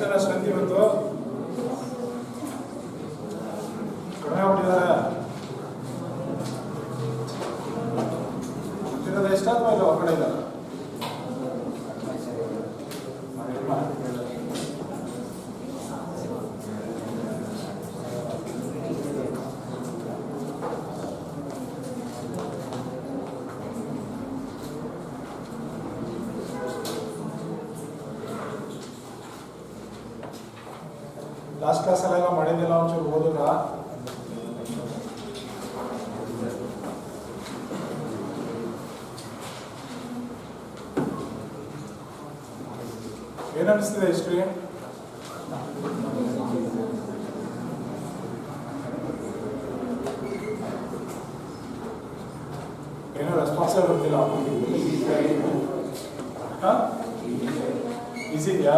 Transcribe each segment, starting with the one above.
ಅಷ್ಟೆಲ್ಲ ಸ್ಟ್ರೆಂತ್ ಇವತ್ತು ಕಡಿಮೆ ಆಗ್ಬಿಟ್ಟಿದ್ದಾರೆ. ಗೊತ್ತಿರೋದು ಎಷ್ಟಾದ್ರೂ ಇಲ್ಲ ಹೊರಗಡೆ ಇದ್ದಾರೆ. ಲಾಸ್ಟ್ ಕ್ಲಾಸಲ್ಲೆಲ್ಲ ಮಾಡಿದ್ದಿಲ್ಲ, ಒಂಚೂರು ಓದಿದ್ರ? ಏನನ್ನಿಸ್ತಿದೆ ಹಿಸ್ಟ್ರಿ? ಏನೋ ರೆಸ್ಪಾನ್ಸೇ ಗೊತ್ತಿಲ್ಲ. ಈಸಿ ಇದೆಯಾ?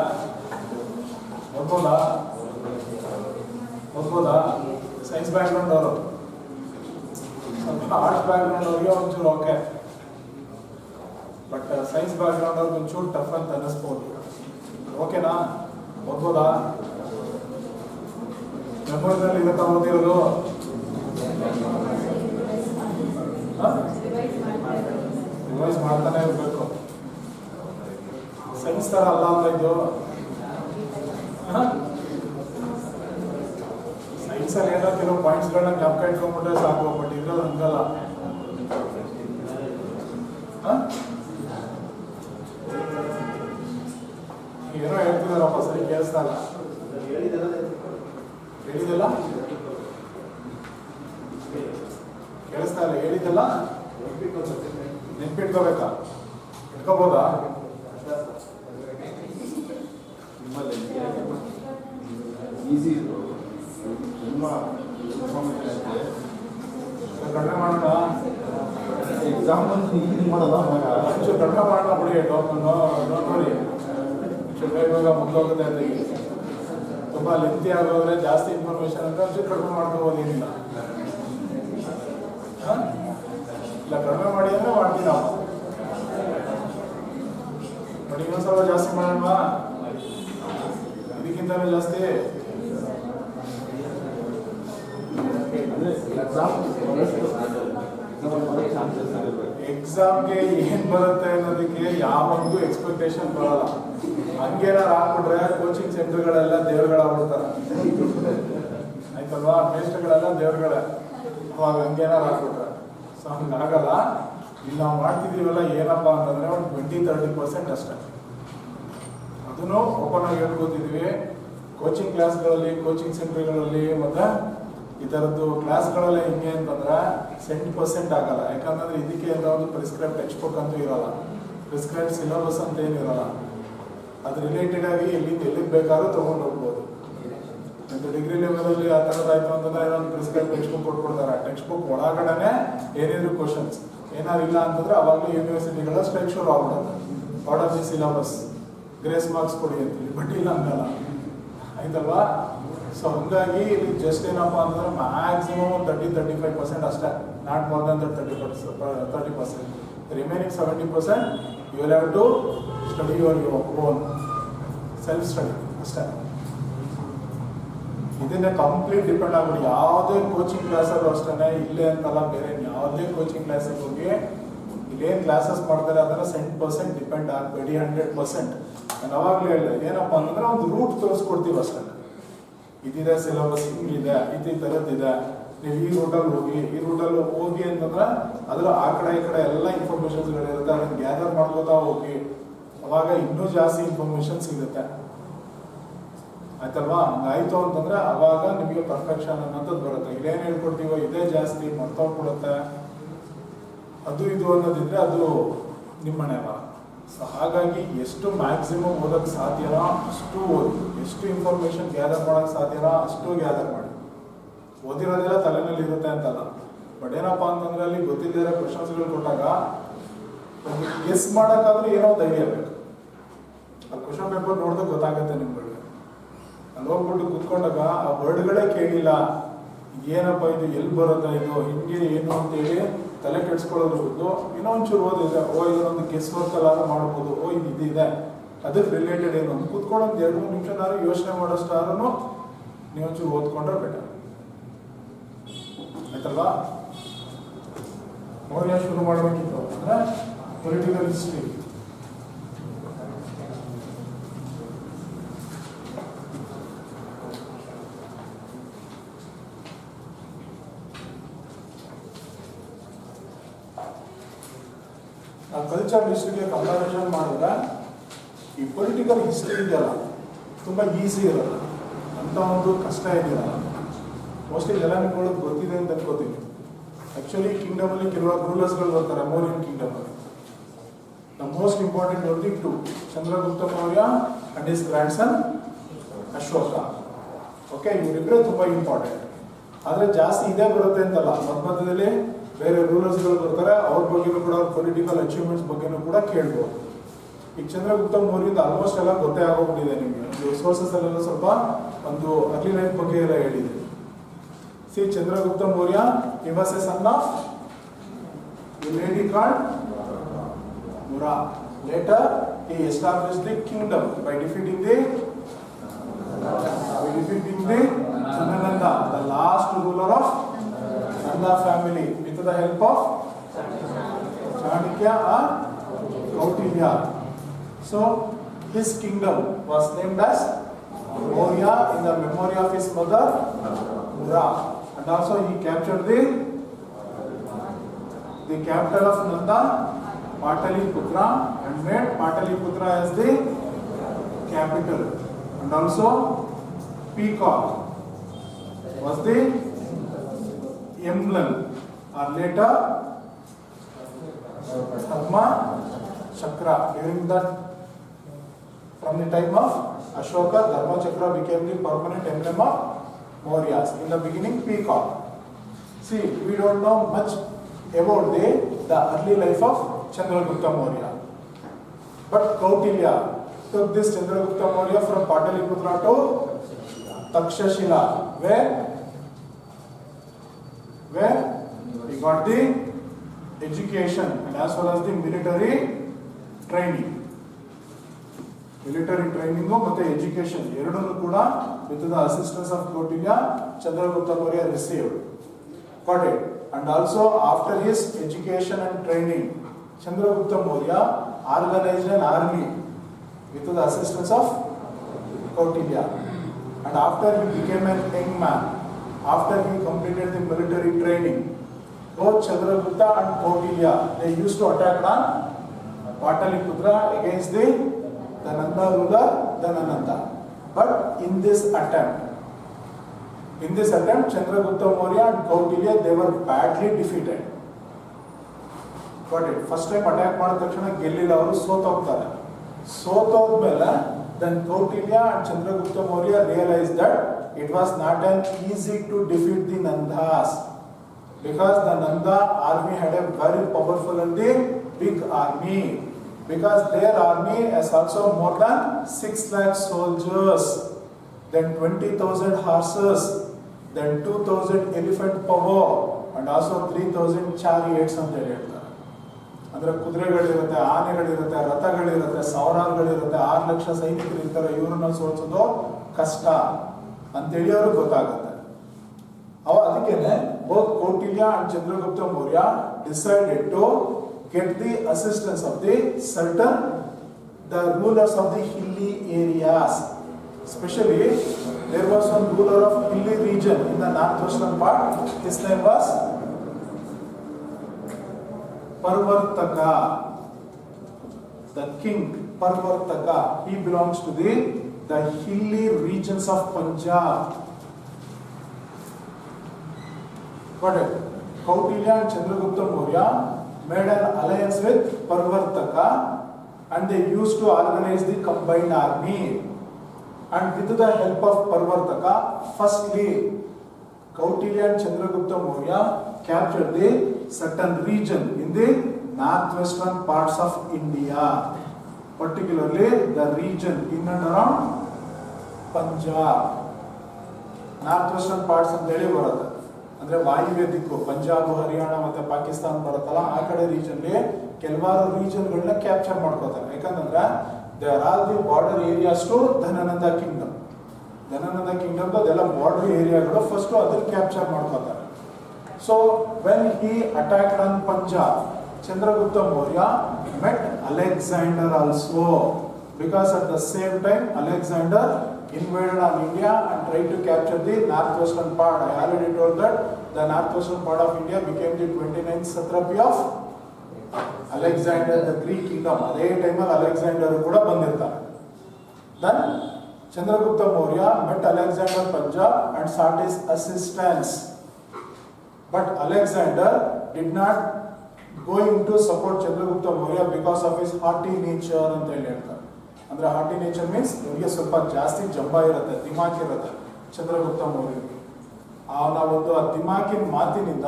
ಓದ್ಬೋದಾ? ಸೈನ್ಸ್ ಬ್ಯಾಕ್ಗ್ರೌಂಡ್ ಅವರು, ಸ್ವಲ್ಪ ಆರ್ಟ್ಸ್ ಬ್ಯಾಕ್ಗ್ರೌಂಡ್ ಅವ್ರಿಗೆ ಒಂಚೂರು ಓಕೆ, ಬಟ್ ಸೈನ್ಸ್ ಬ್ಯಾಕ್ಗ್ರೌಂಡ್ ಅವ್ರಿಗೆ ಒಂಚೂರು ಟಫ್ ಅಂತ ಅನ್ನಿಸ್ಬೋದು. ಓಕೆನಾ? ಓದ್ಬೋದಾ? ಮೆಮೊರಿನಲ್ಲಿ ಇರುತ್ತಾ ಓದಿರೋದು? ರಿವೈಸ್ ಮಾಡ್ತಾನೆ ಇರಬೇಕು. ಸೈನ್ಸ್ ಥರ ಅಲ್ಲ ಅಂತ ಇದು. ಸೈನ್ಸಲ್ಲಿ ಏನೋ ಕೆಲವು ಪಾಯಿಂಟ್ಸ್ಗಳನ್ನ ಜ್ಞಾಪಕ ಇಟ್ಕೊಂಡ್ಬಿಟ್ರೆ ಸಾಕು, ಬಟ್ ಇದ್ರಲ್ಲಿ ಹಂಗಲ್ಲ. ಏನೋ ಹೇಳ್ತಿದಾರಪ್ಪ, ಸರಿ ಕೇಳಿಸ್ತಾ ಇಲ್ಲ. ಹೇಳಿದೆಲ್ಲ ಕೇಳಿಸ್ತಾ ಇಲ್ಲ. ಹೇಳಿದೆಲ್ಲ ನೆನ್ಪಿಟ್ಕೋಬೇಕಾ? ಇಟ್ಕೋಬೋದಾ? ಈಸಿ ಕಡಿಮೆ ಮಾಡೋಣ. ಎಕ್ಸಾಮ್ ಮಾಡೋದ ಒಂಚೂರು ಕಡಿಮೆ ಮಾಡೋಣ ಬಿಡಿ. ನೋಡಿ ಇವಾಗ ಮುಂದೋಗುತ್ತೆ ಅಂತ ತುಂಬ ಲೆಂತಿ ಆಗೋದ್ರೆ ಜಾಸ್ತಿ ಇನ್ಫಾರ್ಮೇಶನ್ ಅಂತ ಒಂಚೂರು ಕಡಿಮೆ ಮಾಡ್ಕೋಬೋದು. ಏನಿಲ್ಲ, ಇಲ್ಲ ಕಡಿಮೆ ಮಾಡಿ ಅಂದರೆ ಮಾಡ್ತೀವಿ ನಾವು. ಬಟ್ ಇನ್ನೊಂದ್ಸಲ ಜಾಸ್ತಿ ಮಾಡೋಣ, ಇದಕ್ಕಿಂತಲೂ ಜಾಸ್ತಿ. ಎಕ್ಸಾಮ್ಗೆ ಏನ್ ಬರುತ್ತೆ ಅನ್ನೋದಕ್ಕೆ ಯಾವಾಗೂ ಎಕ್ಸ್ಪೆಕ್ಟೇಷನ್ ಬರಲ್ಲ. ಹಂಗೇನಾರು ಹಾಕ್ಬಿಟ್ರೆ ಕೋಚಿಂಗ್ ಸೆಂಟರ್ಗಳೆಲ್ಲ ದೇವ್ರುಗಳಾಗ್ಬಿಡ್ತಾರೆ, ಆಯ್ತಲ್ವಾ? ಮೇಸ್ಟ್ರುಗಳೆಲ್ಲ ದೇವ್ರುಗಳೇ ಅವಾಗ ಹಂಗೇನಾರು ಹಾಕ್ಬಿಟ್ರೆ. ಸೊ ಹಂಗಾಗಲ್ಲ. ಇಲ್ಲಿ ನಾವು ಮಾಡ್ತಿದ್ದೀವಲ್ಲ ಏನಪ್ಪ ಅಂತಂದ್ರೆ ಒಂದು 20-30% ಅಷ್ಟೇ. ಅದನ್ನು ಓಪನ್ ಆಗಿ ಹೇಳ್ಕೊತಿದ್ವಿ. ಕೋಚಿಂಗ್ ಕ್ಲಾಸ್ಗಳಲ್ಲಿ, ಕೋಚಿಂಗ್ ಸೆಂಟರ್ಗಳಲ್ಲಿ ಮತ್ತೆ ಈ ಥರದ್ದು ಕ್ಲಾಸ್ಗಳೆಲ್ಲ ಹಿಂಗೆ ಅಂತಂದ್ರೆ 70% ಆಗಲ್ಲ. ಯಾಕಂತಂದ್ರೆ ಇದಕ್ಕೆ ಅಂತ ಒಂದು ಪ್ರಿಸ್ಕ್ರೈಬ್ ಟೆಕ್ಸ್ಟ್ ಬುಕ್ ಅಂತೂ ಇರೋಲ್ಲ, ಪ್ರಿಸ್ಕ್ರೈಬ್ ಸಿಲೆಬಸ್ ಅಂತ ಏನಿರೋಲ್ಲ. ಅದು ರಿಲೇಟೆಡ್ ಆಗಿ ಎಲ್ಲಿಗೆ ಬೇಕಾದ್ರೂ ತೊಗೊಂಡು ಹೋಗ್ಬೋದು. ಒಂದು ಡಿಗ್ರಿ ಲೆವೆಲಲ್ಲಿ ಆ ಥರದ್ದಾಯ್ತು ಅಂತಂದ್ರೆ ಏನೊಂದು ಪ್ರಿಸ್ಕ್ರೈಬ್ ಟೆಕ್ಸ್ಟ್ ಬುಕ್ ಕೊಟ್ಕೊಡ್ತಾರೆ. ಟೆಕ್ಸ್ಟ್ ಬುಕ್ ಒಳಗಡೆ ಏನಿದ್ರು ಕ್ವಶನ್ಸ್ ಏನಾರು ಇಲ್ಲ ಅಂತಂದ್ರೆ ಅವಾಗಲೂ ಯೂನಿವರ್ಸಿಟಿಗಳ ಸ್ಟ್ರೈಕ್ ಶುರು ಆಗ್ಬಿಡುತ್ತೆ. Out of the syllabus grace marks ಕೊಡಿ ಅಂತೀವಿ, ಬಟ್ ಇಲ್ಲ ಹಂಗಲ್ಲ, ಆಯ್ತಲ್ವಾ? ಸೊ ಹಂಗಾಗಿ ಇಲ್ಲಿ ಜಸ್ಟ್ ಏನಪ್ಪ ಅಂತಂದ್ರೆ ಮ್ಯಾಕ್ಸಿಮಮ್ 30-35% ಅಷ್ಟೇ, not more than 30%. Remaining 70% you will have to study your own self study ಅಷ್ಟೇ. ಇದನ್ನೇ ಕಂಪ್ಲೀಟ್ ಡಿಪೆಂಡ್ ಆಗ್ಬಿಡಿ. ಯಾವುದೇ ಕೋಚಿಂಗ್ ಕ್ಲಾಸಲ್ಲೂ ಅಷ್ಟೇ, ಇಲ್ಲೇ ಅಂತಲ್ಲ, ಬೇರೆ ಯಾವುದೇ ಕೋಚಿಂಗ್ ಕ್ಲಾಸಿಗೆ ಹೋಗಿ ಇಲ್ಲೇನು ಕ್ಲಾಸಸ್ ಮಾಡ್ತಾರೆ ಅದನ್ನು 100% ಡಿಪೆಂಡ್ ಆಗಬೇಡಿ. 100% ನಾನು ಅವಾಗಲೂ ಹೇಳಿದೆ, ಏನಪ್ಪ ಅಂತಂದ್ರೆ ಒಂದು ರೂಟ್ ತೋರಿಸ್ಕೊಡ್ತೀವಿ ಅಷ್ಟೇ. ಇದಿದೆ ಸಿಲೆಬಸ್, ಹಿಂಗಿದೆ, ಈ ಥರದ್ದಿದೆ, ನೀವು ಈ ರೂಟಲ್ಲಿ ಹೋಗಿ ಅಂತಂದ್ರೆ ಅದ್ರ ಆ ಕಡೆ ಈ ಕಡೆ ಎಲ್ಲ ಇನ್ಫಾರ್ಮೇಷನ್ಸ್ಗಳಿರುತ್ತೆ. ಅದನ್ನು ಗ್ಯಾದರ್ ಮಾಡ್ಕೋತಾ ಹೋಗಿ, ಅವಾಗ ಇನ್ನೂ ಜಾಸ್ತಿ ಇನ್ಫಾರ್ಮೇಷನ್ ಸಿಗುತ್ತೆ, ಆಯ್ತಲ್ವಾ? ಹಂಗಾಯ್ತು ಅಂತಂದ್ರೆ ಅವಾಗ ನಿಮಗೆ ಪರ್ಫೆಕ್ಷನ್ ಅನ್ನೋದು ಬರುತ್ತೆ. ಇಲ್ಲೇನು ಹೇಳ್ಕೊಡ್ತೀವೋ ಇದೇ ಜಾಸ್ತಿ ಮರ್ತೋಗ್ಬಿಡುತ್ತೆ, ಅದು ಇದು ಅನ್ನೋದಿದ್ರೆ ಅದು ನಿಮ್ಮನೆ ಬರ. ಸೊ ಹಾಗಾಗಿ ಎಷ್ಟು ಮ್ಯಾಕ್ಸಿಮಮ್ ಓದೋಕ್ಕೆ ಸಾಧ್ಯನೋ ಅಷ್ಟು ಓದಿ, ಎಷ್ಟು ಇನ್ಫಾರ್ಮೇಷನ್ ಗ್ಯಾದರ್ ಮಾಡೋಕ್ಕೆ ಸಾಧ್ಯನೋ ಅಷ್ಟು ಗ್ಯಾದರ್ ಮಾಡಿ. ಓದಿರೋದೆಲ್ಲ ತಲೆನಲ್ಲಿ ಇರುತ್ತೆ ಅಂತಲ್ಲ, ಬಟ್ ಏನಪ್ಪ ಅಂತಂದ್ರೆ ಅಲ್ಲಿ ಗೊತ್ತಿಲ್ಲದಿರೋ ಕ್ವಶನ್ಸ್ಗಳು ಕೊಟ್ಟಾಗ ಗೆಸ್ ಮಾಡೋಕ್ಕಾದ್ರೂ ಏನೋ ಧೈರ್ಯ ಬೇಕು. ಅಲ್ಲಿ ಕ್ವಶನ್ ಪೇಪರ್ ನೋಡಿದ್ರೆ ಗೊತ್ತಾಗುತ್ತೆ ನಿಮ್ಗಳಿಗೆ. ಅಲ್ಲಿ ಹೋಗ್ಬಿಟ್ಟು ಕೂತ್ಕೊಂಡಾಗ ಆ ವರ್ಡ್ಗಳೇ ಕೇಳಿಲ್ಲ, ಏನಪ್ಪ ಇದು, ಎಲ್ಲಿ ಬರುತ್ತೆ ಇದು, ಹಿಂಗೆ ಏನು ಅಂತೇಳಿ ತಲೆ ಕೆಡ್ಸ್ಕೊಳ್ಳೋದು ಬಿಟ್ಟು ಇನ್ನೂ ಒಂಚೂರು ಓದಿದೆ, ಇದನ್ನೊಂದು ಗೆಸ್ ವರ್ಕ್ ಎಲ್ಲ ಮಾಡ್ಬೋದು, ಇದು ಇದೆ ಅದಕ್ಕೆ ರಿಲೇಟೆಡ್ ಏನು ಅಂತ ಕೂತ್ಕೊಂಡು ಒಂದು 2-3 ನಿಮಿಷನಾದ್ರು ಯೋಚನೆ ಮಾಡೋಷ್ಟಾದ್ರೂ ನೀವು ಒಂಚೂರು ಓದ್ಕೊಂಡ್ರೆ ಬೆಟರ್ ಆಯ್ತಲ್ವಾ. ಮೌರ್ಯ ಶುರು ಮಾಡಬೇಕಿತ್ತು ಅಂದ್ರೆ ಪೊಲಿಟಿಕಲ್ ಹಿಸ್ಟ್ರಿ. ಕಲ್ಚರ್ ಹಿಸ್ಟ್ರಿಗೆ ಕಂಪ್ಯಾರಿಸನ್ ಮಾಡಿದ್ರೆ ಈ ಪೊಲಿಟಿಕಲ್ ಹಿಸ್ಟ್ರಿ ಇದೆಯಲ್ಲ ತುಂಬ ಈಸಿ ಇರಲ್ಲ, ಅಂತ ಒಂದು ಕಷ್ಟ ಇದೆಯಲ್ಲ. ಮೋಸ್ಟ್ಲಿ ಎಲ್ಲ ನಿಮ್ಗಳಿಗೆ ಗೊತ್ತಿದೆ ಅಂತ ಅನ್ಕೋತೀನಿ. ಆ್ಯಕ್ಚುಲಿ ಕಿಂಗ್ಡಮಲ್ಲಿ ಕೆಲವು ರೂಲರ್ಸ್ಗಳು ಬರ್ತಾರೆ ಮೌರ್ಯನ್ ಕಿಂಗ್ಡಮಲ್ಲಿ. The most important only 2, Chandragupta Maurya and his grandson Ashoka. Okay, ಇವರಿಬ್ಬರೇ ತುಂಬ ಇಂಪಾರ್ಟೆಂಟ್. ಆದರೆ ಜಾಸ್ತಿ ಇದೇ ಬರುತ್ತೆ ಅಂತಲ್ಲ, ಮಧ್ಯದಲ್ಲಿ ಬೇರೆ ರೂಲರ್ಸ್ಗಳು ಬರ್ತಾರೆ, ಅವ್ರ ಬಗ್ಗೆನೂ ಕೂಡ ಅವ್ರ ಪೊಲಿಟಿಕಲ್ ಅಚೀವ್ಮೆಂಟ್ಸ್ ಬಗ್ಗೆನೂ ಕೂಡ ಕೇಳ್ಬೋದು. ಈಗ ಚಂದ್ರಗುಪ್ತ ಮೌರ್ಯದ ಆಲ್ಮೋಸ್ಟ್ ಎಲ್ಲ ಗೊತ್ತೇ ಆಗೋಗ್ಬಿಟ್ಟಿದೆ ನಿಮಗೆ. ಸೋರ್ಸಸ್ ಅಲ್ಲೆಲ್ಲ ಸ್ವಲ್ಪ ಒಂದು ಅರ್ಲಿ ಲೈಫ್ ಬಗ್ಗೆ ಎಲ್ಲ ಹೇಳಿದೆ. C, Chandragupta Maurya he was a son of a lady called Mura. Later he established the kingdom by defeating the Nanda, the last ruler of Nanda family, with the help of Chanakya or Kautilya. So his kingdom was named as Maurya in the memory of his mother Mura. And also he captured the capital of Nanda, Pataliputra, and made Pataliputra as the capital. And also peacock was the emblem, or later Dharma Chakra. During that, from the time of Ashoka, Dharma Chakra became the permanent emblem of Mauryas. In the beginning, peacock. See, we don't know much about the early life of Chandragupta Maurya. But Kautilya took this Chandragupta Maurya from Pataliputra to Takshashila, where he got the education and as well as the military training. Military training ಮತ್ತು education ಎರಡನ್ನೂ ಕೂಡ with the assistance of Kautilya, Chandragupta Maurya received. Got it? And also after his education and training, Chandragupta Maurya organized an army with the assistance of Kautilya. And after he became an young man, after he completed the military training, both Chandragupta and Kautilya, they used to attack on Pataliputra against the Nanda ruler, Dhanananda. But in this attempt, Chandragupta Maurya and Kautilya, they were badly defeated. Got it? First time attack ಮಾಡಿದ ತಕ್ಷಣ ಗೆಲ್ಲಿಲ್ಲ, ಅವರು ಸೋತೋಗ್ತಾರೆ. ಸೋತೋದ್ಮೇಲೆ then Kautilya and Chandragupta Maurya realized that it was not an easy to defeat the Nandas, because the Nanda army had a very powerful and big army. Because their army has also more than 6 lakh soldiers, then 20,000 horses, then 2,000 elephant power, and also 3,000 chariots ಅಂತ ಹೇಳ್ತಾರೆ. ಅಂದ್ರೆ ಕುದುರೆಗಳಿರುತ್ತೆ, ಆನೆಗಳಿರುತ್ತೆ, ರಥಗಳಿರುತ್ತೆ, ಸಾವಿರಾರುಗಳಿರುತ್ತೆ, 6 ಲಕ್ಷ ಸೈನಿಕರು ಇರ್ತಾರೆ. ಇವರನ್ನ ಸೋಲಿಸೋದು ಕಷ್ಟ ಅಂತೇಳಿ ಅವ್ರಿಗೆ ಗೊತ್ತಾಗುತ್ತೆ. ಅದಕ್ಕೇನೆ both Kautilya and Chandragupta Maurya decided to get the assistance of the rulers of the hilly areas. Especially, there was one ruler of hilly region in the northwestern part. His name was Parvartaka. The king Parvartaka, he belongs to the hilly regions of Punjab. Got it? Kautilya and Chandragupta Maurya made an alliance with Parvartaka, and they used to organize the combined army. And with the help of Parvartaka, firstly, Kautilya and Chandragupta Maurya captured the certain region in the northwestern parts of India, particularly the region in and around Punjab. Northwestern parts ಅಂತ ಹೇಳಿ ಬರುತ್ತೆ, ಅಂದ್ರೆ ವಾಯುವ್ಯ ದಿಕ್ಕು, ಪಂಜಾಬ್, ಹರಿಯಾಣ ಮತ್ತೆ ಪಾಕಿಸ್ತಾನ ಬರುತ್ತಲ್ಲ, ಆ ಕಡೆ ರೀಜನ್ಲಿ ಕೆಲವಾರು ರೀಜನ್ಗಳನ್ನ ಕ್ಯಾಪ್ಚರ್ ಮಾಡ್ಕೋತಾರೆ. ಯಾಕಂತಂದ್ರೆ they are all the border areas to Dhanananda kingdom. Dhanananda kingdom ಅದೆಲ್ಲ border areaಗಳು first ಅದನ್ನ ಕ್ಯಾಪ್ಚರ್ ಮಾಡ್ಕೊತಾರೆ. So when he attacked on Punjab, Chandragupta Maurya met Alexander also, because at the same time Alexander invaded on India and tried to capture the northwestern part. I already told that the northwestern part of India became the 29th satrapy of Alexander the Greek kingdom. ಅದೇ ಟೈಮಲ್ಲಿ Alexander ಕೂಡ ಬಂದಿರ್ತಾರೆ. Then Chandragupta Maurya met Alexander Punjab and sought his assistance. But Alexander did not go into support Chandragupta Maurya because of his haughty nature ಅಂತ ಹೇಳ್ತಾರೆ. ಅಂದ್ರೆ haughty nature means ಇವರಿಗೆ ಸ್ವಲ್ಪ ಜಾಸ್ತಿ ಜಂಬ ಇರುತ್ತೆ, ದಿಮಾಕ್ ಇರುತ್ತೆ ಚಂದ್ರಗುಪ್ತ ಮೌರ್ಯನಿಗೆ. ಅವನ ಒಂದು ದಿಮಾಕಿನ ಮಾತಿನಿಂದ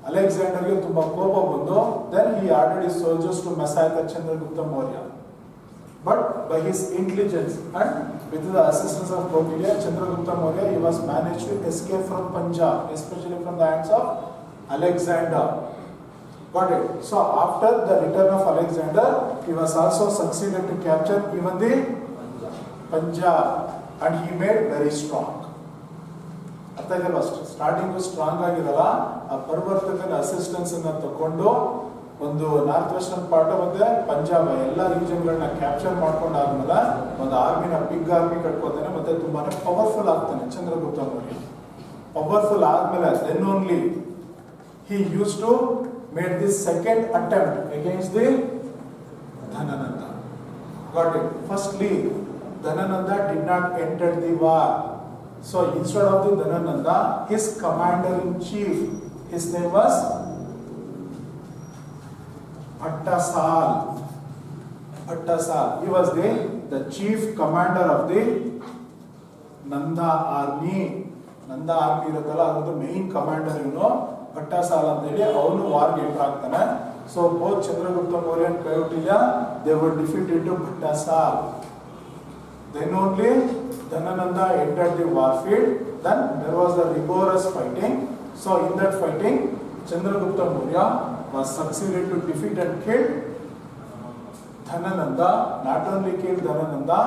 ಅಲೆಕ್ಸಾಂಡರ್ಗೆ ತುಂಬಾ ಕೋಪ ಬಂದು then he ordered his soldiers to massacre Chandragupta Maurya. But by his intelligence and with the assistance of Kautilya, Chandragupta Maurya, he was managed to escape from Punjab, especially from the hands of Alexander. Got it? So after the return of Alexander, he was also succeeded to capture even the Punjab, and he made very strong. ಅರ್ಥ ಆಗಿಲ್ಲ, starting strong ಆಗಿರಲ್ಲ, ಆ ಪರಿವರ್ತಕನ assistance ಅನ್ನ ತಗೊಂಡು ಒಂದು north western part ಮತ್ತೆ ಪಂಜಾಬ್ ಎಲ್ಲ ರೀಜನ್ಗಳನ್ನ capture ಮಾಡ್ಕೊಂಡಾದ್ಮೇಲೆ ಒಂದು ಆರ್ಮಿನ ಬಿಗ್ ಆರ್ಮಿ ಕಟ್ಕೋತಾನೆ, ಮತ್ತೆ ತುಂಬಾನೇ ಪವರ್ಫುಲ್ ಆಗ್ತಾನೆ ಚಂದ್ರಗುಪ್ತ ಮೌರ್ಯ. ಪವರ್ಫುಲ್ ಆದ್ಮೇಲೆ then only he used to made this second attempt against the Dhanananda. Got it? Firstly, Dhanananda did not enter the war. So instead of the Dhanananda, his commander-in-chief, his name was Bhattasal. Bhattasal. He was the chief commander of the Nanda army. Nanda army ಇರುತ್ತಲ್ಲ, ಅದರ main commander ಇವನು ಭಟ್ಟಾಸಾಲ್ ಅಂತ ಹೇಳಿ ಅವನು ವಾರ್ಗೆ enter ಆಗ್ತಾನೆ. So both Chandragupta Maurya and Kautilya, they were defeated to Bhattasal. Then only Dhanananda entered the war field. Then there was a rigorous fighting. So in that fighting, Chandragupta Maurya was succeeded to defeat and kill Dhanananda. Not only killed Dhanananda,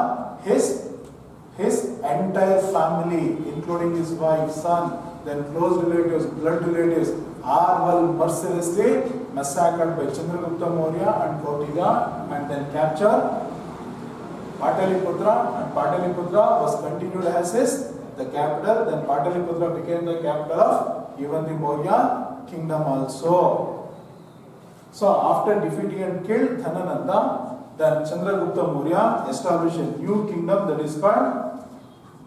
his entire family, including his wife, son, then close relatives, blood relatives, are well mercilessly massacred by Chandragupta Maurya and Kautilya, and then captured Pataliputra, and Pataliputra was continued as the capital. Then Pataliputra became the capital of even the Maurya kingdom also. So after defeating and killed Dhanananda, then Chandragupta Maurya established a new kingdom that is called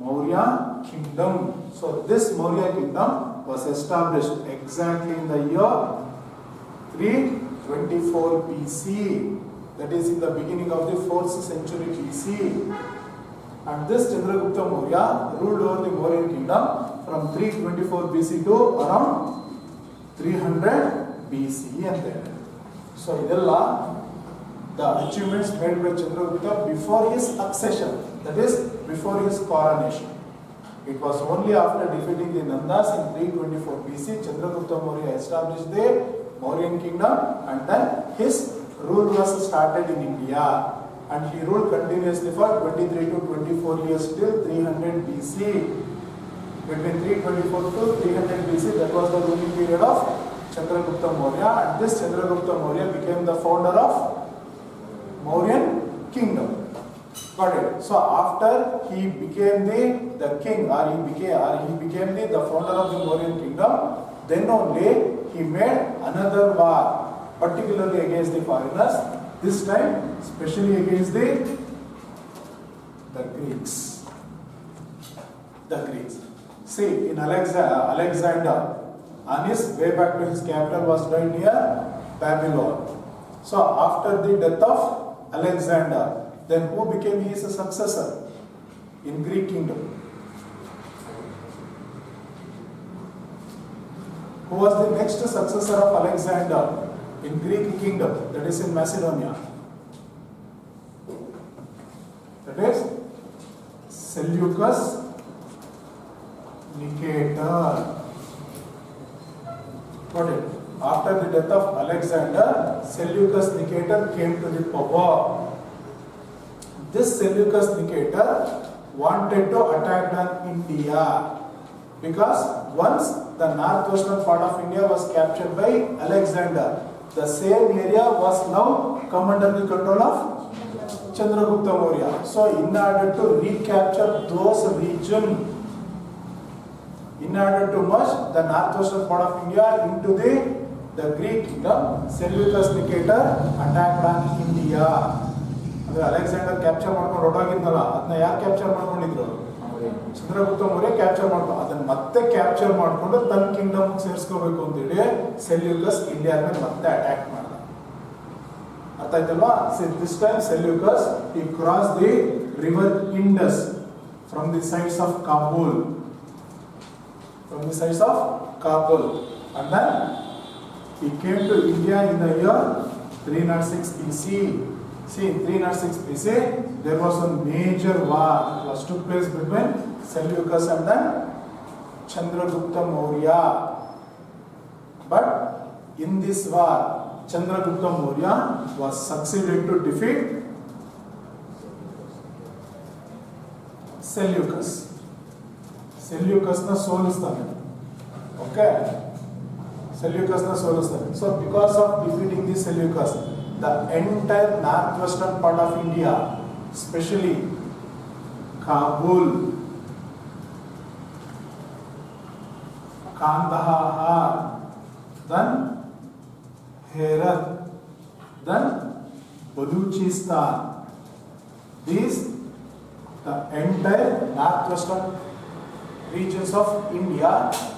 Maurya kingdom. So this Maurya kingdom was established exactly in the year 324 BC. That is in the beginning of the 4th century BC. And this Chandragupta Maurya ruled over the Mauryan kingdom from 324 BC to around 300 BC and then. So idella the achievements made by Chandragupta before his accession, that is before his coronation. It was only after defeating the Nandas in 324 BC, Chandragupta Maurya established the Mauryan kingdom, and then his rule was started in India, and he ruled continuously for 23 to 24 years till 300 BC. Between 324 to 300 BC, that was the ruling period of Chandragupta Maurya, and this Chandragupta Maurya became the founder of Mauryan kingdom. Got it? So after he became the king, or he became the founder of the Mauryan kingdom, then only he made another war, particularly against the foreigners. This time, especially against the Greeks. The Greeks. See, in Alexander, on his way back to his capital was right near Babylon. So after the death of Alexander, then who became his successor in Greek kingdom? Who was the next successor of Alexander in Greek kingdom, that is in Macedonia? That is Seleucus Nicator. Got it? After the death of Alexander, Seleucus Nicator came to the power. this Seleucus Nicator wanted to attack on India because once the northwestern part of India was captured by Alexander, the same area was now come under the control of Chandragupta Maurya. So in order to recapture those regions, in order to merge the northwestern part of India into the Greek kingdom, Seleucus Nicator attacked on India. Alexander capture ಮಾಡ್ಕೊಂಡು ಹೊರಟಾಗಿದ್ನಲ್ಲ, ಅದನ್ನ ಯಾರು capture ಮಾಡ್ಕೊಂಡಿದ್ರು? Chandragupta Maurya capture ಮಾಡ್ಕೊಂಡು ಅದನ್ನ ಮತ್ತೆ capture ಮಾಡ್ಕೊಂಡು ತನ್ನ Kingdom ಸೇರಿಸ್ಕೋಬೇಕು ಅಂತೇಳಿ ಸೆಲ್ಯೂಕಸ್ ಇಂಡಿಯಾ ಮೇಲೆ ಮತ್ತೆ ಅಟ್ಯಾಕ್ ಮಾಡ್ದ. ಅರ್ಥ ಆಯ್ತಲ್ವಾ? This time Seleucus he crossed the river Indus from the sides of Kabul. And then he came to India in the year 306 BC. See, in 306 BC, there was a major war that took place between Seleucus and then Chandragupta Maurya. But in this war, Chandragupta Maurya was succeeded to defeat Seleucus. Seleucus na solistane. Okay? Seleucus na solistane. So because of defeating the Seleucus, the entire northwestern part of India, especially Kabul, Kandahar, then Herat, then Baluchistan, these the entire northwestern regions of India,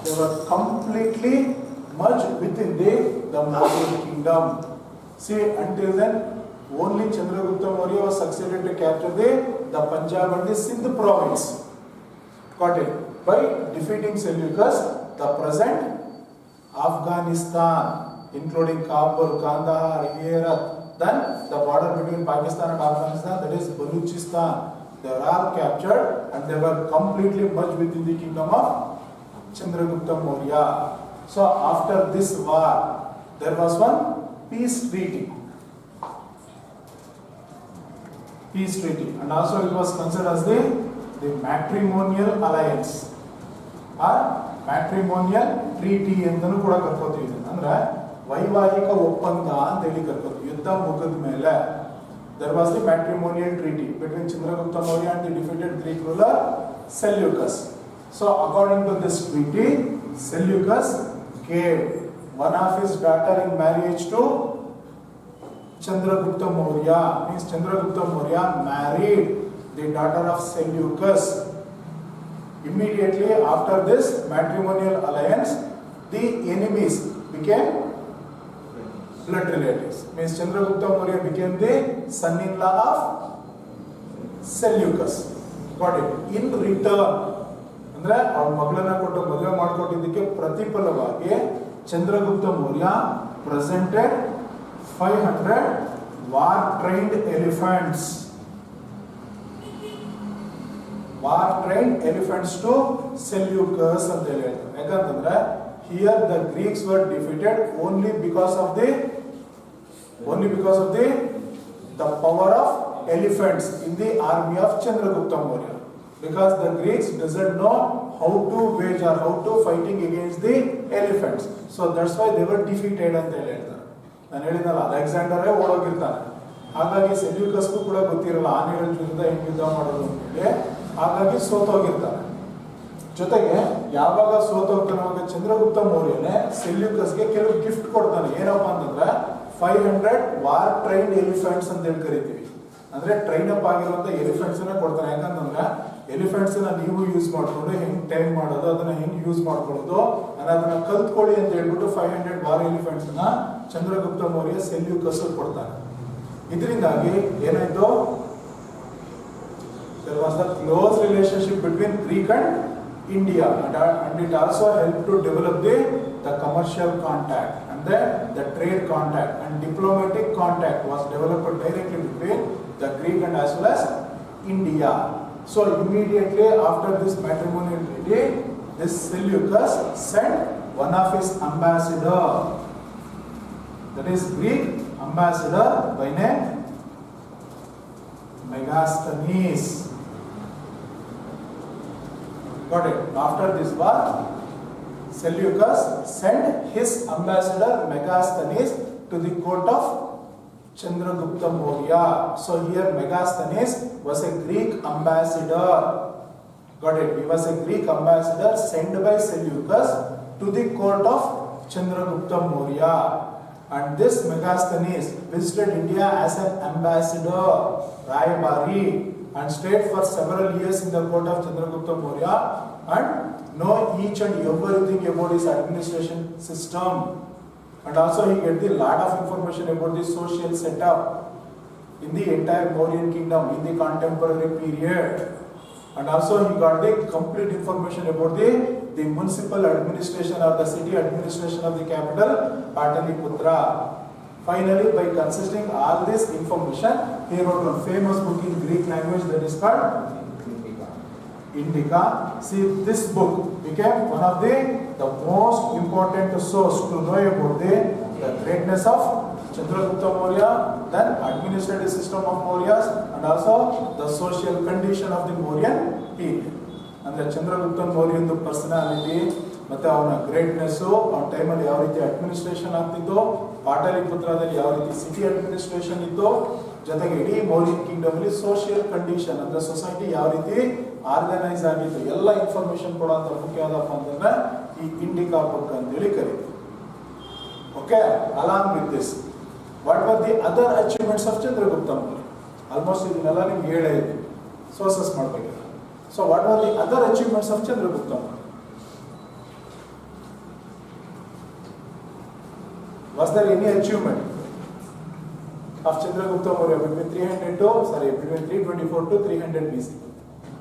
they were completely merged within the Maurya kingdom. See, until then, only Chandragupta Maurya was succeeded to capture the Punjab and the Sindh province. Got it? By defeating Seleucus, the present Afghanistan, including Kabul, Kandahar, Herat, then the border between Pakistan and Afghanistan, that is Baluchistan, they were all captured and they were completely merged within the kingdom of Chandragupta Maurya. So after this war, there was one peace treaty, and also it was considered as the matrimonial alliance or matrimonial treaty ಎಂದನು ಕೂಡ ಕರ್ಕೋತೀವಿ. ಅಂದ್ರೆ ವೈವಾಹಿಕ ಒಪ್ಪಂದ ಅಂತ ಹೇಳಿ ಕರ್ಕೋತೀವಿ. ಯುದ್ಧ ಮುಗಿದ ಮೇಲೆ there was the matrimonial treaty between Chandragupta Maurya and the defeated Greek ruler Seleucus. So according to this treaty, Seleucus gave one of his daughter in marriage to Chandragupta Maurya. Means Chandragupta Maurya married the daughter of Seleucus. Immediately after this matrimonial alliance, the enemies became blood relatives. Means Chandragupta Maurya became the son-in-law of Seleucus. Got it? In return, ಅಂದ್ರೆ ಅವಳ ಮಗಳನ್ನ ಕೊಟ್ಟು ಮದುವೆ ಮಾಡಿಕೊಟ್ಟಿದ್ದಕ್ಕೆ ಪ್ರತಿಫಲವಾಗಿ Chandragupta Maurya presented 500 war-trained elephants. War-trained elephants to Seleucus ಅಂತ ಹೇಳ್ತಾರೆ. ಯಾಕಂತಂದ್ರೆ here the Greeks were defeated only because of the power of elephants in the army of Chandragupta Maurya. Because the Greeks doesn't know how to wage or how to fighting against the elephants. So that's why they were defeated ಅಂತ ಹೇಳ್ತಾರೆ. ನಾನು ಹೇಳಿದ್ನಲ್ಲ ಅಲೆಕ್ಸಾಂಡರೇ ಓಡೋಗಿರ್ತಾನೆ, ಹಾಗಾಗಿ ಸೆಲ್ಯೂಕಸ್ಗೂ ಕೂಡ ಗೊತ್ತಿರಲ್ಲ ಆನೆಗಳ ವಿರುದ್ಧ ಹೆಂಗೆ ಯುದ್ಧ ಮಾಡೋದು ಅಂತೇಳಿ, ಹಾಗಾಗಿ ಸೋತೋಗಿರ್ತಾನೆ. ಜೊತೆಗೆ ಯಾವಾಗ ಸೋತೋಗ್ತಾನೆ ಅವಾಗ ಚಂದ್ರಗುಪ್ತ ಮೌರ್ಯನೇ ಸೆಲ್ಯೂಕಸ್ಗೆ ಕೆಲವು ಗಿಫ್ಟ್ ಕೊಡ್ತಾನೆ. ಏನಪ್ಪಾ ಅಂತಂದ್ರೆ 500 ವಾರ್ ಟ್ರೈನ್ಡ್ ಎಲಿಫೆಂಟ್ಸ್ ಅಂತ ಹೇಳಿ ಕರಿತೀವಿ. ಅಂದ್ರೆ ಟ್ರೈನ್ ಅಪ್ ಆಗಿರುವಂತ ಎಲಿಫೆಂಟ್ಸ್ ಕೊಡ್ತಾನೆ. ಯಾಕಂತಂದ್ರೆ ಎಲಿಫೆಂಟ್ಸ್ ನೀವು ಯೂಸ್ ಮಾಡ್ಕೊಂಡು ಹೆಂಗ್ ಟೈಮ್ ಮಾಡೋದು, ಅದನ್ನ ಹೆಂಗ್ ಯೂಸ್ ಮಾಡ್ಕೊಳ್ಳೋದು ಅನ್ನೋದನ್ನ ಕಲ್ತ್ಕೊಳ್ಳಿ ಅಂತ ಹೇಳ್ಬಿಟ್ಟು 500 war elephants Chandragupta Maurya Seleucus ಕೊಡ್ತಾನೆ. ಇದರಿಂದಾಗಿ ಏನಾಯ್ತು, there was the close relationship between Greek and India, and it also helped to develop the commercial contact and the trade contact, and diplomatic contact was developed directly between the Greek and as well as India. So immediately after this matrimonial treaty, this Seleucus sent one of his ambassador, that is Greek ambassador by name Megasthenes. Got it? After this war, Seleucus sent his ambassador Megasthenes to the court of Chandragupta Maurya. So here Megasthenes was a Greek ambassador. Got it? He was a Greek ambassador sent by Seleucus to the court of Chandragupta Maurya. And this Megasthenes visited India as an ambassador, Rayabari, and stayed for several years in the court of Chandragupta Maurya and know each and everything about his administration system. And also he get a lot of information about the social setup in the entire Mauryan kingdom in the contemporary period. And also he got the complete information about the municipal administration or the city administration of the capital, Pataliputra. Finally, by consisting all this information, he wrote a famous book in Greek language that is called Indica. See, this book became one of the most important source to know about the greatness of Chandragupta Maurya, then administrative system of Mauryas, and also the social condition of the Mauryan period. And the Chandragupta Mauryan personality, ಮತ್ತೆ ಅವನ greatness, ಅವನ ಟೈಮಲ್ಲಿ ಯಾವ ರೀತಿ administration ಆಗ್ತಿತ್ತು, ಪಾಟಲಿಪುತ್ರದಲ್ಲಿ ಯಾವ ರೀತಿ city administration ಇತ್ತು, ಜೊತೆಗೆ ಇಡೀ ಮೌರ್ಯನ್ ಕಿಂಗ್ಡಮ್ ಅಲ್ಲಿ ಸೋಷಿಯಲ್ ಕಂಡೀಷನ್ ಅಂದ್ರೆ ಸೊಸೈಟಿ ಯಾವ ರೀತಿ ಆರ್ಗನೈಸ್ ಆಗಿತ್ತು ಎಲ್ಲ ಇನ್ಫಾರ್ಮೇಶನ್ ಕೊಡುವಂತ ಬುಕ್ ಯಾವ್ದಪ್ಪ ಅಂತಂದ್ರೆ ಈ ಇಂಡಿಕಾ ಬುಕ್ ಅಂತೇಳಿ ಕರೀತೀವಿ. Okay, along with this what were the other achievements of Chandragupta Maurya? Almost ಇದನ್ನೆಲ್ಲ ನಿಮ್ಗೆ ಹೇಳೇ ಇದೆ, ಸೋರ್ಸಸ್ ಮಾಡಬೇಕಿಲ್ಲ. So what were the other achievements of Chandragupta Maurya? Was there any achievement of Chandragupta Maurya between 324 to 300 BC?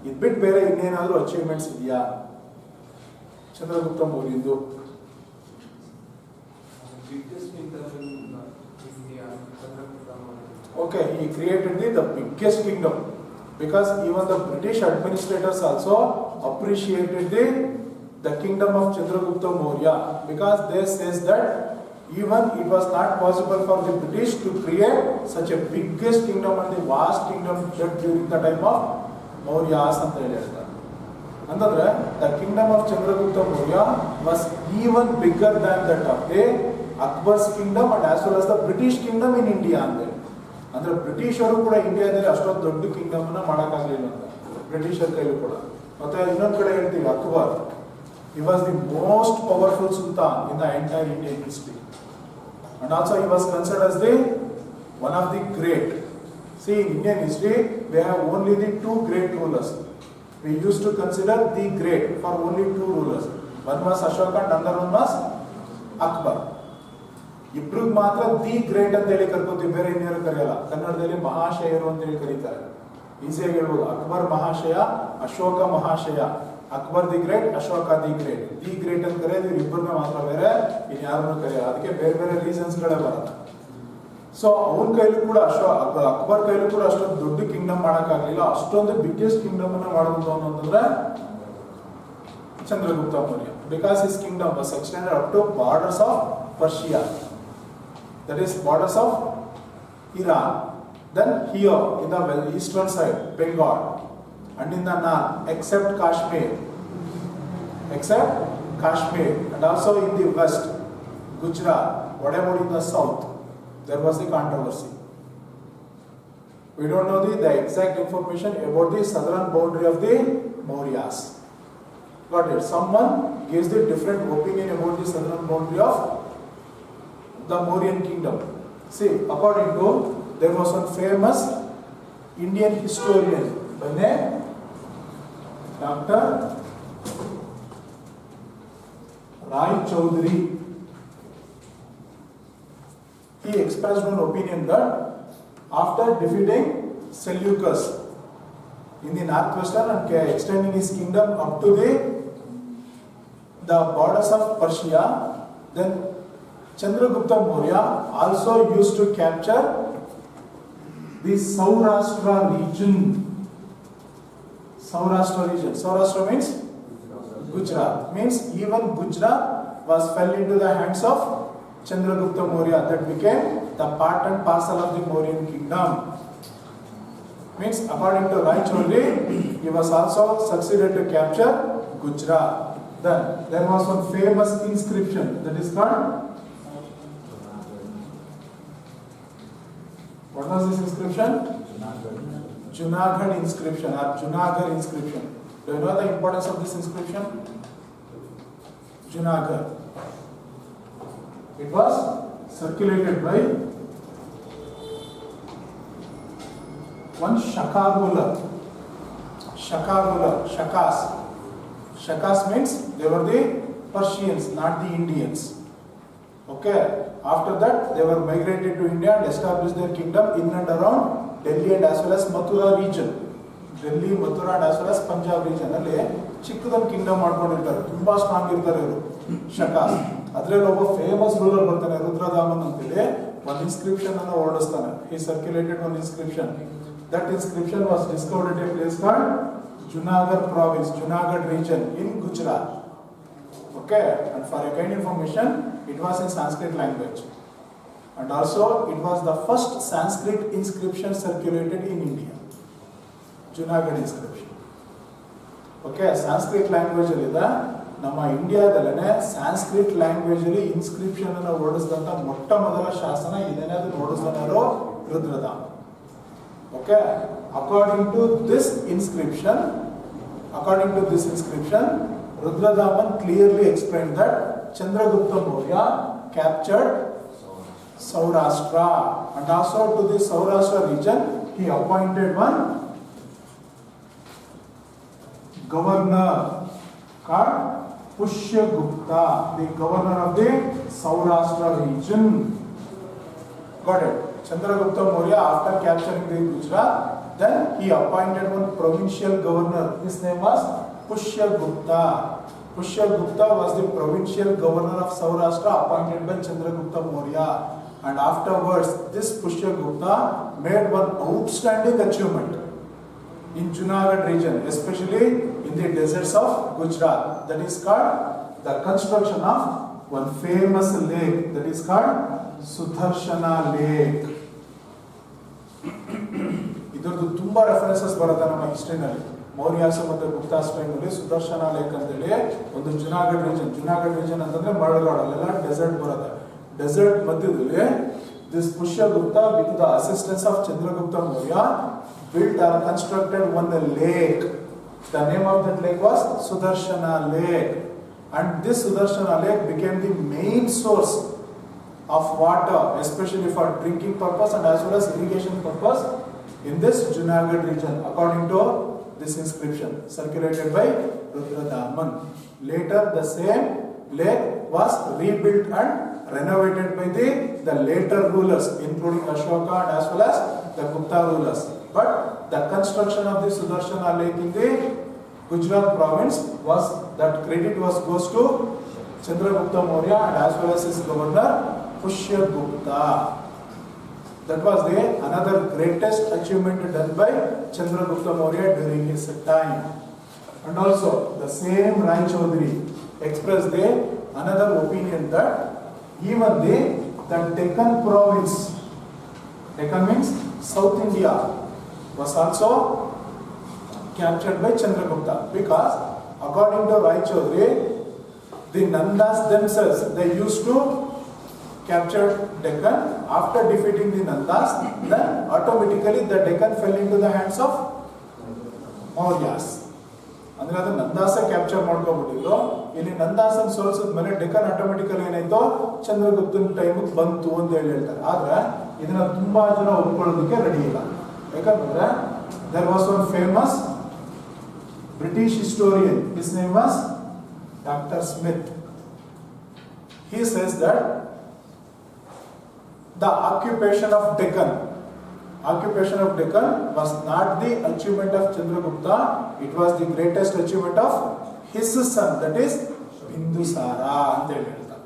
ಇದು ಬಿಟ್ಟು ಬೇರೆ ಇನ್ನೇನಾದರೂ ಅಚೀವ್ಮೆಂಟ್ಸ್ ಇದೆಯಾ Chandragupta ಮೌರ್ಯಂದು? Okay, he created the biggest kingdom because even the British administrators also appreciated the kingdom of Chandragupta Maurya because they says that even it was not possible for the British to create such a biggest kingdom and the vast kingdom during the time of Mauryas ಅಂತ ಹೇಳ್ತಾರೆ. ಅಂತಂದ್ರೆ the kingdom of Chandragupta Maurya was even bigger than that of the Akbar's kingdom and as well as the British kingdom in India ಅಂತ. ಅಂದ್ರೆ ಬ್ರಿಟಿಷರು ಕೂಡ ಇಂಡಿಯಾದಲ್ಲಿ ಅಷ್ಟೊಂದು ದೊಡ್ಡ ಕಿಂಗ್ಡಮ್ ಅನ್ನ ಮಾಡಕ್ಕಾಗಲಿಲ್ಲ ಅಂತ ಬ್ರಿಟಿಷರ ಕೈಲೂ ಕೂಡ. ಮತ್ತೆ ಇನ್ನೊಂದು ಕಡೆ ಹೇಳ್ತೀವಿ Akbar, he was the most powerful sultan in the entire Indian history. And also he was considered as one of the great. See, in Indian history, we have only the two great rulers. We used to consider the great for only two rulers. One was Ashoka and another one was Akbar. ಇಬ್ರಿಗೆ ಮಾತ್ರ the great ಅಂತ ಹೇಳಿ ಕರ್ಕೋತೀವಿ, ಬೇರೆ ಇನ್ನೇನು ಕರೆಯಲ್ಲ. ಕನ್ನಡದಲ್ಲಿ ಮಹಾಶಯರು ಅಂತ ಹೇಳಿ ಕರೀತಾರೆ, ಈಸಿಯಾಗಿ ಹೇಳ್ಬೋದು. ಅಕ್ಬರ್ ಮಹಾಶಯ, ಅಶೋಕ ಮಹಾಶಯ. Akbar the great, Ashoka the great. The great ಅಂತ ಕರೆಯೋದು ಇಬ್ಬರನ್ನ ಮಾತ್ರ, ಬೇರೆ ಇನ್ಯಾರನ್ನು ಕರೆಯಲ್ಲ. ಅದಕ್ಕೆ ಬೇರೆ ಬೇರೆ ರೀಸನ್ಸ್ಗಳೇ ಬರುತ್ತೆ. ಸೊ ಅವನ ಕೈಲೂ ಕೂಡ ಅಕ್ಬರ್ ಕೈಲೂ ಕೂಡ ಅಷ್ಟೊಂದು ದೊಡ್ಡ ಕಿಂಗ್ಡಮ್ ಮಾಡೋಕ್ಕಾಗಲಿಲ್ಲ. ಅಷ್ಟೊಂದು ಬಿಗ್ಗೆಸ್ಟ್ ಕಿಂಗ್ಡಮ್ ಅನ್ನ ಮಾಡೋದು ಅಂತಂದ್ರೆ Chandragupta Maurya, because his kingdom was extended up to borders of Persia, that is borders of Iran, then here in the eastern side Bengal, and in the north except Kashmir, and also in the west Gujarat. What about in the south? There was a controversy. We don't know the exact information about the southern boundary of the Mauryas. Got it? Someone gives the different opinion about the southern boundary of the Mauryan kingdom. See, according to, there was one famous Indian historian by name Dr. Rai Chaudhary. He expressed one opinion that after defeating Seleucus in the northwestern and extending his kingdom up to the borders of Persia, then Chandragupta Maurya also used to capture the Saurashtra region. Saurashtra means Gujarat. Means even Gujarat was fell into the hands of Chandragupta Maurya. That became the part and parcel of the Mauryan kingdom. Means according to Rai Chaudhary, he was also succeeded to capture Gujarat. Then there was one famous inscription that is called. What was this inscription? Junagadh inscription or Junagadh inscription. Do you know the importance of this inscription? Junagadh. It was circulated by one Shakagula. Shakas. Shakas means they were the Persians, not the Indians. Okay. After that, they were migrated to India and established their kingdom in and around Delhi and as well as Mathura region. Delhi, Mathura and as well as Punjab region. ಅಲ್ಲಿ ಚಿಕ್ಕದೊಂದು Kingdom ಮಾಡ್ಕೊಂಡಿರ್ತಾರೆ, ತುಂಬಾ strong ಇರ್ತಾರೆ ಇವರು ಶಕಾಸ್. ಅದ್ರಲ್ಲಿ ಒಬ್ಬ famous ruler ಬರ್ತಾನೆ ರುದ್ರದಾಮನ್ ಅಂತೇಳಿ, ಒಂದು ಇನ್ಸ್ಕ್ರಿಪ್ಷನ್ ಅನ್ನು ಹೊರಡಿಸ್ತಾನೆ. He circulated one inscription. That inscription was discovered at a place called Junagadh province, Junagadh region in Gujarat. Okay, and for your kind information, it was in Sanskrit language. And also, it was the first Sanskrit inscription circulated in India. Junagadh inscription. Okay, Sanskrit language alida ನಮ್ಮ ಇಂಡಿಯಾದಲ್ಲೇ Sanskrit language ಅಲ್ಲಿ inscription ಅನ್ನು ಹೊರಡಿಸಿದಂತ ಮೊಟ್ಟ ಮೊದಲ ಶಾಸನ ಇದನ್ನೇ, ಅದು ಹೊರಡಿಸಿದವರು ರುದ್ರದಾಮ. Okay, according to this inscription, Rudradaman clearly explained that Chandragupta Maurya captured Saurashtra, and also to the Saurashtra region he appointed one governor called Pushyagupta, the governor of the Saurashtra region. Got it? Chandragupta Maurya, after capturing the Gujarat, then he appointed one provincial governor. His name was Pushyagupta. Pushyagupta was the provincial governor of Saurashtra appointed by Chandragupta Maurya. And afterwards, this Pushyagupta made one outstanding achievement in Junagadh region, especially in the deserts of Gujarat. That is called the construction of one famous lake that is called Sudarshana Lake. ಇದರದ್ದು ತುಂಬಾ references ಬರುತ್ತೆ ನಮ್ಮ ಹಿಸ್ಟ್ರಿನಲ್ಲಿ. ಮೌರ್ಯಾಸ್ ಮತ್ತು ಗುಪ್ತಾಸ್ ಟೈಮಲ್ಲಿ Sudarshan lake ಅಂತೇಳಿ ಒಂದು Junagadh region ಅಂತಂದ್ರೆ ಮರಳುಗಾಡು, ಅಲ್ಲೆಲ್ಲ ಡೆಸರ್ಟ್ ಬರುತ್ತೆ. ಡೆಸರ್ಟ್ ಮಧ್ಯದಲ್ಲಿ this Pushyagupta with the assistance of Chandragupta Maurya built or constructed one lake. The name of that lake was Sudarshana Lake, and this Sudarshana Lake became the main source of water, especially for drinking purpose and as well as irrigation purpose in this Junagadh region, according to this inscription circulated by Rudradaman. Later, the same lake was rebuilt and renovated by the later rulers, including Ashoka and as well as the Gupta rulers. But the construction of the Sudarshana Lake in the Gujarat province was, that credit goes to Chandragupta Maurya and as well as his governor Pushyagupta. That was another greatest achievement done by Chandragupta Maurya during his time. And also the same Rai Chaudhary expressed another opinion that even the Deccan province, Deccan means South India, was also captured by Chandragupta, because according to Rai Chaudhary, the Nandas themselves, they used to capture Deccan. After defeating the Nandas, then automatically the Deccan fell into the hands of Mauryas. ಅಂದ್ರೆ ಅದು ನಂದಾಸ capture ಮಾಡ್ಕೊಂಡ್ಬಿಟ್ಟಿದ್ರು. ಇಲ್ಲಿ ನಂದಾಸನ್ ಸೋಲ್ಸಿದ ಮೇಲೆ Deccan automatically ಏನಾಯ್ತು, ಚಂದ್ರಗುಪ್ತನ ಟೈಮಿಗೆ ಬಂತು ಅಂತ ಹೇಳ್ತಾರೆ. ಆದ್ರೆ ಇದನ್ನ ತುಂಬಾ ಜನ ಒಪ್ಕೊಳ್ಳೋದಕ್ಕೆ ರೆಡಿ ಇಲ್ಲ. ಯಾಕಂದ್ರೆ there was one famous British historian, his name was Dr. Smith. He says that the occupation of Deccan was not the achievement of Chandragupta, it was the greatest achievement of his son, that is Bindusara ಅಂತ ಹೇಳ್ತಾರೆ.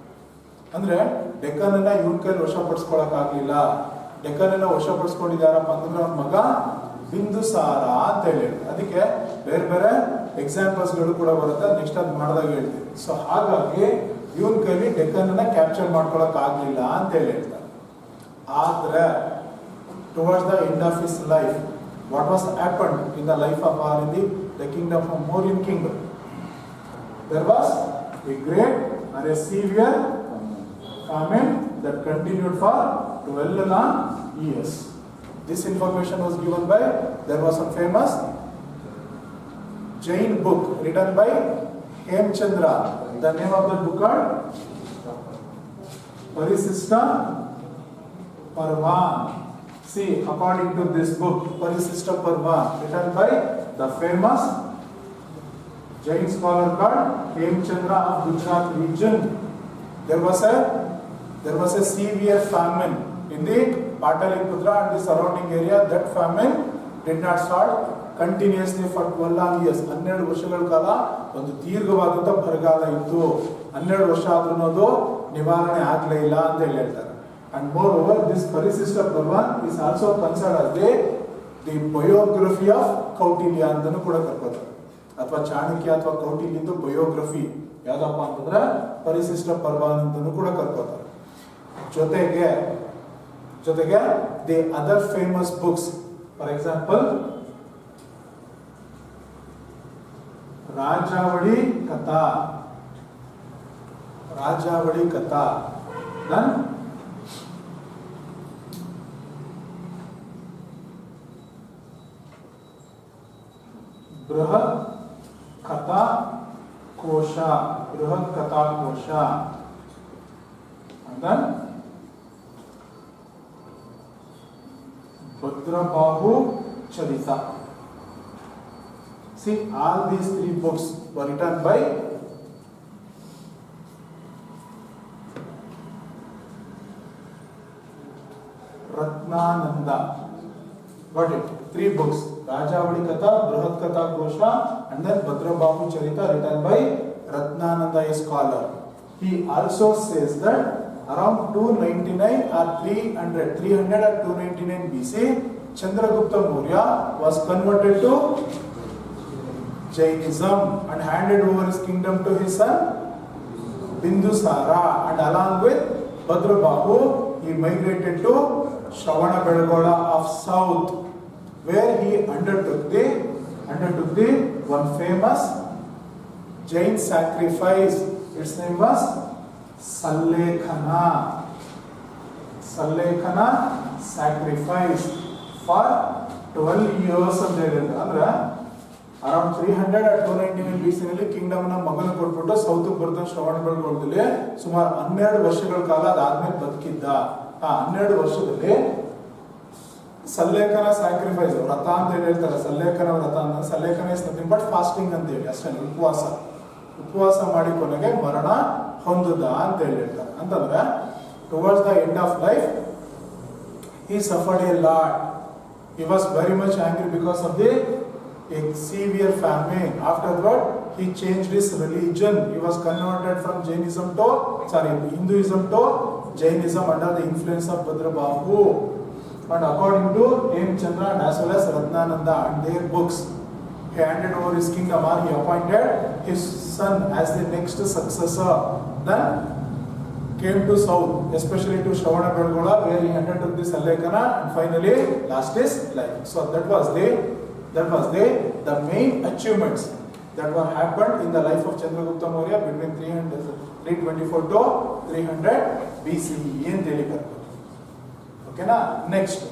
ಅಂದ್ರೆ ಡೆಕ್ಕನ್ ಅನ್ನ ಇವನ್ ಕೈಲಿ ವಶಪಡಿಸ್ಕೊಳಕ್ ಆಗ್ಲಿಲ್ಲ. ಡೆಕ್ಕನ್ ಅನ್ನ ವಶಪಡಿಸ್ಕೊಂಡಿದ್ದಾರಪ್ಪ ಅಂತಂದ್ರೆ ಅವನ ಮಗ ಬಿಂದುಸಾರ ಅಂತ ಹೇಳಿ. ಅದಕ್ಕೆ ಬೇರೆ ಬೇರೆ ಎಕ್ಸಾಂಪಲ್ಸ್ಗಳು ಕೂಡ ಬರುತ್ತೆ, ನೆಕ್ಸ್ಟ್ ಅದು ಮಾಡಿದಾಗ ಹೇಳ್ತೀವಿ. ಸೊ ಹಾಗಾಗಿ ಇವನ್ ಕೈಲಿ ಡೆಕ್ಕನ್ ಅನ್ನ ಕ್ಯಾಪ್ಚರ್ ಮಾಡ್ಕೊಳಕ್ ಆಗ್ಲಿಲ್ಲ ಅಂತ ಹೇಳ್ತಾರೆ. ಆದ್ರೆ towards the end of his life, what was happened in the life of or in the kingdom of Mauryan kingdom. There was a great or a severe famine that continued for 12 long years. This information was given by, there was a famous Jain book written by Hemchandra. The name of the book called Parisista Parvan. See, according to this book, Parisista Parvan, written by the famous Jain scholar called Hemchandra of Gujarat region, there was a severe famine in the Pataliputra and the surrounding area. That famine did not start continuously for 12 long years. 12 ವರ್ಷಗಳ ಕಾಲ ಒಂದು ದೀರ್ಘವಾದಂಥ ಬರಗಾಲ ಇತ್ತು. 12 ವರ್ಷ ಆದ್ರೂ ಅದು ನಿವಾರಣೆ ಆಗಲೇ ಇಲ್ಲ ಅಂತ ಹೇಳ್ತಾರೆ. And moreover, this Parisista Parvan is also considered as the biography of Kautilya ಅಂತನೂ ಕೂಡ ಕರ್ಕೋತಾರೆ. ಅಥವಾ ಚಾಣಕ್ಯ ಅಥವಾ ಕೌಟಿಲ್ಯಂದು ಬಯೋಗ್ರಫಿ ಯಾವ್ದಪ್ಪ ಅಂತಂದ್ರೆ ಪರಿಶಿಷ್ಟ ಪರ್ವಾನ್ ಅಂತನೂ ಕೂಡ ಕರ್ಕೋತಾರೆ. ಜೊತೆಗೆ the other famous books, for example Rajavali Katha, then ಬೃಹತ್ ಕಥಾ ಕೋಶ, and then Bhadrabahu Charita. See, all these 3 books were written by Ratnananda. Got it? 3 books: Rajavali Katha, Brahat Katha Kosha, and then Bhadrabahu Charita, written by Ratnananda, a scholar. He also says that around 299 or 300 or 299 BC, Chandragupta Maurya was converted to Jainism and handed over his kingdom to his son Bindusara, and along with Bhadrabahu, he migrated to Shravanabelagola of south, where he undertook the one famous Jain sacrifice. Its name was Sallekkhana sacrifice for 12 years ಅಂತ ಹೇಳಿದ್ರು. ಅಂದ್ರೆ around 300 or 299 BC ನಲ್ಲಿ Kingdom ನ ಮಗನ ಕೊಟ್ಬಿಟ್ಟು south ಬರ್ತಾನೆ ಶ್ರವಣಬೆಳಗೊಳದಲ್ಲಿ ಸುಮಾರು 12 ವರ್ಷಗಳ ಕಾಲ ಅದಾದ್ಮೇಲೆ ಬದುಕಿದ್ದ. ಆ 12 ವರ್ಷದಲ್ಲಿ ಸಲ್ಲೇಖನ ಸ್ಯಾಕ್ರಿಫೈಸ್ ವ್ರತ ಅಂತ ಹೇಳ್ತಾರೆ. ಸಲ್ಲೇಖನ ವ್ರತ ಅಂದ್ರೆ sallekhana is nothing but fasting ಅಂತ ಹೇಳಿ ಅಷ್ಟೇ, ಉಪವಾಸ ಮಾಡಿ ಕೊನೆಗೆ ಮರಣ ಹೊಂದದ ಅಂತ ಹೇಳ್ತಾರೆ. ಅಂತಂದ್ರೆ towards the end of life he suffered a lot. He was very much angry because of the severe famine. Afterward, he changed his religion. He was converted from Hinduism to Jainism under the influence of Bhadrabahu. And according to Hemchandra and as well as Ratnananda and their books, he handed over his kingdom, or he appointed his son as the next successor. Then came to south, especially to Shravanabelagola, where he undertook this Sallekkhana and finally lost his life. So that was the main achievements that were happened in the life of Chandragupta Maurya between 324 to 300 BCE ಅಂತ ಹೇಳಿ ಕರ್ಬೋದು. ಓಕೆನಾ? Next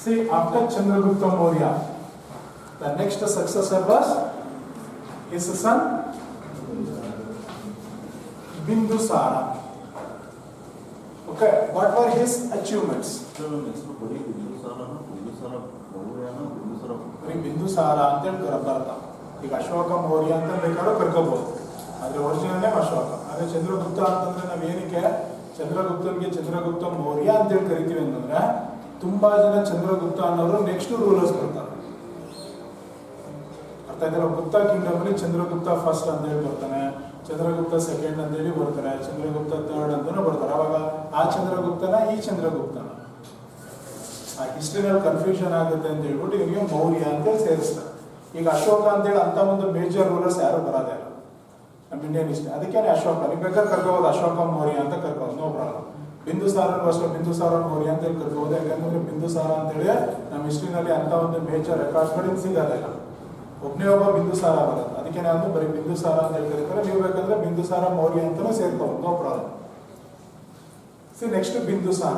see, after Chandragupta Maurya, the next successor was his son Bindusara. Okay, what were his achievements? Bindusara ಅಂತ ಹೇಳಿ ಬರ್ತಾ. ಈಗ ಅಶೋಕ ಮೌರ್ಯ ಅಂತ ಬೇಕಾದ್ರೂ ಕರ್ಕೋಬಹುದು, ಆದ್ರೆ ಒರಿಜಿನಲ್ ನೇಮ್ ಅಶೋಕ. ಆದ್ರೆ ಚಂದ್ರಗುಪ್ತ ಅಂತಂದ್ರೆ ನಾವ್ ಏನಕ್ಕೆ ಚಂದ್ರಗುಪ್ತ ಮೌರ್ಯ ಅಂತ ಹೇಳಿ ಕರಿತೀವಿ ಅಂತಂದ್ರೆ, ತುಂಬಾ ಜನ ಚಂದ್ರಗುಪ್ತ ಅನ್ನೋರು ನೆಕ್ಸ್ಟ್ ರೂಲರ್ಸ್ ಬರ್ತಾರೆ. ಅರ್ಥ ಆಯ್ತಲ್ಲ? ಗುಪ್ತ ಕಿಂಗ್ಡಮ್ ಅಲ್ಲಿ ಚಂದ್ರಗುಪ್ತ ಫಸ್ಟ್ ಅಂತ ಹೇಳಿ ಬರ್ತಾನೆ, ಚಂದ್ರಗುಪ್ತ ಸೆಕೆಂಡ್ ಅಂತ ಹೇಳಿ ಬರ್ತಾರೆ, ಚಂದ್ರಗುಪ್ತ ಥರ್ಡ್ ಅಂತಾನು ಬರ್ತಾರೆ. ಅವಾಗ ಆ ಚಂದ್ರಗುಪ್ತನ ಈ ಚಂದ್ರಗುಪ್ತನ ಆ ಹಿಸ್ಟ್ರಿನಲ್ಲಿ ಕನ್ಫ್ಯೂಷನ್ ಆಗುತ್ತೆ ಅಂತ ಹೇಳ್ಬಿಟ್ಟು ಇವನಿಗೆ ಮೌರ್ಯ ಅಂತೇಳಿ ಸೇರಿಸ್ತಾರೆ. ಈಗ ಅಶೋಕ ಅಂತೇಳಿ ಅಂತ ಒಂದು ಮೇಜರ್ ರೂಲರ್ಸ್ ಯಾರು ಬರೋದೇ ಇಲ್ಲ ನಮ್ಮ ಇಂಡಿಯನ್ ಹಿಸ್ಟ್ರಿ. ಅದಕ್ಕೇನೆ ಅಶೋಕ, ನೀವು ಬೇಕಾದ್ರೆ ಕರ್ಕೋಬೋದು ಅಶೋಕ ಮೌರ್ಯ ಅಂತ ಕರ್ಕೋಬೋದು, ನೋ ಪ್ರಾಬ್ಲಮ್. ಬಿಂದುಸಾರನು ಅಷ್ಟೇ ಬಿಂದುಸಾರ ಮೌರ್ಯ ಅಂತೇಳಿ ಕರ್ಕೋಬೋದು. ಯಾಕಂದ್ರೆ ಬಿಂದುಸಾರ ಅಂತೇಳಿ ನಮ್ಮ ಹಿಸ್ಟ್ರಿನಲ್ಲಿ ಅಂತ ಒಂದು ಮೇಜರ್ ರೆಕಾರ್ಡ್ಸ್ಗಳು ಸಿಗೋದೇ ಇಲ್ಲ. ಒಬ್ಬನೇ ಒಬ್ಬ ಬಿಂದುಸಾರ ಬರುತ್ತೆ, ಅದಕ್ಕೆ ನಾನು ಬರೀ ಬಿಂದುಸಾರ ಅಂತ ಹೇಳಿ ಕರೀತಾರೆ. ನೀವು ಬೇಕಾದ್ರೆ ಬಿಂದುಸಾರ ಮೌರ್ಯ ಅಂತಲೂ ಸೇರ್ಕೋಬೋದು, ನೋ ಪ್ರಾಬ್ಲಮ್. ನೆಕ್ಸ್ಟ್ ಬಿಂದುಸಾರ,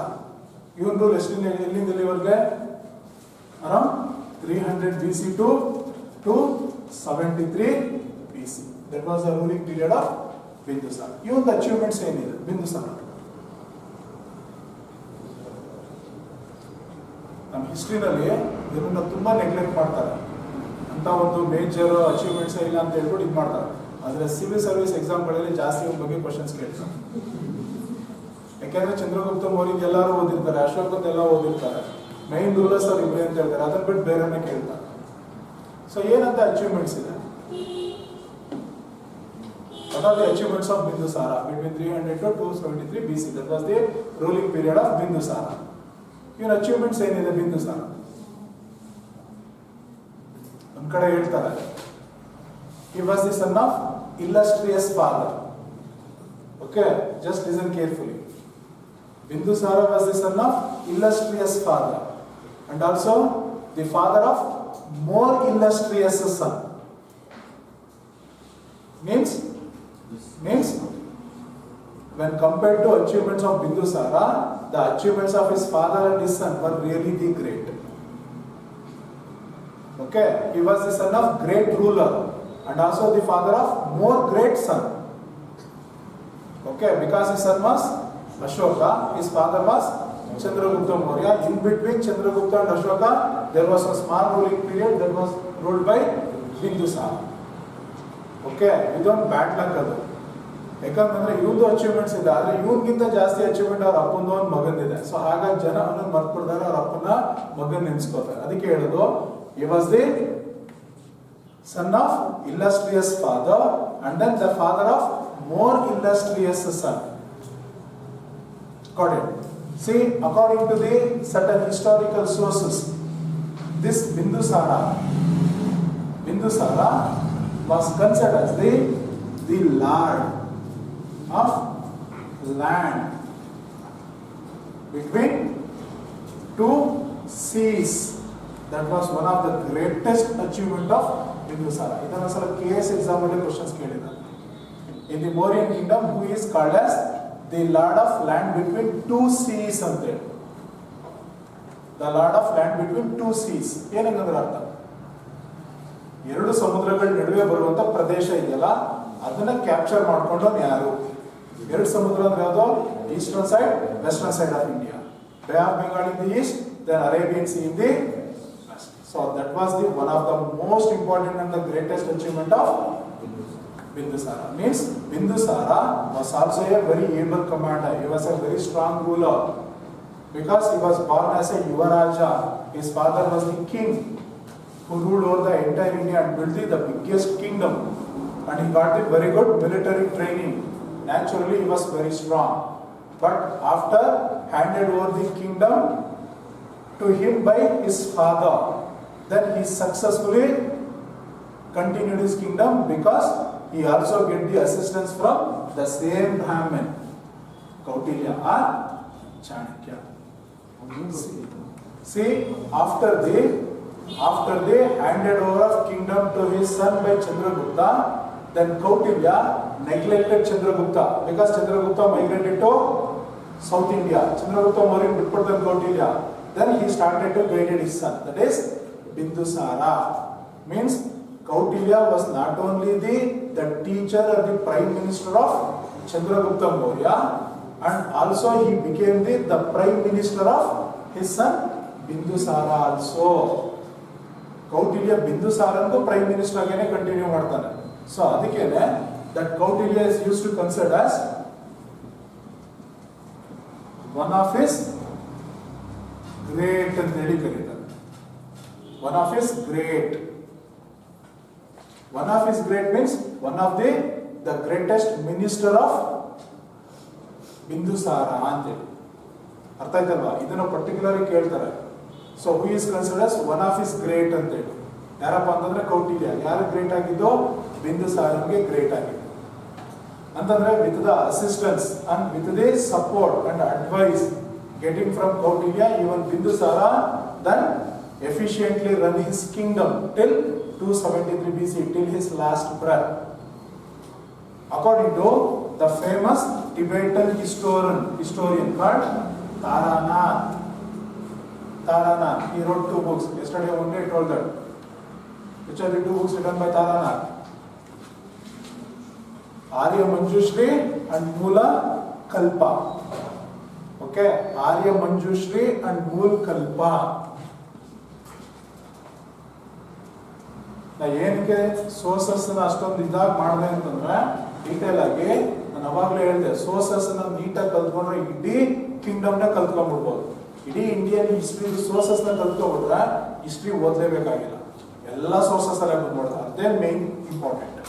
ಇವನ್ ರೂಲ್ ಎಲ್ಲಿಂದ ಇಲ್ಲಿವರೆಗೆ around 300 BC to 273 BC. That was the ruling period of Bindusara. Even achievements ಏನಿದೆ ಬಿಂದುಸಾರ? ನಮ್ಮ ಹಿಸ್ಟ್ರಿನಲ್ಲಿ ಇದನ್ನ ತುಂಬಾ ನೆಗ್ಲೆಕ್ಟ್ ಮಾಡ್ತಾರೆ. ಅಂತ ಒಂದು ಮೇಜರ್ ಅಚೀವ್ಮೆಂಟ್ಸ್ ಇಲ್ಲ ಅಂತ ಹೇಳ್ಬಿಟ್ಟು ಇದು ಮಾಡ್ತಾರೆ. ಆದರೆ ಸಿವಿಲ್ ಸರ್ವಿಸ್ ಎಕ್ಸಾಮ್ಗಳಲ್ಲಿ ಜಾಸ್ತಿ ಇವ್ರ ಬಗ್ಗೆ ಕ್ವಶನ್ಸ್ ಕೇಳ್ತಾರೆ. ಯಾಕೆಂದ್ರೆ ಚಂದ್ರಗುಪ್ತ ಮೌರ್ಯ ಎಲ್ಲರೂ ಓದಿರ್ತಾರೆ, ಅಶೋಕದ ಎಲ್ಲ ಓದಿರ್ತಾರೆ, ಮೈನ್ ರೂಲರ್ಸ್ ಅವ್ರು ಇಬ್ಬರೇ ಅಂತ ಹೇಳ್ತಾರೆ, ಅದನ್ನ ಬಿಟ್ಟು ಬೇರೆನೇ ಕೇಳ್ತಾರೆ. ಸೊ ಏನಂತ ಅಚೀವ್ಮೆಂಟ್ಸ್ ಇದೆ? What are the achievements of Bindusara between 300 to 273 BC? That was the ruling period of Bindusara. Even achievements ಏನಿದೆ ಬಿಂದುಸಾರ? ಒಂದ್ ಕಡೆ ಹೇಳ್ತಾರೆ, he was the son of illustrious father. Okay, just listen carefully. Bindusara was the son of illustrious father and also the father of more illustrious son. Means when compared to achievements of Bindusara, the achievements of his father and his son were really the great. Okay, he was the son of great ruler and also the father of more great son. Okay, because his son was Ashoka, his father was Chandragupta Maurya. In between Chandragupta and Ashoka, there was a small ruling period that was ruled by Bindusara. Okay, ಇದೊಂದು bad luck ಅದು. ಯಾಕಂತಂದ್ರೆ ಇವ್ರದ್ದು achievements ಇದೆ, ಆದ್ರೆ ಇವ್ರಿಗಿಂತ ಜಾಸ್ತಿ achievement ಅವ್ರ ಅಪ್ಪಂದು ಒಂದು ಮಗಂದಿದೆ. So ಹಾಗಾಗಿ ಜನ ಅವನನ್ನು ಮರ್ತ್ಬಿಡ್ತಾರೆ, ಅವ್ರ ಅಪ್ಪನ ಮಗನ್ ನೆನ್ಸ್ಕೋತಾರೆ. ಅದಕ್ಕೆ ಹೇಳೋದು, he was the son of illustrious father and then the father of more illustrious son. Got it? See, according to the certain historical sources, this Bindusara was considered as the lord of land between two seas. That was one of the greatest achievement of Bindusara. ಇದನ್ನ ಸಲ KS exam ಅಲ್ಲಿ questions ಕೇಳಿದ್ದಾರೆ. In the Mauryan kingdom, who is called as the lord of land between two seas ಅಂತ ಹೇಳಿ. The lord of land between two seas ಏನಂದ್ರೆ ಅರ್ಥ? ಎರಡು ಸಮುದ್ರಗಳ ನಡುವೆ ಬರುವಂತ ಪ್ರದೇಶ ಇದೆಯಲ್ಲ, ಅದನ್ನ ಕ್ಯಾಪ್ಚರ್ ಮಾಡ್ಕೊಂಡವನು ಯಾರು? ಎರಡು ಸಮುದ್ರ ಅಂದ್ರೆ ಯಾವುದು? Eastern side, western side of India. Bay of Bengal in the east, then Arabian sea in the west. So that was the one of the most important and the greatest achievement of Bindusara. Means Bindusara was also a very able commander. He was a very strong ruler because he was born as a Yuvaraja. His father was the king who ruled over the entire India and built the biggest kingdom. And he got a very good military training. Naturally, he was very strong. But after handed over the kingdom to him by his father, then he successfully continued his kingdom because he also get the assistance from the same Brahmin, Kautilya or Chanakya. See, after they handed over kingdom to his son by Chandragupta, then Kautilya neglected Chandragupta because Chandragupta migrated to South India. Chandragupta Maurya put them Kautilya. Then he started to guide his son. That is Bindusara. Means Kautilya was not only the teacher or the prime minister of Chandragupta Maurya, and also he became the prime minister of his son Bindusara also. Kautilya Bindusarangu prime minister again continue ಮಾಡ್ತಾನೆ. So ಅದಕ್ಕೇನೆ that Kautilya is used to consider as one of his great ಅಂತ ಹೇಳಿ ಕರೀತಾರೆ. One of his great means one of the greatest minister of Bindusara ಅಂತ ಹೇಳಿ. ಅರ್ಥ ಆಯ್ತಲ್ವಾ? ಇದನ್ನ ಪರ್ಟಿಕ್ಯುಲರ್ ಕೇಳ್ತಾರೆ. So who is considers one of is great ಅಂತ ಹೇಳಿ. ಯಾರಪ್ಪ ಅಂತಂದ್ರೆ ಕೌಟಿಲ್ಯ. ಯಾರು ಗ್ರೇಟ್ ಆಗಿದ್ದು? ಬಿಂದುಸಾರನಿಗೆ ಗ್ರೇಟ್ ಆಗಿದ್ದು. ಅಂತಂದ್ರೆ with the assistance and with the support and advice getting from Kautilya, even Bindusara then efficiently run his kingdom till 273 BC, till his last breath. According to the famous Tibetan historian called Taranath. He wrote 2 books. Yesterday only I told that. Which are the 2 books written by Taranath? Arya Manjushri and Moola Kalpa. Okay, Arya Manjushri and Mool Kalpa. ಏನಕ್ಕೆ sources ಅಷ್ಟೊಂದು ಇದಾಗಿ ಮಾಡಿದೆ ಅಂತಂದ್ರೆ, detail ಆಗಿ ನಾನು ಅವಾಗಲೇ ಹೇಳಿದೆ, sources ನೀಟಾಗಿ ಕಲ್ತ್ಕೊಂಡ್ರೆ ಇಡೀ ಕಿಂಗ್ಡಮ್ನ ಕಲ್ತ್ಕೊಂಡ್ಬಿಡ್ಬೋದು. ಇಡೀ ಇಂಡಿಯನ್ ಹಿಸ್ಟ್ರಿ ಸೋರ್ಸಸ್ ನ ಕಲ್ತ್ಕೊಂಡ್ಬಿಟ್ರೆ ಹಿಸ್ಟ್ರಿ ಓದಲೇಬೇಕಾಗಿಲ್ಲ, ಎಲ್ಲ ಸೋರ್ಸಸ್ ಅಲ್ಲೇ ಬಂದ್ಬಿಡ್ತಾರೆ. ಅದೇ ಮೇನ್ ಇಂಪಾರ್ಟೆಂಟ್.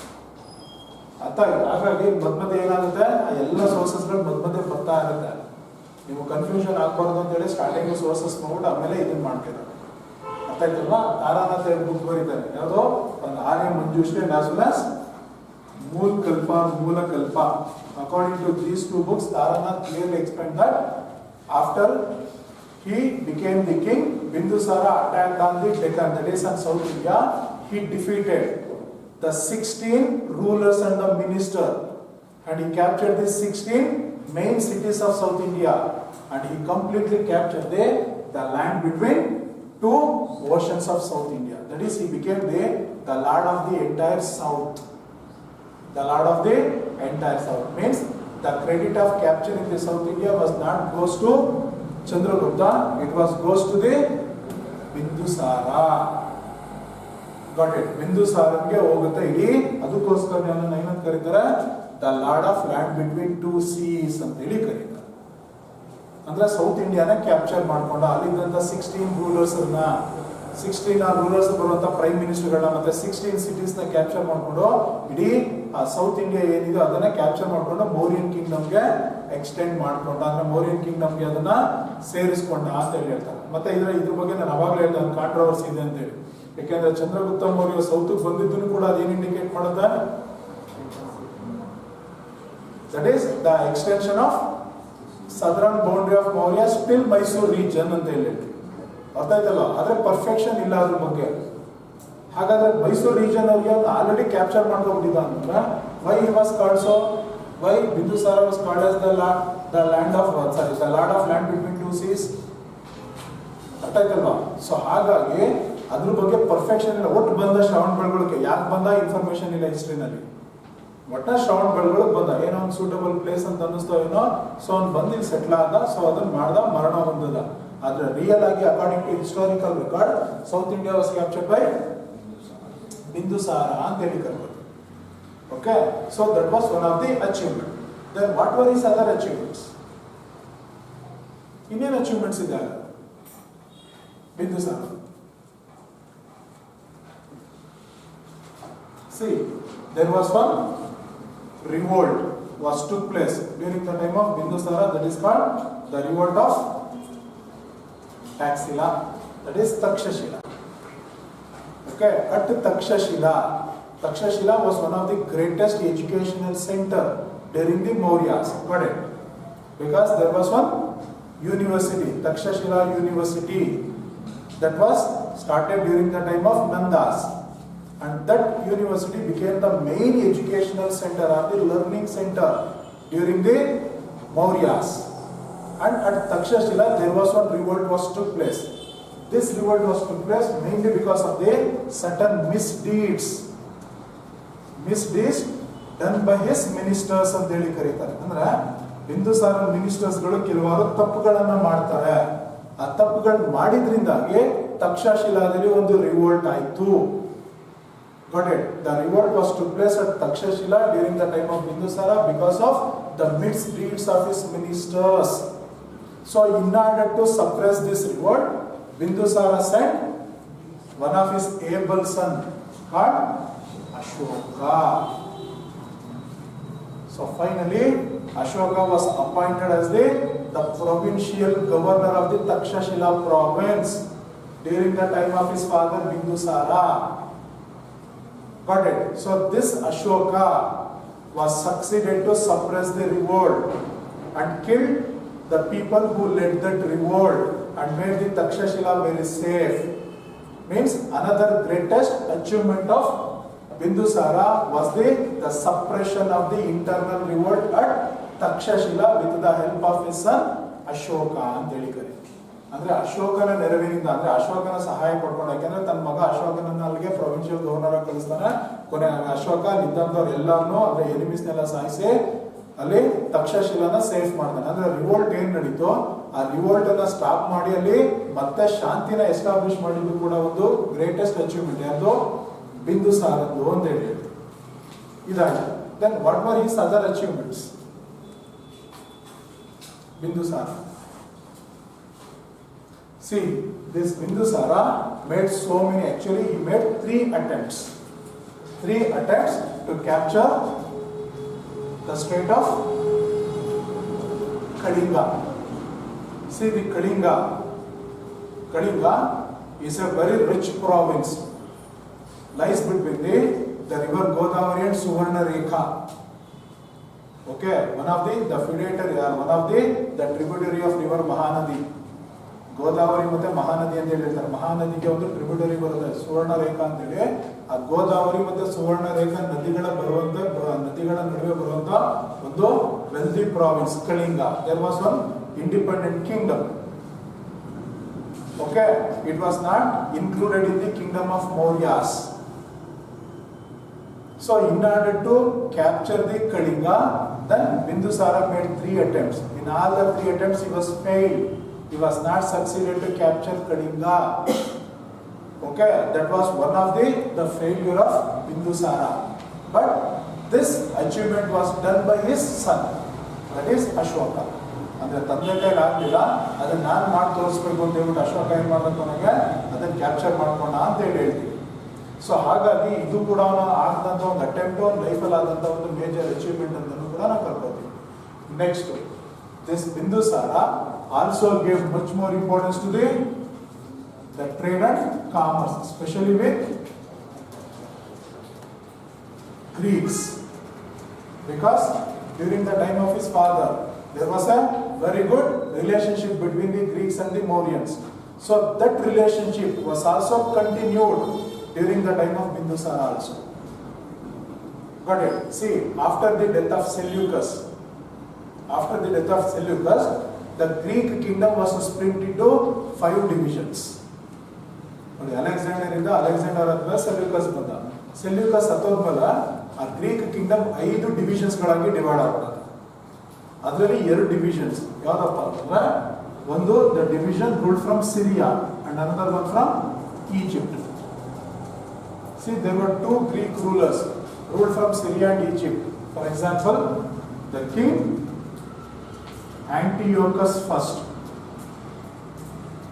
ಅರ್ಥ ಆಗಿದೆ? ಹಾಗಾಗಿ ಮಧ್ಯ ಏನಾಗುತ್ತೆ, ಆ ಎಲ್ಲ ಸೋರ್ಸಸ್ಗಳು ಮಧ್ಯ ಬರ್ತಾ ಇರುತ್ತೆ. ನೀವು ಕನ್ಫ್ಯೂಷನ್ ಆಗ್ಬಾರ್ದು ಅಂತ ಹೇಳಿ ಸ್ಟಾರ್ಟಿಂಗ್ ಸೋರ್ಸಸ್ ನೋಡ್ಬಿಟ್ಟು ಆಮೇಲೆ ಇದನ್ನ ಮಾಡ್ತೀರ. ಅರ್ಥ ಆಯ್ತಲ್ವಾ? ತಾರಾನಾಥ್ ಬುಕ್ ಬರೀತಾರೆ, ಯಾವುದೋ ಒಂದು ಆರ್ಯ ಮಂಜುಶ್ರೀ ಆಸ್ ವೆಲ್ ಆಸ್ ಮೂಲ ಕಲ್ಪ. According to these 2 books, Taranath clearly explained that after he became the king, Bindusara attacked on the Deccan, that is on South India. He defeated the 16 rulers and the minister, and he captured the 16 main cities of South India, and he completely captured the land between 2 oceans of South India. That is, he became the lord of the entire south. The lord of the entire south means the credit of capturing the South India was not goes to Chandragupta, it goes to the Bindusara. Got it? ಬಿಂದುಸಾರನಿಗೆ ಹೋಗುತ್ತೆ ಇಡೀ. ಅದಕ್ಕೋಸ್ಕರ ಏನಂತ ಕರೀತಾರೆ? The lord of land between 2 seas ಅಂತ ಹೇಳಿ ಕರೀತಾರೆ. ಅಂದ್ರೆ south ಇಂಡಿಯಾನ capture ಮಾಡ್ಕೊಂಡು ಅಲ್ಲಿದ್ದಂತ 16 ರೂಲರ್ಸ್ ಬರುವಂತ ಪ್ರೈಮ್ ಮಿನಿಸ್ಟರ್ಗಳನ್ನ ಮತ್ತೆ 16 ಸಿಟೀಸ್ ನ ಕ್ಯಾಪ್ಚರ್ ಮಾಡ್ಕೊಂಡು ಇಡೀ ಆ ಸೌತ್ ಇಂಡಿಯಾ ಏನಿದೆ ಅದನ್ನ ಕ್ಯಾಪ್ಚರ್ ಮಾಡ್ಕೊಂಡು ಮೌರ್ಯನ್ ಕಿಂಗ್ಡಮ್ಗೆ ಎಕ್ಸ್ಟೆಂಡ್ ಮಾಡ್ಕೊಂಡ, ಅಂದ್ರೆ ಮೌರ್ಯನ್ ಕಿಂಗ್ಡಮ್ಗೆ ಅದನ್ನ ಸೇರಿಸ್ಕೊಂಡ ಅಂತ ಹೇಳಿ ಹೇಳ್ತಾರೆ. ಮತ್ತೆ ಇದ್ರ ಬಗ್ಗೆ ನಾನು ಅವಾಗಲೇ ಹೇಳಿದೆ, ಒಂದು ಕಾಂಟ್ರವರ್ಸಿ ಇದೆ ಅಂತ ಹೇಳಿ. ಯಾಕೆಂದ್ರೆ ಚಂದ್ರಗುಪ್ತ ಮೌರ್ಯ ಸೌತ್ ಬಂದಿದ್ದನ್ನು ಕೂಡ ಅದೇನು ಇಂಡಿಕೇಟ್ ಮಾಡುತ್ತೆ? That is the extension of southern boundary of Maurya still Mysuru region ಅಂತ ಹೇಳಿ. ಅರ್ಥ ಆಯ್ತಲ್ಲ? ಆದ್ರೆ ಪರ್ಫೆಕ್ಷನ್ ಇಲ್ಲ ಅದ್ರ ಬಗ್ಗೆ. ಹಾಗಾದ್ರೆ ಮೈಸೂರು ರೀಜನ್ ಅವ್ರಿಗೆ ಆಲ್ರೆಡಿ ಕ್ಯಾಪ್ಚರ್ ಮಾಡ್ಕೊಂಡಿದ್ದ ಅಂದ್ರೆ why he was called so? Why Bindusara was called as the land of the lord of land between 2 seas? ಅರ್ಥ ಆಯ್ತಲ್ವಾ? ಸೊ ಹಾಗಾಗಿ ಅದ್ರ ಬಗ್ಗೆ ಪರ್ಫೆಕ್ಷನ್ ಇಲ್ಲ. ಒಟ್ಟು ಬಂದ ಶ್ರವಣ ಬೆಳಗೊಳಕ್ಕೆ ಯಾಕೆ ಬಂದ ಇನ್ಫಾರ್ಮೇಶನ್ ಇಲ್ಲ ಹಿಸ್ಟ್ರಿನಲ್ಲಿ. ಒಟ್ಟ ಶ್ರವಣ ಬೆಳಗೊಳಕ್ ಬಂದ, ಏನೋ ಒಂದು ಸೂಟಬಲ್ ಪ್ಲೇಸ್ ಅಂತ ಅನ್ನಿಸ್ತೋ ಏನೋ, ಸೊ ಅವ್ನು ಬಂದು ಇಲ್ಲಿ ಸೆಟ್ಲ್ ಆದ, ಸೊ ಅದನ್ನ ಮಾಡ್ದ, ಮರಣ ಹೊಂದದ. ಆದ್ರೆ ರಿಯಲ್ ಆಗಿ according to historical record south India was captured by Bindusara ಅಂತ ಹೇಳಿ ಕರ್ಬೋದು. Okay, so that was one of the achievement. Then what were is other achievements? ಇನ್ನೇನು ಅಚೀವ್ಮೆಂಟ್ಸ್ ಇದ್ದಾಗ Bindusara? See, there was one revolt took place during the time of Bindusara, that is called the revolt of Taxila, that is Takshashila. Okay, at Takshashila was one of the greatest educational center during the Mauryas. Got it? Because there was one university, Takshashila University, that was started during the time of Nandas. And that university became the main educational center or the learning center during the Mauryas. And at Takshashila there was one revolt took place. This revolt took place mainly because of the certain misdeeds done by his ministers ಅಂತ ಹೇಳಿ ಕರೀತಾರೆ. ಅಂದ್ರೆ Bindusara ministers ಗಳು ಕೆಲವಾರು ತಪ್ಪುಗಳನ್ನ ಮಾಡ್ತಾರೆ. ಆ ತಪ್ಪುಗಳು ಮಾಡಿದ್ರಿಂದಾಗಿ ತಕ್ಷಶಿಲಾದಲ್ಲಿ ಒಂದು ರಿವೋಲ್ಟ್ ಆಯ್ತು. Got it? The revolt took place at Takshashila during the time of Bindusara because of the misdeeds of his ministers. So in order to suppress this revolt, Bindusara sent one of his able son called Ashoka. So finally Ashoka was appointed as the provincial governor of the Takshashila province. during the time of his father Bindusara. Got it? So this Ashoka was succeeded to suppress the revolt and killed the people who led that revolt and made the Takshashila very safe. Means another greatest achievement of Bindusara was the suppression of the internal revolt at Takshashila with the help of his son Ashoka ಅಂತ ಹೇಳಿದ್ದಾರೆ. ಅಂದ್ರೆ ಅಶೋಕನ ನೆರವಿನಿಂದ, ಅಂದ್ರೆ ಅಶೋಕನ ಸಹಾಯ ಪಡ್ಕೊಂಡು, ಯಾಕಂದ್ರೆ ತನ್ನ ಮಗ ಅಶೋಕನನ್ನ ಅಲ್ಲಿಗೆ ಪ್ರೊವಿನ್ಷಿಯಲ್ ಗವರ್ನರ್ ಕಳಿಸ್ತಾನೆ. ಕೊನೆ ಅಶೋಕ ಇದ್ದಂಥವ್ರು ಎಲ್ಲಾನು ಅಂದ್ರೆ ಎನಿಮೀಸ್ನೆಲ್ಲ ಸಾಯಿಸಿ ಅಲ್ಲಿ ತಕ್ಷಶಿಲಾನ ಸೇಫ್ ಮಾಡ್ತಾನೆ. ಅಂದ್ರೆ ರಿವೋಲ್ಟ್ ಏನ್ ನಡೀತೋ ಆ ರಿವೋಲ್ಟ್ ಅನ್ನ ಸ್ಟಾಪ್ ಮಾಡಿ ಅಲ್ಲಿ ಮತ್ತೆ ಶಾಂತಿನ ಎಸ್ಟಾಬ್ಲಿಷ್ ಮಾಡಿದ್ದು ಕೂಡ ಒಂದು ಗ್ರೇಟೆಸ್ಟ್ ಅಚೀವ್ಮೆಂಟ್. ಯಾವುದು? ಬಿಂದುಸಾರದ್ದು ಅಂತ ಹೇಳಿ ಇದಾಗಿದೆ. Then what were his other achievements? Bindusara. See, this Bindusara made so many, actually he made 3 attempts to capture the state of Kalinga. See, the Kalinga is a very rich province, lies between the river Godavari and Suvarna Rekha. Okay, one of the feudatory, one of the tributary of river Mahanadi. Godavari ಮತ್ತೆ ಮಹಾನದಿ ಅಂತ ಹೇಳಿರ್ತಾರೆ. ಮಹಾನದಿಗೆ ಒಂದು tributary ಬರುತ್ತೆ ಸುವರ್ಣ ರೇಖಾ ಅಂತ ಹೇಳಿ. ಆ ಗೋದಾವರಿ ಮತ್ತೆ ಸುವರ್ಣ ರೇಖಾ ನದಿಗಳ ನಡುವೆ ಬರುವಂತ ಒಂದು wealthy province Kalinga. There was one independent kingdom. Okay, it was not included in the kingdom of Mauryas. So in order to capture the Kalinga, then Bindusara made 3 attempts. In all the 3 attempts he was failed. He was not succeeded to capture Kalinga. Okay, that was one of the failure of Bindusara. But this achievement was done by his son, that is Ashoka. ಅಂದ್ರೆ ತಂದೆ ಕೈಲಿ ಆಗಲಿಲ್ಲ, ಅದನ್ನ ನಾನು ಮಾಡಿ ತೋರಿಸ್ಬೇಕು ಅಂತ ಹೇಳ್ಬಿಟ್ಟು ಅಶೋಕ ಏನ್ ಮಾಡ್ಬೇಕು, ನನಗೆ ಅದನ್ನ ಕ್ಯಾಪ್ಚರ್ ಮಾಡ್ಕೊಂಡ ಅಂತ ಹೇಳ್ತೀವಿ. ಸೊ ಹಾಗಾಗಿ ಇದು ಕೂಡ ಆದಂತ ಒಂದು ಅಟೆಂಪ್ಟ್, ಒಂದು ಲೈಫಲ್ಲಿ ಆದಂತ ಒಂದು ಮೇಜರ್ ಅಚೀವ್ಮೆಂಟ್ ಅಂತ ಕೂಡ ನಾವು ಕರ್ಕೋತೀವಿ. Next, this Bindusara also gave much more importance to the trade and commerce, especially with Greeks, because during the time of his father there was a very good relationship between the Greeks and the Mauryans. So that relationship was also continued during the time of Bindusara also. Got it? See, after the death of Seleucus, the Greek kingdom was split into 5 divisions. Alexander ಆದ್ಮೇಲೆ Seleucus ಬಂದ. Seleucus ಹತ್ತೋದ್ಮೇಲೆ ಆ Greek Kingdom 5 divisions ಗಳಾಗಿ divide ಆಗ್ತದೆ. ಅದರಲ್ಲಿ 2 divisions ಯಾವ್ದಪ್ಪ ಅಂತಂದ್ರೆ, ಒಂದು the division ruled from Syria and another one from Egypt. See, there were 2 Greek rulers ruled from Syria and Egypt. For example, the king Antiochus I,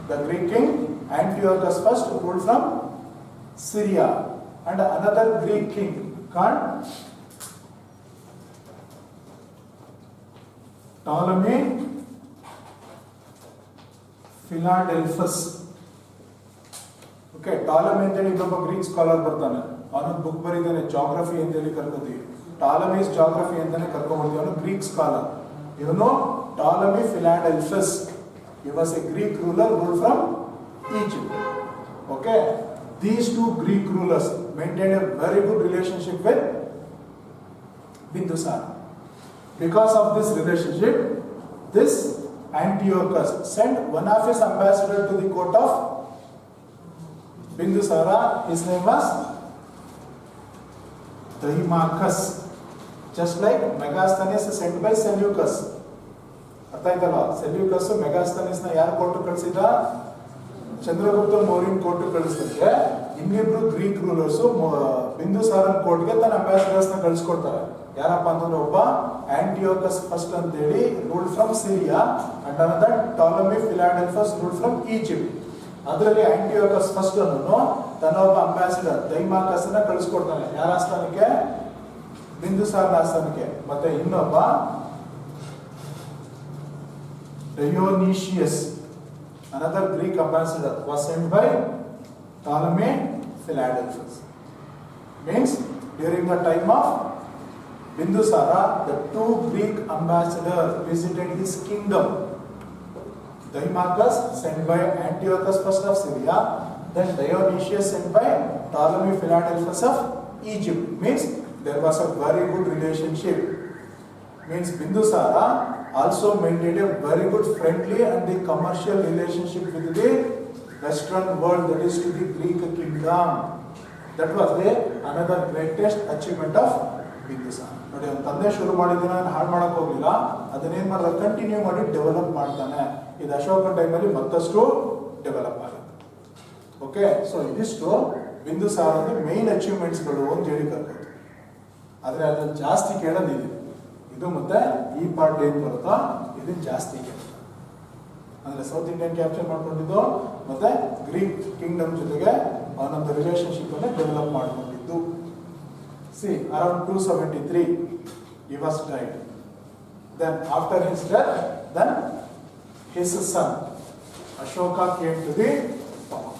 the Greek king Antiochus I ruled from Syria, and another Greek king called Ptolemy Philadelphus. Okay, Ptolemy ಅಂತೇಳಿ ಇನ್ನೊಬ್ಬ Greek scholar ಬರ್ತಾನೆ, ಅವನೊಂದು book ಬರೀತಾನೆ geography ಅಂತೇಳಿ ಕರ್ಕೋತೀವಿ. ಟಾಲಮೀಸ್ geography ಅಂತಾನೆ ಕರ್ಕೊಂಡ್ಬರ್ತೀವಿ. ಅವನು Greek scholar. ಇವನು Ptolemy ಫಿಲಾಡೆಲ್ಫಸ್. He was a Greek ruler ruled from Egypt. Okay, these 2 Greek rulers maintained a very good relationship with Bindusara. Because of this relationship, this Antiochus sent one of his ambassadors to the court of Bindusara. His name was Deimachus, just like Megasthenes sent by Seleucus. ಅರ್ಥ ಆಯ್ತಲ್ಲ? Seleucus ಮೆಗಾಸ್ಥನಿಸ್ ನ ಯಾರು court ಕಳಿಸಿದ? Chandragupta Mauryan court ಕಳಿಸಿದ್ರೆ, ಇನ್ನಿಬ್ರು Greek rulers ಬಿಂದುಸಾರನ್ ಕೋರ್ಟ್ಗೆ ತನ್ನ ambassadors ನ ಕಳಿಸ್ಕೊಡ್ತಾರೆ. ಯಾರಪ್ಪ ಅಂತಂದ್ರೆ, ಒಬ್ಬ ಆಂಟಿಯೋಕಸ್ ಫಸ್ಟ್ ಅಂತ ಹೇಳಿ ruled from Syria, and another Ptolemy Philadelphus ruled from Egypt. ಅದರಲ್ಲಿ ಆಂಟಿಯೋಕಸ್ ಫಸ್ಟ್ ಅನ್ನೋನು ತನ್ನ ಒಬ್ಬ ಅಂಬಾಸಿಡರ್ ದೈಮಾಕಸ್ ನ ಕಳಿಸ್ಕೊಡ್ತಾನೆ. ಯಾರ ಆಸ್ಥಾನಕ್ಕೆ? ಬಿಂದುಸಾರನ ಆಸ್ಥಾನಕ್ಕೆ. ಮತ್ತೆ ಇನ್ನೊಬ್ಬ ಡಯೋನಿಷಿಯಸ್ another Greek ambassador was sent by Ptolemy Philadelphus. Means during the time of Bindusara, the two Greek ambassadors visited his kingdom. Deimachus sent by Antiochus I of Syria, then Dionysius sent by Ptolemy Philadelphus of Egypt. Means there was a very good relationship. Means Bindusara also maintained a very good friendly and the commercial relationship with the Western world, that is to the Greek kingdom. That was another greatest achievement of Bindusara. ನೋಡಿ ಅವ್ನ ತಂದೆ ಶುರು ಮಾಡಿದ್ದನ್ನ ಹಾಳು ಮಾಡಕ್ ಹೋಗ್ಲಿಲ್ಲ, ಅದನ್ನೇನ್ ಮಾಡಿದ continue ಮಾಡಿ develop ಮಾಡ್ತಾನೆ. ಇದು ಅಶೋಕನ ಟೈಮಲ್ಲಿ ಮತ್ತಷ್ಟು ಡೆವಲಪ್ ಆಗುತ್ತೆ. ಓಕೆ, ಸೊ ಇದಿಷ್ಟು ಬಿಂದುಸಾರದ ಮೇನ್ ಅಚೀವ್ಮೆಂಟ್ಸ್ಗಳು ಅಂತ ಹೇಳಿ ಕರ್ಕೊಂಡು. ಆದ್ರೆ ಅದ್ರಲ್ಲಿ ಜಾಸ್ತಿ ಕೇಳೋದಿದೆ ಇದು, ಮತ್ತೆ ಈ ಪಾರ್ಟ್ ಏನ್ ಬರುತ್ತೋ ಇದು ಜಾಸ್ತಿ ಕೇಳುತ್ತೆ. ಅಂದ್ರೆ ಸೌತ್ ಇಂಡಿಯನ್ ಕ್ಯಾಪ್ಚರ್ ಮಾಡ್ಕೊಂಡಿದ್ದು ಮತ್ತೆ ಗ್ರೀಕ್ ಕಿಂಗ್ಡಮ್ ಜೊತೆಗೆ ಅವನೊಂದು ರಿಲೇಶನ್ಶಿಪ್ ಅನ್ನು ಡೆವಲಪ್ ಮಾಡ್ಕೊಂಡಿದ್ದು. See, around 273 he was died. Then after his death, then his son Ashoka came to the power.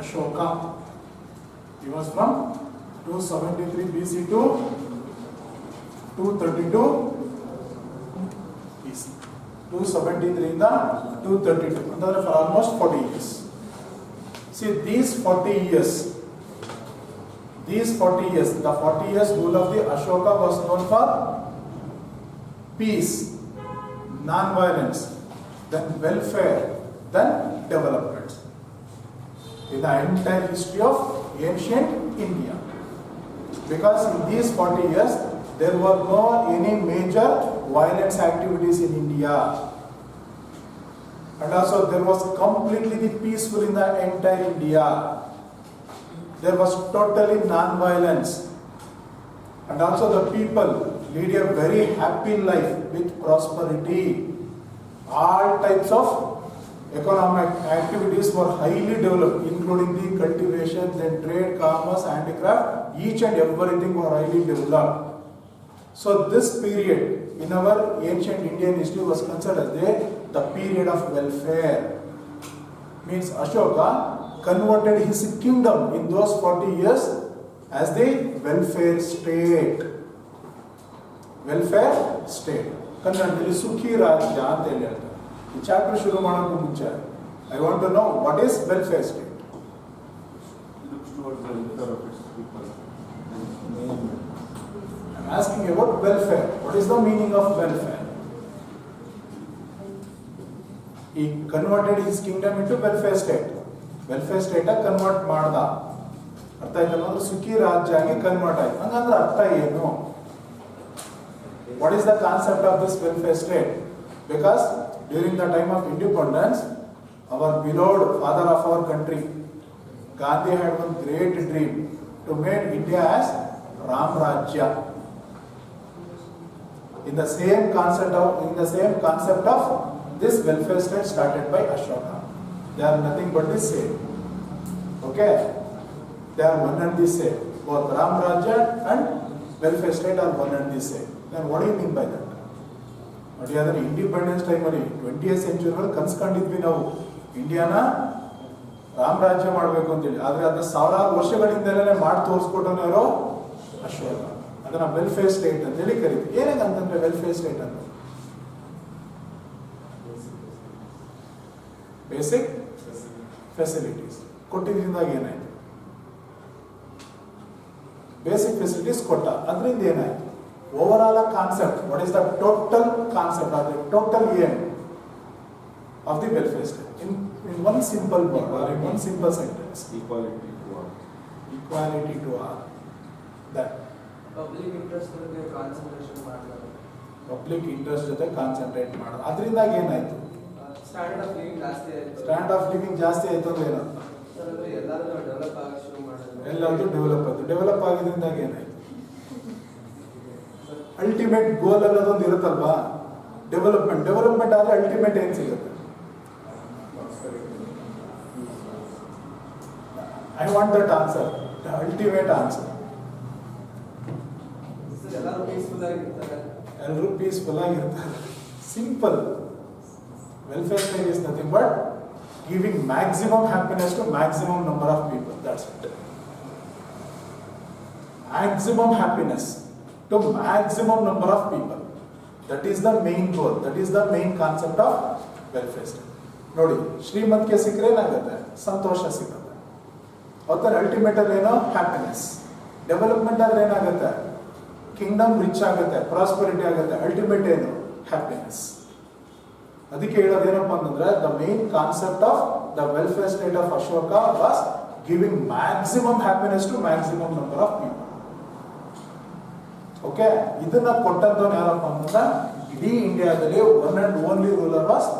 Ashoka, he was from 273 BC to 232 BC. 273 ಇಂದ 232, ಅಂದರೆ for almost 40 years. See, these 40 years, the 40 years rule of the Ashoka was known for peace, non-violence, then welfare, then development. In the entire history of ancient India, because in these 40 years there were no any major violence activities in India, and also there was completely peaceful in the entire India. There was totally non-violence, and also the people lead a very happy life with prosperity. All types of economic activities were highly developed, including the cultivation, then trade, commerce, handicraft, each and everything were highly developed. So this period in our ancient Indian history was considered as the period of welfare. Means Ashoka converted his kingdom in those 40 years as the welfare state. Welfare state. ಕನ್ನಡದಲ್ಲಿ ಸುಖಿ ರಾಜ್ಯ ಅಂತ ಹೇಳಿ ಹೇಳ್ತಾರೆ. ಈ chapter ಶುರು ಮಾಡೋಕ್ಕೂ ಮುಂಚೆ I want to know what is welfare state. Looks towards the welfare of its people. I'm asking about welfare. What is the meaning of welfare? He converted his kingdom into welfare state. Welfare state convert ಮಾಡ್ದ. ಅರ್ಥ ಆಯ್ತಲ್ಲ, ಅಂದ್ರೆ ಸುಖಿ ರಾಜ್ಯ ಆಗಿ convert ಆಯ್ತು. ಹಂಗಂದ್ರೆ ಅರ್ಥ ಏನು? What is the concept of this welfare state? Because during the time of independence, our beloved father of our country, Gandhi had one great dream to make India as Ram Rajya. In the same concept of this welfare state started by Ashoka. They are nothing but the same. Okay? They are one and the same. Both Ram Rajya and welfare state are one and the same. Then what do you mean by that? ನೋಡಿ, ಅದರ independence ಟೈಮಲ್ಲಿ 20th ಸೆಂಚುರಿಯಲ್ಲಿ ಕನ್ಸ್ಕೊಂಡಿದ್ವಿ ನಾವು ಇಂಡಿಯಾನ ರಾಮರಾಜ್ಯ ಮಾಡಬೇಕು ಅಂತೇಳಿ. ಆದರೆ ಅದನ್ನ ಸಾವಿರಾರು ವರ್ಷಗಳಿಂದಲೇ ಮಾಡಿ ತೋರಿಸ್ಕೊಟ್ಟವನು ಯಾರೋ ಅಶೋಕ. ಅದನ್ನ ವೆಲ್ಫೇರ್ ಸ್ಟೇಟ್ ಅಂತೇಳಿ ಕರೀತೀವಿ. ಏನೇನಂತಂದ್ರೆ ವೆಲ್ಫೇರ್ ಸ್ಟೇಟ್ ಅಂತ ಬೇಸಿಕ್ ಫೆಸಿಲಿಟೀಸ್ ಕೊಟ್ಟಿದ್ರಿಂದಾಗ ಏನಾಯ್ತು? ಬೇಸಿಕ್ ಫೆಸಿಲಿಟೀಸ್ ಕೊಟ್ಟ, ಅದರಿಂದ ಏನಾಯ್ತು? Overall concept, what is the total concept or the total aim of the welfare state? In one simple word or in one simple sentence. Equality to all. Equality to all. That. Public interest ಬಗ್ಗೆ concentration ಮಾಡ್ತಾರೆ. Public interest ಜೊತೆ concentrate ಮಾಡೋದು. ಅದರಿಂದಾಗಿ ಏನಾಯ್ತು? Standard of living ಜಾಸ್ತಿ ಆಯ್ತು. Standard of living ಜಾಸ್ತಿ ಆಯ್ತು ಅಂದ್ರೆ ಏನಂತ? ಎಲ್ಲರೂ ಡೆವಲಪ್ ಆಗಕ್ಕೆ ಶುರು ಮಾಡಿದ್ರು. ಎಲ್ಲರೂ ಡೆವಲಪ್ ಆಯ್ತು. ಡೆವಲಪ್ ಆಗಿದ್ರಿಂದಾಗ ಏನಾಯ್ತು? ಅಲ್ಟಿಮೇಟ್ ಗೋಲ್ ಅನ್ನೋದೊಂದು ಇರುತ್ತಲ್ವಾ, ಡೆವಲಪ್ಮೆಂಟ್ ಆದ್ರೆ ಅಲ್ಟಿಮೇಟ್ ಏನ್ ಸಿಗುತ್ತೆ? I want that answer. The ultimate answer. ಎಲ್ಲರೂ ಪೀಸ್ಫುಲ್ ಆಗಿರ್ತಾರೆ. ಎಲ್ಲರೂ ಪೀಸ್ಫುಲ್ ಆಗಿರ್ತಾರೆ. Simple. Welfare state is nothing but giving maximum happiness to maximum number of people. That's it. Maximum happiness to maximum number of people. That is the main goal. That is the main concept of welfare state. ನೋಡಿ, ಶ್ರೀಮಂತಿಕೆ ಸಿಕ್ಕರೆ ಏನಾಗುತ್ತೆ? ಸಂತೋಷ ಸಿಗುತ್ತೆ. ಅವತ್ತರ ultimate ಅಲ್ಲಿ ಏನೋ happiness. Development ಆದ್ರೆ ಏನಾಗುತ್ತೆ? Kingdom rich ಆಗುತ್ತೆ, ಪ್ರಾಸ್ಪರಿಟಿ ಆಗುತ್ತೆ. ಅಲ್ಟಿಮೇಟ್ ಏನು? ಹ್ಯಾಪಿನೆಸ್. ಅದಕ್ಕೆ ಹೇಳೋದು ಏನಪ್ಪ ಅಂತಂದ್ರೆ the main concept of the welfare state of Ashoka was giving maximum happiness to maximum number of people. Okay, ಇದನ್ನ ಕೊಟ್ಟಂತವ್ನು ಯಾರಪ್ಪ ಅಂತಂದ್ರೆ ಇಡೀ ಇಂಡಿಯಾದಲ್ಲಿ one and only ruler was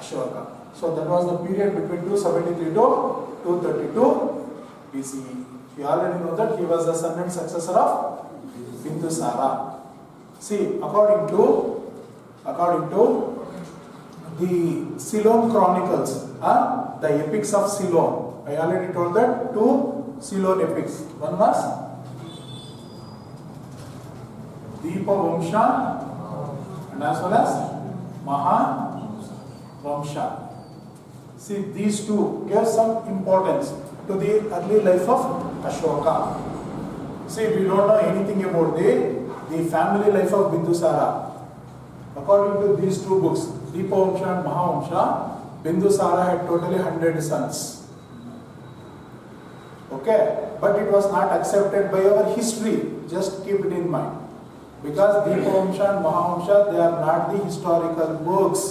Ashoka. So that was the period between 273 to 232 BCE. You already know that he was the son and successor of Bindusara. See, according to the Ceylon Chronicles, the epics of Ceylon. I already told that two Ceylon epics. One was Deepa Vamsha and as well as Maha Vamsha. See, these two gave some importance to the early life of Ashoka. See, we don't know anything about the family life of Bindusara. According to these two books, Deepa Vamsha and Mahavamsha, Bindusara had totally 100 sons. Okay, but it was not accepted by our history. Just keep it in mind. Because Deepa Vamsha and Mahavamsha, they are not the historical books.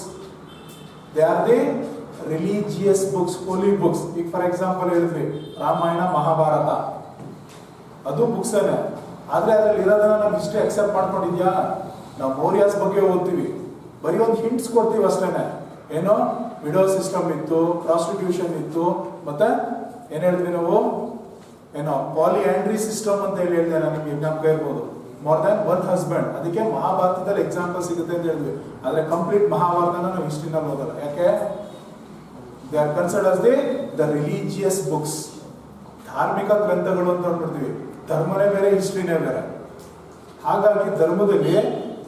They are the religious books, holy books. If for example, Ramayana, Mahabharata, ಅದು books ಏನೆ. ಆದರೆ ಅದರಲ್ಲಿ ಇರೋದನ್ನ ನಾವು history accept ಮಾಡ್ಕೊಂಡಿದ್ಯಾ? ನಾವು ಮೌರ್ಯಾಸ್ ಬಗ್ಗೆ ಓದ್ತೀವಿ, ಬರೀ ಒಂದು ಹಿಂಟ್ಸ್ ಕೊಡ್ತೀವಿ ಅಷ್ಟೇನೆ. ಏನೋ ವಿಡೋ ಸಿಸ್ಟಮ್ ಇತ್ತು, ಪ್ರಾಸ್ಟಿಟ್ಯೂಷನ್ ಇತ್ತು, ಮತ್ತೆ ಏನ್ ಹೇಳಿದ್ವಿ ನಾವು, ಏನೋ ಪಾಲಿಯಾಂಡ್ರಿ ಸಿಸ್ಟಮ್ ಅಂತ ಹೇಳಿದೆ. ನಿಮ್ಗೆ ಜ್ಞಾಪಕ ಇರ್ಬೋದು, ಮೋರ್ ದನ್ ಒನ್ ಹಸ್ಬೆಂಡ್. ಅದಕ್ಕೆ ಮಹಾಭಾರತದಲ್ಲಿ ಎಕ್ಸಾಂಪಲ್ ಸಿಗುತ್ತೆ ಅಂತ ಹೇಳಿದ್ವಿ. ಆದರೆ ಕಂಪ್ಲೀಟ್ ಮಹಾಭಾರತನ ನಾವು ಹಿಸ್ಟ್ರಿನಲ್ಲಿ ಓದಲ್ಲ. ಯಾಕೆ? They are considered as the religious books. ಧಾರ್ಮಿಕ ಗ್ರಂಥಗಳು ಅಂತ ಅಂದ್ಬಿಡ್ತೀವಿ. ಧರ್ಮನೇ ಬೇರೆ, ಹಿಸ್ಟ್ರಿನೇ ಬೇರೆ. ಹಾಗಾಗಿ ಧರ್ಮದಲ್ಲಿ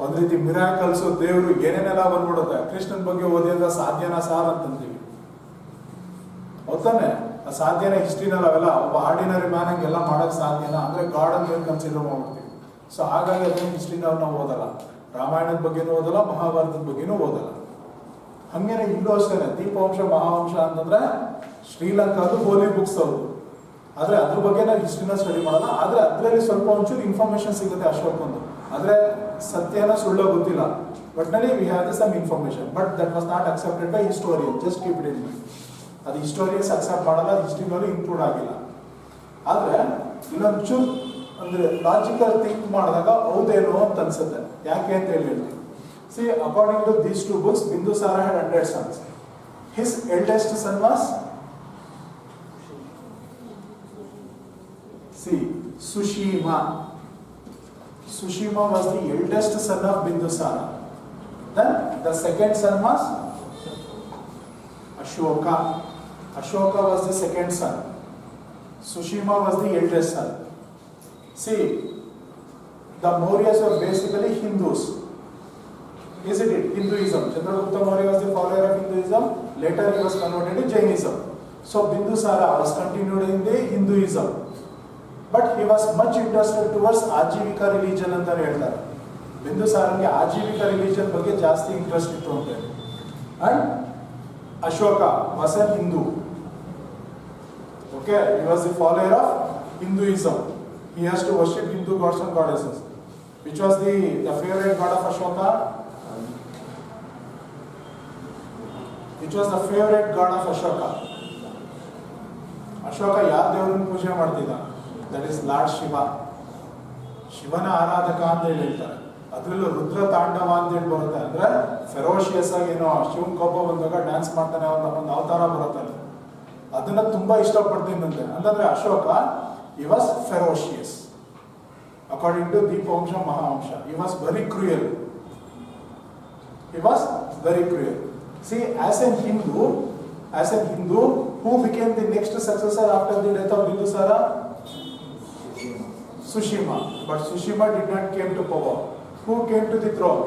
ಒಂದ್ ರೀತಿ ಮಿರಾಕಲ್ಸ್, ದೇವರು ಏನೇನೆಲ್ಲ ಬಂದ್ಬಿಡುತ್ತೆ. ಕೃಷ್ಣನ್ ಬಗ್ಗೆ ಓದಿದ್ರೆ ಸಾಧ್ಯನಾ ಸಾರ್ ಅಂತಂತೀವಿ, ಗೊತ್ತಾನೆ? ಸಾಧ್ಯನೇ ಹಿಸ್ಟ್ರಿನಲ್ಲಿ ಅವೆಲ್ಲ. ಒಬ್ಬ ಆರ್ಡಿನರಿ ಮ್ಯಾನ್ ಹಂಗೆಲ್ಲ ಮಾಡಕ್ ಸಾಧ್ಯನಾ ಅಂದ್ರೆ ಗಾಡ್ ಅಂತ ಕನ್ಸಿಡರ್ ಮಾಡ್ಬಿಡ್ತೀವಿ. ಸೊ ಹಾಗಾಗಿ ಅದನ್ನ ಹಿಸ್ಟ್ರಿನಲ್ಲಿ ನಾವು ಓದಲ್ಲ. ರಾಮಾಯಣದ ಬಗ್ಗೆನೂ ಓದಲ್ಲ, ಮಹಾಭಾರತದ ಬಗ್ಗೆನೂ ಓದಲ್ಲ. ಹಂಗೇನೆ ಇಲ್ಲೂ ಅಷ್ಟೇನೆ. ದೀಪವಂಶ ಮಹಾವಂಶ ಅಂತಂದ್ರೆ ಶ್ರೀಲಂಕಾದು ಹೋಲಿ ಬುಕ್ಸ್ ಅವರು. ಆದ್ರೆ ಅದ್ರ ಬಗ್ಗೆ ನಾವು ಹಿಸ್ಟ್ರಿನ ಸ್ಟಡಿ ಮಾಡಲ್ಲ. ಆದ್ರೆ ಅದರಲ್ಲಿ ಸ್ವಲ್ಪ ಒಂಚೂರು ಇನ್ಫಾರ್ಮೇಶನ್ ಸಿಗುತ್ತೆ ಅಶೋಕಂದು. ಆದ್ರೆ ಸತ್ಯನ ಸುಳ್ಳು ಗೊತ್ತಿಲ್ಲ. ಒಟ್ನಲ್ಲಿ we have some information, but that was not accepted by historian. Just keep it in mind. ಅದು ಹಿಸ್ಟೋರಿಯನ್ಸ್ ಅಕ್ಸೆಪ್ಟ್ ಮಾಡಲ್ಲ, ಹಿಸ್ಟ್ರಿನಲ್ಲೂ ಇನ್ಕ್ಲೂಡ್ ಆಗಿಲ್ಲ. ಆದ್ರೆ ಇನ್ನೊಂಚೂರು ಅಂದ್ರೆ ಲಾಜಿಕಲ್ ಥಿಂಕ್ ಮಾಡಿದಾಗ ಹೌದೇನೋ ಅಂತ ಅನ್ಸುತ್ತೆ. ಯಾಕೆ ಅಂತ ಹೇಳ್ತೀನಿ. See, according to these two books, Bindusara had 100 sons. His eldest son was Sushima. Sushima was the eldest son of Bindusara. Then the second son was Ashoka. Ashoka was the second son. Sushima was the eldest son. See, the Mauryas were basically Hindus. Isn't it? Hinduism. Chandragupta Maurya was the follower of Hinduism. Later he was converted to Jainism. So Bindusara was continued in the Hinduism. But he was much interested towards Ajivika religion ಅಂತ ಹೇಳ್ತಾರೆ. ಬಿಂದುಸಾರನಿಗೆ Aajeevika religion ಬಗ್ಗೆ ಜಾಸ್ತಿ interest ಇತ್ತು ಅಂತ. And Ashoka was a Hindu. Okay, he was the follower of Hinduism. He has to worship Hindu gods and goddesses. Which was the favorite god of Ashoka? Which was the favorite god of Ashoka? Ashoka ಯಾವ ದೇವರನ್ನು ಪೂಜೆ ಮಾಡ್ತಿದ್ದ? That is lord Shiva. ಶಿವನ ಆರಾಧಕ ಅಂತ ಹೇಳ್ತಾರೆ. ಅದ್ರಲ್ಲೂ ರುದ್ರ ತಾಂಡವ ಅಂತ ಹೇಳಿ ಬರುತ್ತೆ. ಅಂದ್ರೆ ಫೆರೋಶಿಯಸ್ ಆಗಿ ಏನೋ ಶಿವನ್ ಕೋಪ ಬಂದಾಗ ಡ್ಯಾನ್ಸ್ ಮಾಡ್ತಾನೆ, ಒಂದು ಅವತಾರ ಬರುತ್ತಲ್ಲ, ಅದನ್ನ ತುಂಬಾ ಇಷ್ಟಪಡ್ತೀನಂತೆ. ಅಂತಂದ್ರೆ Ashoka he was ferocious. According to Deepavamsha Mahavamsha, he was very cruel. He was very cruel. See, as a Hindu, who became the next successor after the death of Bindusara? Sushima. But Sushima did not came to power. Who came to the throne?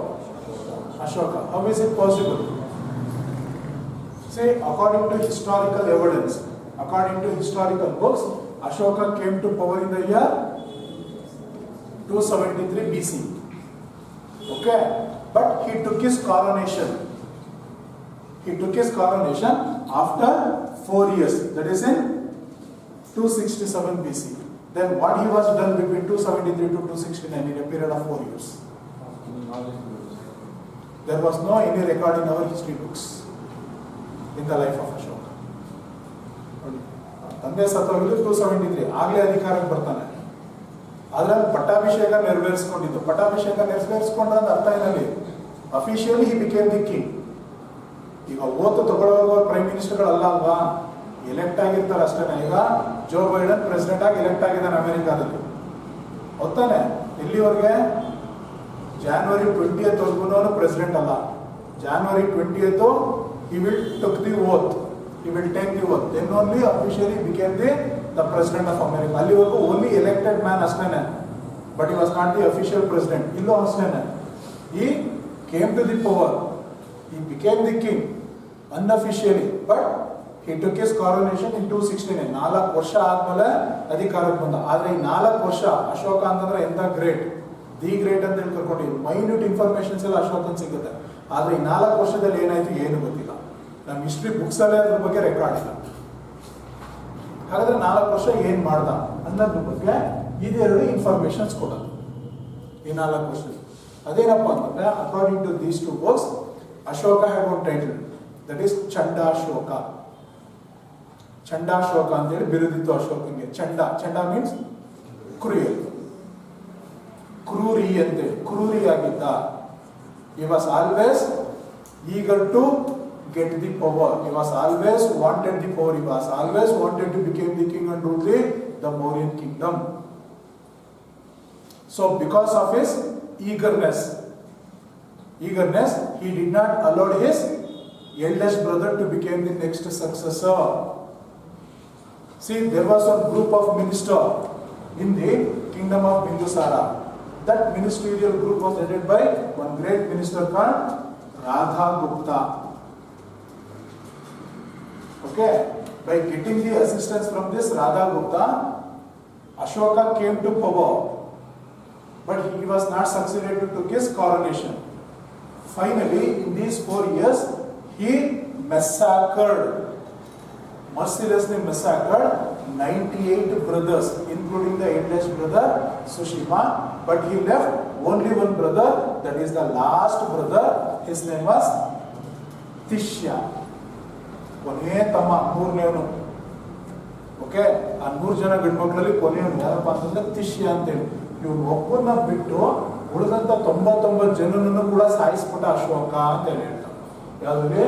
Ashoka. How is it possible? See, according to historical evidence, according to historical books, Ashoka came to power in the year 273 BC. Okay, but he took his coronation. He took his coronation after 4 years. That is in 267 BC. Then what he was done between 273 to 269 in a period of 4 years? There was no any record in our history books in the life of Ashoka. ತಂದೆ ಸತ್ತೋಗಿದ್ದು 273 ಆಗಲೇ ಅಧಿಕಾರಕ್ಕೆ ಬರ್ತಾನೆ. ಅದ್ರಲ್ಲಿ ಪಟ್ಟಾಭಿಷೇಕ ನೆರವೇರಿಸ್ಕೊಂಡಿದ್ದು. ಪಟ್ಟಾಭಿಷೇಕ ನೆರವೇರಿಸ್ಕೊಂಡ್ರೆ ಅರ್ಥ ಏನಲ್ಲಿ? Officially he became the king. ಈಗ ಓತು ತಗೊಳ್ಳೋರು ಪ್ರೈಮ್ ಮಿನಿಸ್ಟರ್ಗಳಲ್ಲ ಅಲ್ವಾ, ಎಲೆಕ್ಟ್ ಆಗಿರ್ತಾರೆ ಅಷ್ಟೇ. ಈಗ ಜೋ ಬೈಡನ್ ಪ್ರೆಸಿಡೆಂಟ್ ಆಗಿ ಎಲೆಕ್ಟ್ ಆಗಿದ್ದಾನೆ ಅಮೆರಿಕಾದಲ್ಲಿ, ಗೊತ್ತಾನೆ? ಇಲ್ಲಿವರೆಗೆ January 20th ವರ್ಗೂನು ಪ್ರೆಸಿಡೆಂಟ್ ಅಲ್ಲ. January 20th he will took the oath, he will take the oath, then only officially became the president of America. ಅಲ್ಲಿವರೆಗೂ only elected man ಅಷ್ಟೇನೆ, but he was not the official president. ಇಲ್ಲೂ ಅಷ್ಟೇನೆ, he came to the power, he became the king unofficially, but he took his coronation in 269. 4 ವರ್ಷ ಆದ್ಮೇಲೆ ಅಧಿಕಾರಕ್ಕೆ ಬಂದ. ಆದ್ರೆ ಈ 4 ವರ್ಷ ಅಶೋಕ ಅಂತಂದ್ರೆ ಎಂತ ಗ್ರೇಟ್, ದಿ ಗ್ರೇಟ್ ಅಂತ ಹೇಳಿ ಕರ್ಕೊಂಡಿದ್ವಿ. ಮೈನ್ಯೂಟ್ ಇನ್ಫಾರ್ಮೇಶನ್ಸ್ ಎಲ್ಲ ಅಶೋಕನ್ ಸಿಗುತ್ತೆ. ಆದ್ರೆ ಈ 4 ವರ್ಷದಲ್ಲಿ ಏನಾಯ್ತು ಏನು ಗೊತ್ತಿಲ್ಲ. ನಮ್ಮ ಹಿಸ್ಟ್ರಿ ಬುಕ್ಸ್ ಅಲ್ಲೇ ಅದ್ರ ಬಗ್ಗೆ ರೆಕಾರ್ಡ್ ಇಲ್ಲ. ಹಾಗಾದ್ರೆ 4 ವರ್ಷ ಏನ್ ಮಾಡ್ದ ಅನ್ನೋದ್ರ ಬಗ್ಗೆ ಇದೆರಡು ಇನ್ಫಾರ್ಮೇಶನ್ಸ್ ಕೊಡೋದು ಈ 4 ವರ್ಷ. ಅದೇನಪ್ಪ ಅಂತಂದ್ರೆ, according to these 2 books, Ashoka had one title, that is Chandashoka. Chandashoka ಅಂತೇಳಿ ಬಿರುದಿತ್ತು ಅಶೋಕನಿಗೆ. ಚಂಡ ಮೀನ್ಸ್ ಕ್ರೂಯಲ್, ಕ್ರೂರಿ ಅಂತೇಳಿ, ಕ್ರೂರಿ ಆಗಿದ್ದ. He was always eager to get the power. He was always wanted the power. He was always wanted to become the king and rule the Mauryan kingdom. So because of his eagerness, he did not allow his eldest brother to become the next successor. See, there was a group of ministers in the kingdom of Bindusara. That ministerial group was headed by one great minister called Radhagupta. Okay, by getting the assistance from this Radhagupta, Ashoka came to power, but he was not succeeded to took his coronation. Finally, in these 4 years, he mercilessly massacred 98 brothers, including the eldest brother Sushima, but he left only one brother, that is the last brother. His name was Tishya. ಕೊನೆಯ ತಮ್ಮ, 3ನೇವನು. Okay, ಆ 3 ಜನ ಗಂಡು ಮಕ್ಕಳಲ್ಲಿ ಕೊನೆಯವನು ಯಾರಪ್ಪ ಅಂತಂದ್ರೆ ತಿಷ್ಯ ಅಂತೇಳಿ. ಇವನು ಒಬ್ಬನ ಬಿಟ್ಟು ಉಳಿದಂತ 99 ಜನನನ್ನು ಕೂಡ ಸಾಯಿಸ್ಬಿಟ್ಟ ಅಶೋಕ ಅಂತ ಹೇಳಿ ಹೇಳ್ತಾರೆ. ಯಾವ್ದ್ರಲ್ಲಿ?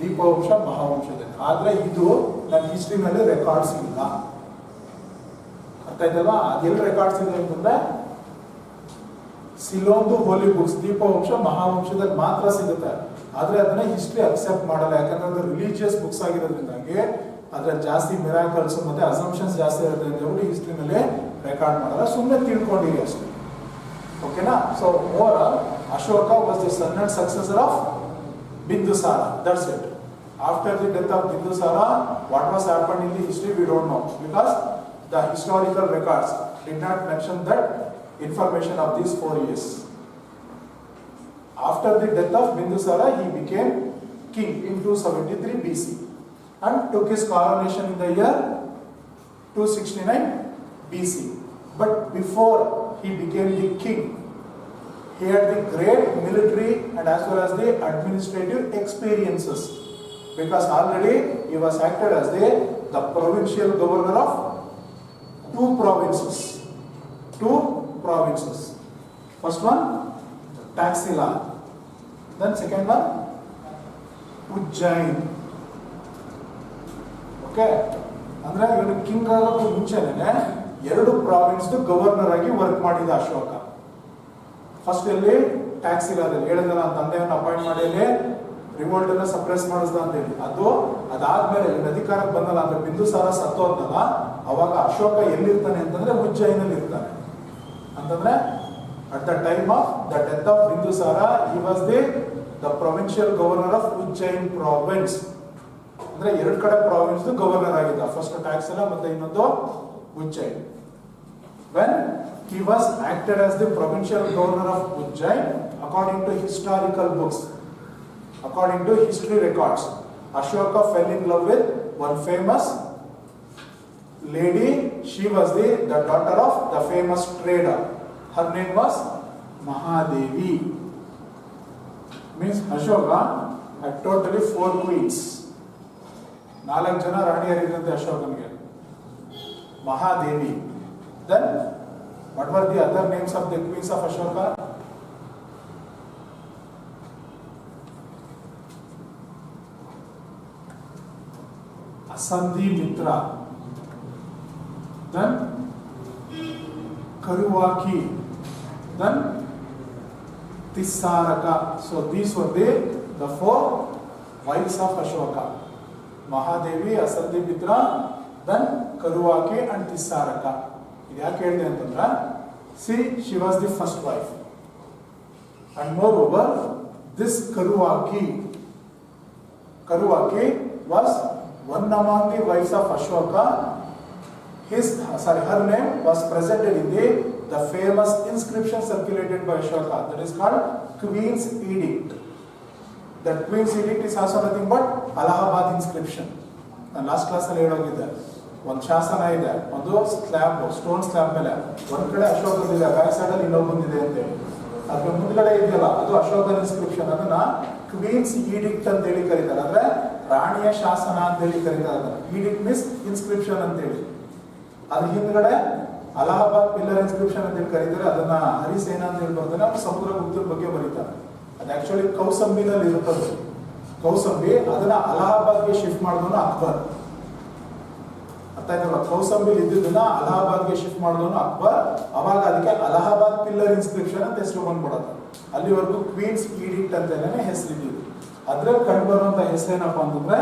ದೀಪವಂಶ ಮಹಾವಂಶದಲ್ಲಿ. ಆದ್ರೆ ಇದು ನನ್ನ ಹಿಸ್ಟ್ರಿನಲ್ಲಿ ರೆಕಾರ್ಡ್ಸ್ ಇಲ್ಲ. ಅರ್ಥ ಆಯ್ತಲ್ವಾ? ಅದೆಲ್ಲ ರೆಕಾರ್ಡ್ಸ್ ಇದೆ ಅಂತಂದ್ರೆ ಸಿಲೋನ್ದು ಹೋಲಿ ಬುಕ್ಸ್, ದೀಪವಂಶ ಮಹಾವಂಶದಲ್ಲಿ ಮಾತ್ರ ಸಿಗುತ್ತೆ. ಆದ್ರೆ ಅದನ್ನ ಹಿಸ್ಟ್ರಿ ಅಕ್ಸೆಪ್ಟ್ ಮಾಡಲ್ಲ, ಯಾಕಂದ್ರೆ ಅದು ರಿಲಿಜಿಯಸ್ ಬುಕ್ಸ್ ಆಗಿರೋದ್ರಿಂದಾಗಿ ಅದ್ರಲ್ಲಿ ಜಾಸ್ತಿ ಮಿರಾಕಲ್ಸ್ ಮತ್ತೆ ಅಸಂಪ್ಷನ್ಸ್ ಜಾಸ್ತಿ ಇರುತ್ತೆ ಅಂತ ಹೇಳಿ ಹಿಸ್ಟ್ರಿನಲ್ಲಿ ರೆಕಾರ್ಡ್ ಮಾಡಲ್ಲ. ಸುಮ್ಮನೆ ತಿಳ್ಕೊಂಡಿರಿ ಅಷ್ಟೇ. ಓಕೆನಾ? So overall Ashoka was the son and successor of Bindusara. That's it. After the death of Bindusara, what was happened in the history we don't know, because the historical records did not mention that information of these 4 years. After the death of Bindusara, he became king in 273 BC and took his coronation in the year 269 BC. But before he became the king, he had the great military and as well as the administrative experiences, because already he was acted as the provincial governor of 2 provinces. First one, Taxila. Then second one, Ujjain. Okay, ಅಂದ್ರೆ ಇವನು king ಆಗೋಕ್ಕೂ ಮುಂಚೆನೆ 2 province governor ಆಗಿ work ಮಾಡಿದ Ashoka. First ಇಲ್ಲಿ ಟ್ಯಾಕ್ಸಿಲಾದಲ್ಲಿ ಹೇಳಿದ ನನ್ನ ತಂದೆಯನ್ನು appoint ಮಾಡಿ ರಿವೋಲ್ಟ್ ಅನ್ನ ಸಪ್ರೆಸ್ ಮಾಡಿಸ್ದ ಅಂತ ಹೇಳಿ. ಅದಾದ್ಮೇಲೆ ಅಧಿಕಾರಕ್ಕೆ ಬಂದಲ್ಲ ಅಂದ್ರೆ ಬಿಂದುಸಾರ ಸತ್ತೋದ್ನಲ್ಲ, ಅವಾಗ ಅಶೋಕ ಎಲ್ಲಿರ್ತಾನೆ ಅಂತಂದ್ರೆ ಉಜ್ಜಯಿನಲ್ಲಿ ಇರ್ತಾನೆ. ಅಂತಂದ್ರೆ at the time of the death of Bindusara he was the provincial governor of Ujjain province. ಅಂದ್ರೆ ಎರಡು ಕಡೆ ಪ್ರಾವಿನ್ಸ್ ಗವರ್ನರ್ ಆಗಿದ್ದ, ಫಸ್ಟ್ ಟ್ಯಾಕ್ಸ್ ಎಲ್ಲ ಮತ್ತೆ ಇನ್ನೊಂದು Ujjain. When he was acted as the provincial governor of Ujjain, according to historical books, according to history records, Ashoka fell in love with one famous lady. She was the daughter of the famous trader. Her name was Mahadevi. Means Ashoka had totally 4 queens. 4 ಜನ ರಾಣಿಯರಿದ್ದಂತೆ ಅಶೋಕನಿಗೆ. Mahadevi. Then, what were the other names of the queens of Ashoka? Asandhimitra. Then, Karuvaki. Then, Tissaraka. So, these were the 4 wives of Ashoka. Mahadevi, Asandhimitra, then Karuvaki and Tissaraka. ಯಾಕೆ ಹೇಳಿದೆ ಅಂತಂದ್ರೆ she was the first wife, and moreover this Karuvaki was one among the wives of Ashoka. Her name was presented in the famous inscription circulated by Ashoka, that is called Queen's Edict. That Queen's Edict is also nothing but Allahabad inscription. ನಾನು last ಕ್ಲಾಸಲ್ಲಿ ಹೇಳೋಗಿದ್ದೆ, ಒಂದು ಶಾಸನ ಇದೆ, ಒಂದು slab, stone slab ಮೇಲೆ ಒಂದ್ ಕಡೆ ಅಶೋಕದಿದೆ, back side ಅಲ್ಲಿ ಇನ್ನೊಂದಿದೆ ಅಂತೇಳಿ. ಅದ್ರ ಮುಂದ್ಗಡೆ ಇದೆಯಲ್ಲ ಅದು ಅಶೋಕನ ಇನ್ಸ್ಕ್ರಿಪ್ಷನ್. ಅದನ್ನ ಕ್ವೀನ್ಸ್ ಈಡಿಕ್ಟ್ ಅಂತ ಹೇಳಿ ಕರೀತಾರೆ, ಅಂದ್ರೆ ರಾಣಿಯ ಶಾಸನ ಅಂತ ಹೇಳಿ ಕರೀತಾರೆ. ಈಡಿಕ್ಟ್ ಮೀನ್ಸ್ ಇನ್ಸ್ಕ್ರಿಪ್ಷನ್ ಅಂತ ಹೇಳಿ. ಅದ್ರ ಹಿಂದ್ಗಡೆ ಅಲಹಾಬಾದ್ ಪಿಲ್ಲರ್ ಇನ್ಸ್ಕ್ರಿಪ್ಷನ್ ಅಂತ ಹೇಳಿ ಕರೀತಾರೆ. ಅದನ್ನ ಹರಿಸೇನ ಅಂತ ಹೇಳಿ ಬರ್ತಾನೆ, ಅವ್ರು ಸಮುದ್ರಗುಪ್ತರ ಬಗ್ಗೆ ಬರೀತಾರೆ. ಅದು ಆಕ್ಚುಲಿ ಕೌಸಂಬಿನಲ್ಲಿ ಇರುತ್ತದೆ. ಕೌಸಂಬಿ ಅದನ್ನ ಅಲಹಾಬಾದ್ಗೆ ಶಿಫ್ಟ್ ಮಾಡಿದವನು ಅಕ್ಬರ್. ಕೌಸಂಬಿಲ್ ಇದ್ದಿದ್ದನ್ನ ಅಲಹಾಬಾದ್ಗೆ ಶಿಫ್ಟ್ ಮಾಡಿದವನು ಅಕ್ಬರ್. ಅವಾಗ ಅದಕ್ಕೆ ಅಲಹಾಬಾದ್ ಪಿಲ್ಲರ್ ಇನ್ಸ್ಕ್ರಿಪ್ಷನ್ ಅಂತ ಹೆಸರು ಬಂದ್ಬಿಡುತ್ತೆ. ಅಲ್ಲಿವರೆಗೂ ಕ್ವೀನ್ಸ್ ಈಡಿಕ್ಟ್ ಅಂತೇನೆ ಹೆಸರಿದ್ದು. ಅದ್ರಲ್ಲಿ ಕಂಡು ಬರುವಂತ ಹೆಸರೇನಪ್ಪ ಅಂತಂದ್ರೆ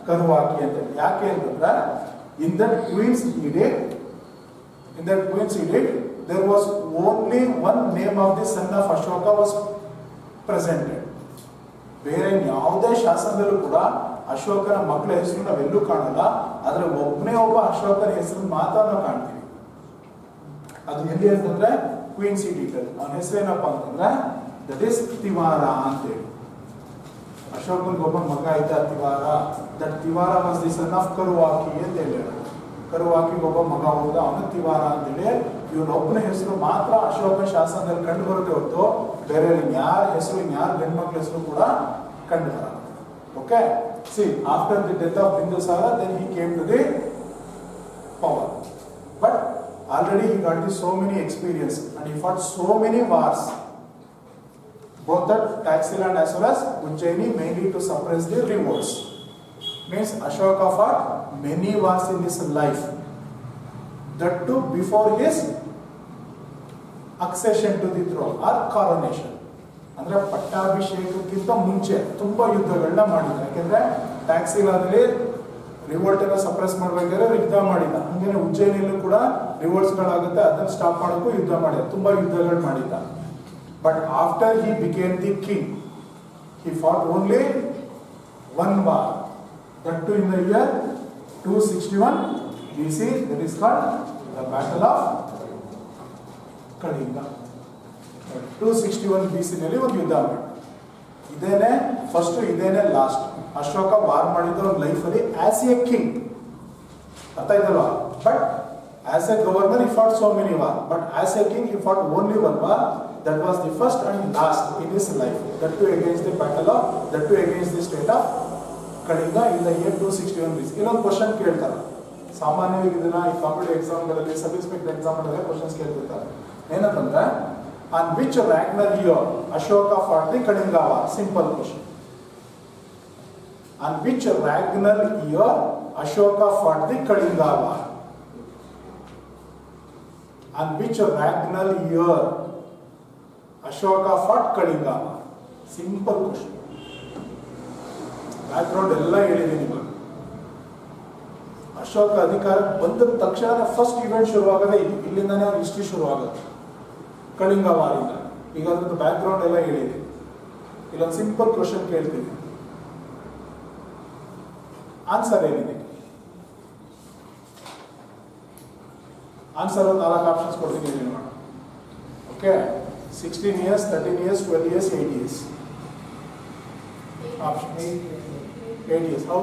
ಕರುವಾಕಿ ಅಂತ. ಯಾಕೆ ಅಂತಂದ್ರೆ in that queen's edict there was only one name of the son of Ashoka was presented. ಬೇರೆ ಯಾವುದೇ ಶಾಸನದಲ್ಲೂ ಕೂಡ ಅಶೋಕನ ಮಕ್ಕಳ ಹೆಸರು ನಾವೆಲ್ಲೂ ಕಾಣಲ್ಲ. ಆದ್ರೆ ಒಬ್ಬನೇ ಒಬ್ಬ ಅಶೋಕನ ಹೆಸರು ಮಾತ್ರ ನಾವು ಕಾಣ್ತೀವಿ. ಅದು ಎಲ್ಲಿ ಅಂತಂದ್ರೆ ಕ್ವೀನ್ಸ್ ಈಡಿಕ್ಟ್. ಅವನ ಹೆಸರೇನಪ್ಪ ಅಂತಂದ್ರೆ ದಟ್ ಈಸ್ ತಿವಾರ ಅಂತೇಳಿ. ಅಶೋಕನ್ಗೆ ಒಬ್ಬ ಮಗ ಇದ್ದ Tivara. That Tivara was the son of Karuvaki ಅಂತ ಹೇಳಿ. ಕರುವಾಕಿಗೆ ಒಬ್ಬ ಮಗ ಹೋದ, ಅವನು ತಿವಾರ ಅಂತೇಳಿ. ಇವನೊಬ್ಬನ ಹೆಸರು ಮಾತ್ರ ಅಶೋಕ ಶಾಸನದಲ್ಲಿ ಕಂಡು ಬರುತ್ತೆ ಹೊರತು ಬೇರೆ ಯಾರ ಹೆಸರು, ಯಾರ ಗಂಡ್ಮಕ್ಳ ಹೆಸರು ಕೂಡ ಕಂಡು ಬರಲ್ಲ. Okay, see, after the death of Bindusara, then he came to the power. But already he got so many experience and he fought so many wars, both at Taxila as well as Ujjaini, mainly to suppress the revolts. Means Ashoka fought many wars in his life. That too before his accession to the throne or coronation. ಅಂದ್ರೆ ಪಟ್ಟಾಭಿಷೇಕಕ್ಕಿಂತ ಮುಂಚೆ ತುಂಬಾ ಯುದ್ಧಗಳನ್ನ ಮಾಡಿದ. ಯಾಕೆಂದ್ರೆ ಟ್ಯಾಕ್ಸಿಲಾದಲ್ಲಿ revolt ಎಲ್ಲ suppress ಮಾಡ್ಬೇಕಾದ್ರೆ ಯುದ್ಧ ಮಾಡಿದ. ಹಂಗೇನೆ ಉಜ್ಜಯಿನಿಯಲ್ಲೂ ಕೂಡ ರಿವೋಲ್ಟ್ಸ್ ಗಳಾಗುತ್ತೆ, ಅದನ್ನ ಸ್ಟಾಪ್ ಮಾಡೋಕ್ಕೂ ಯುದ್ಧ ಮಾಡಿದ. ತುಂಬಾ ಯುದ್ಧಗಳು ಮಾಡಿದ. But after he became the king, he fought only one war, that too in the year 261 BC. That is called the Battle of Kalinga. 261 BC ನಲ್ಲಿ ಒಂದು ಯುದ್ಧ ಮಾಡಿ. ಇದೇನೆ ಫಸ್ಟ್, ಇದೇನೆ ಲಾಸ್ಟ್. ಅಶೋಕ ವಾರ್ ಮಾಡಿದ ಒಂದು ಲೈಫಲ್ಲಿ ಆಸ್ ಎ ಕಿಂಗ್, ಅರ್ಥ ಆಯ್ತಲ್ವಾ? But as A governor he fought so many war, but as a king he fought only one war. That was the first and last in his life. That too against the battle of, that too against the state of Kalinga in the year 261 BC. ಇನ್ನೊಂದು question ಕೇಳ್ತಾರೆ ಸಾಮಾನ್ಯವಾಗಿ, ಇದನ್ನ ಈ competitive ಎಕ್ಸಾಮ್ಗಳಲ್ಲಿ, sub inspector exam ಅಲ್ಲಿ questions ಕೇಳ್ತಿರ್ತಾರೆ. ಏನಂತಂದ್ರೆ on which regnal year Ashoka fought the Kalinga war? Simple question. On which regnal year Ashoka fought the Kalinga war? On which regnal year Ashoka fought Kalinga war? Simple question. Back ground ಎಲ್ಲ ಹೇಳಿದ್ದೀನಿ ನಿಮಗೆ. ಅಶೋಕ ಅಧಿಕಾರ ಬಂದ ತಕ್ಷಣ first event ಶುರುವಾಗದೆ ಇಲ್ಲಿಂದಾನೇ ಅವ್ರ history ಶುರುವಾಗುತ್ತೆ, ಕಳಿಂಗ ವಾರಿಂದ. ಈಗ ಅದ್ರದ್ದು ಬ್ಯಾಕ್ ಗ್ರೌಂಡ್ ಎಲ್ಲ ಹೇಳಿದೆ. ಇಲ್ಲೊಂದು ಸಿಂಪಲ್ ಕ್ವಶನ್ ಕೇಳ್ತೀನಿ, ಆನ್ಸರ್ ಏನಿದೆ? ಆನ್ಸರ್ ಒಂದು 4 ಆಪ್ಷನ್ಸ್ ಕೊಡ್ತೀನಿ, ಹೇಳಿ ನೋಡೋಣ. Okay, 16 years, 13 years, 12 years, 8 years. Option 8 years. How?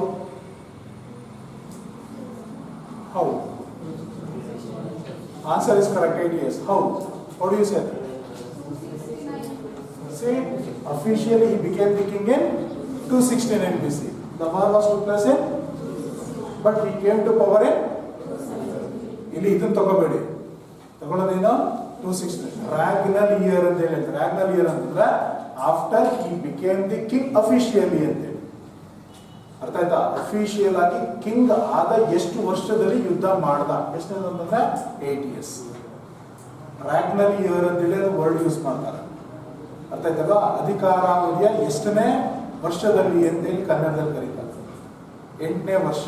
Answer is correct, 8 years. How? What do you say? See, officially he became the king in 269 BC. The war was took place in, but he came to power in, ಇಲ್ಲಿ ಇದನ್ನು ತಗೋಬೇಡಿ, ತಗೊಳ್ಳೋದೇನು 269 ರಾಗ್ನಲ್ year ಅಂತ ಹೇಳಿ. ರಾಗ್ನಲ್ year ಅಂತಂದ್ರೆ after he became the king officially ಅಂತೇಳಿ. ಅರ್ಥ ಆಯ್ತಾ? Official ಆಗಿ king ಆದ ಎಷ್ಟು ವರ್ಷದಲ್ಲಿ ಯುದ್ಧ ಮಾಡ್ದ, ಎಷ್ಟು ಅಂತಂದ್ರೆ 8 years. ರಾಗ್ನಲ್ ಇಯರ್ ಅಂತೇಳಿ ವರ್ಡ್ ಯೂಸ್ ಮಾಡ್ತಾರೆ. ಅರ್ಥ ಆಯ್ತಲ್ಲ? ಅಧಿಕಾರಾವಧಿಯ ಎಷ್ಟನೇ ವರ್ಷದಲ್ಲಿ ಅಂತೇಳಿ ಕನ್ನಡದಲ್ಲಿ ಕರೀತಾರೆ. 8ನೇ ವರ್ಷ.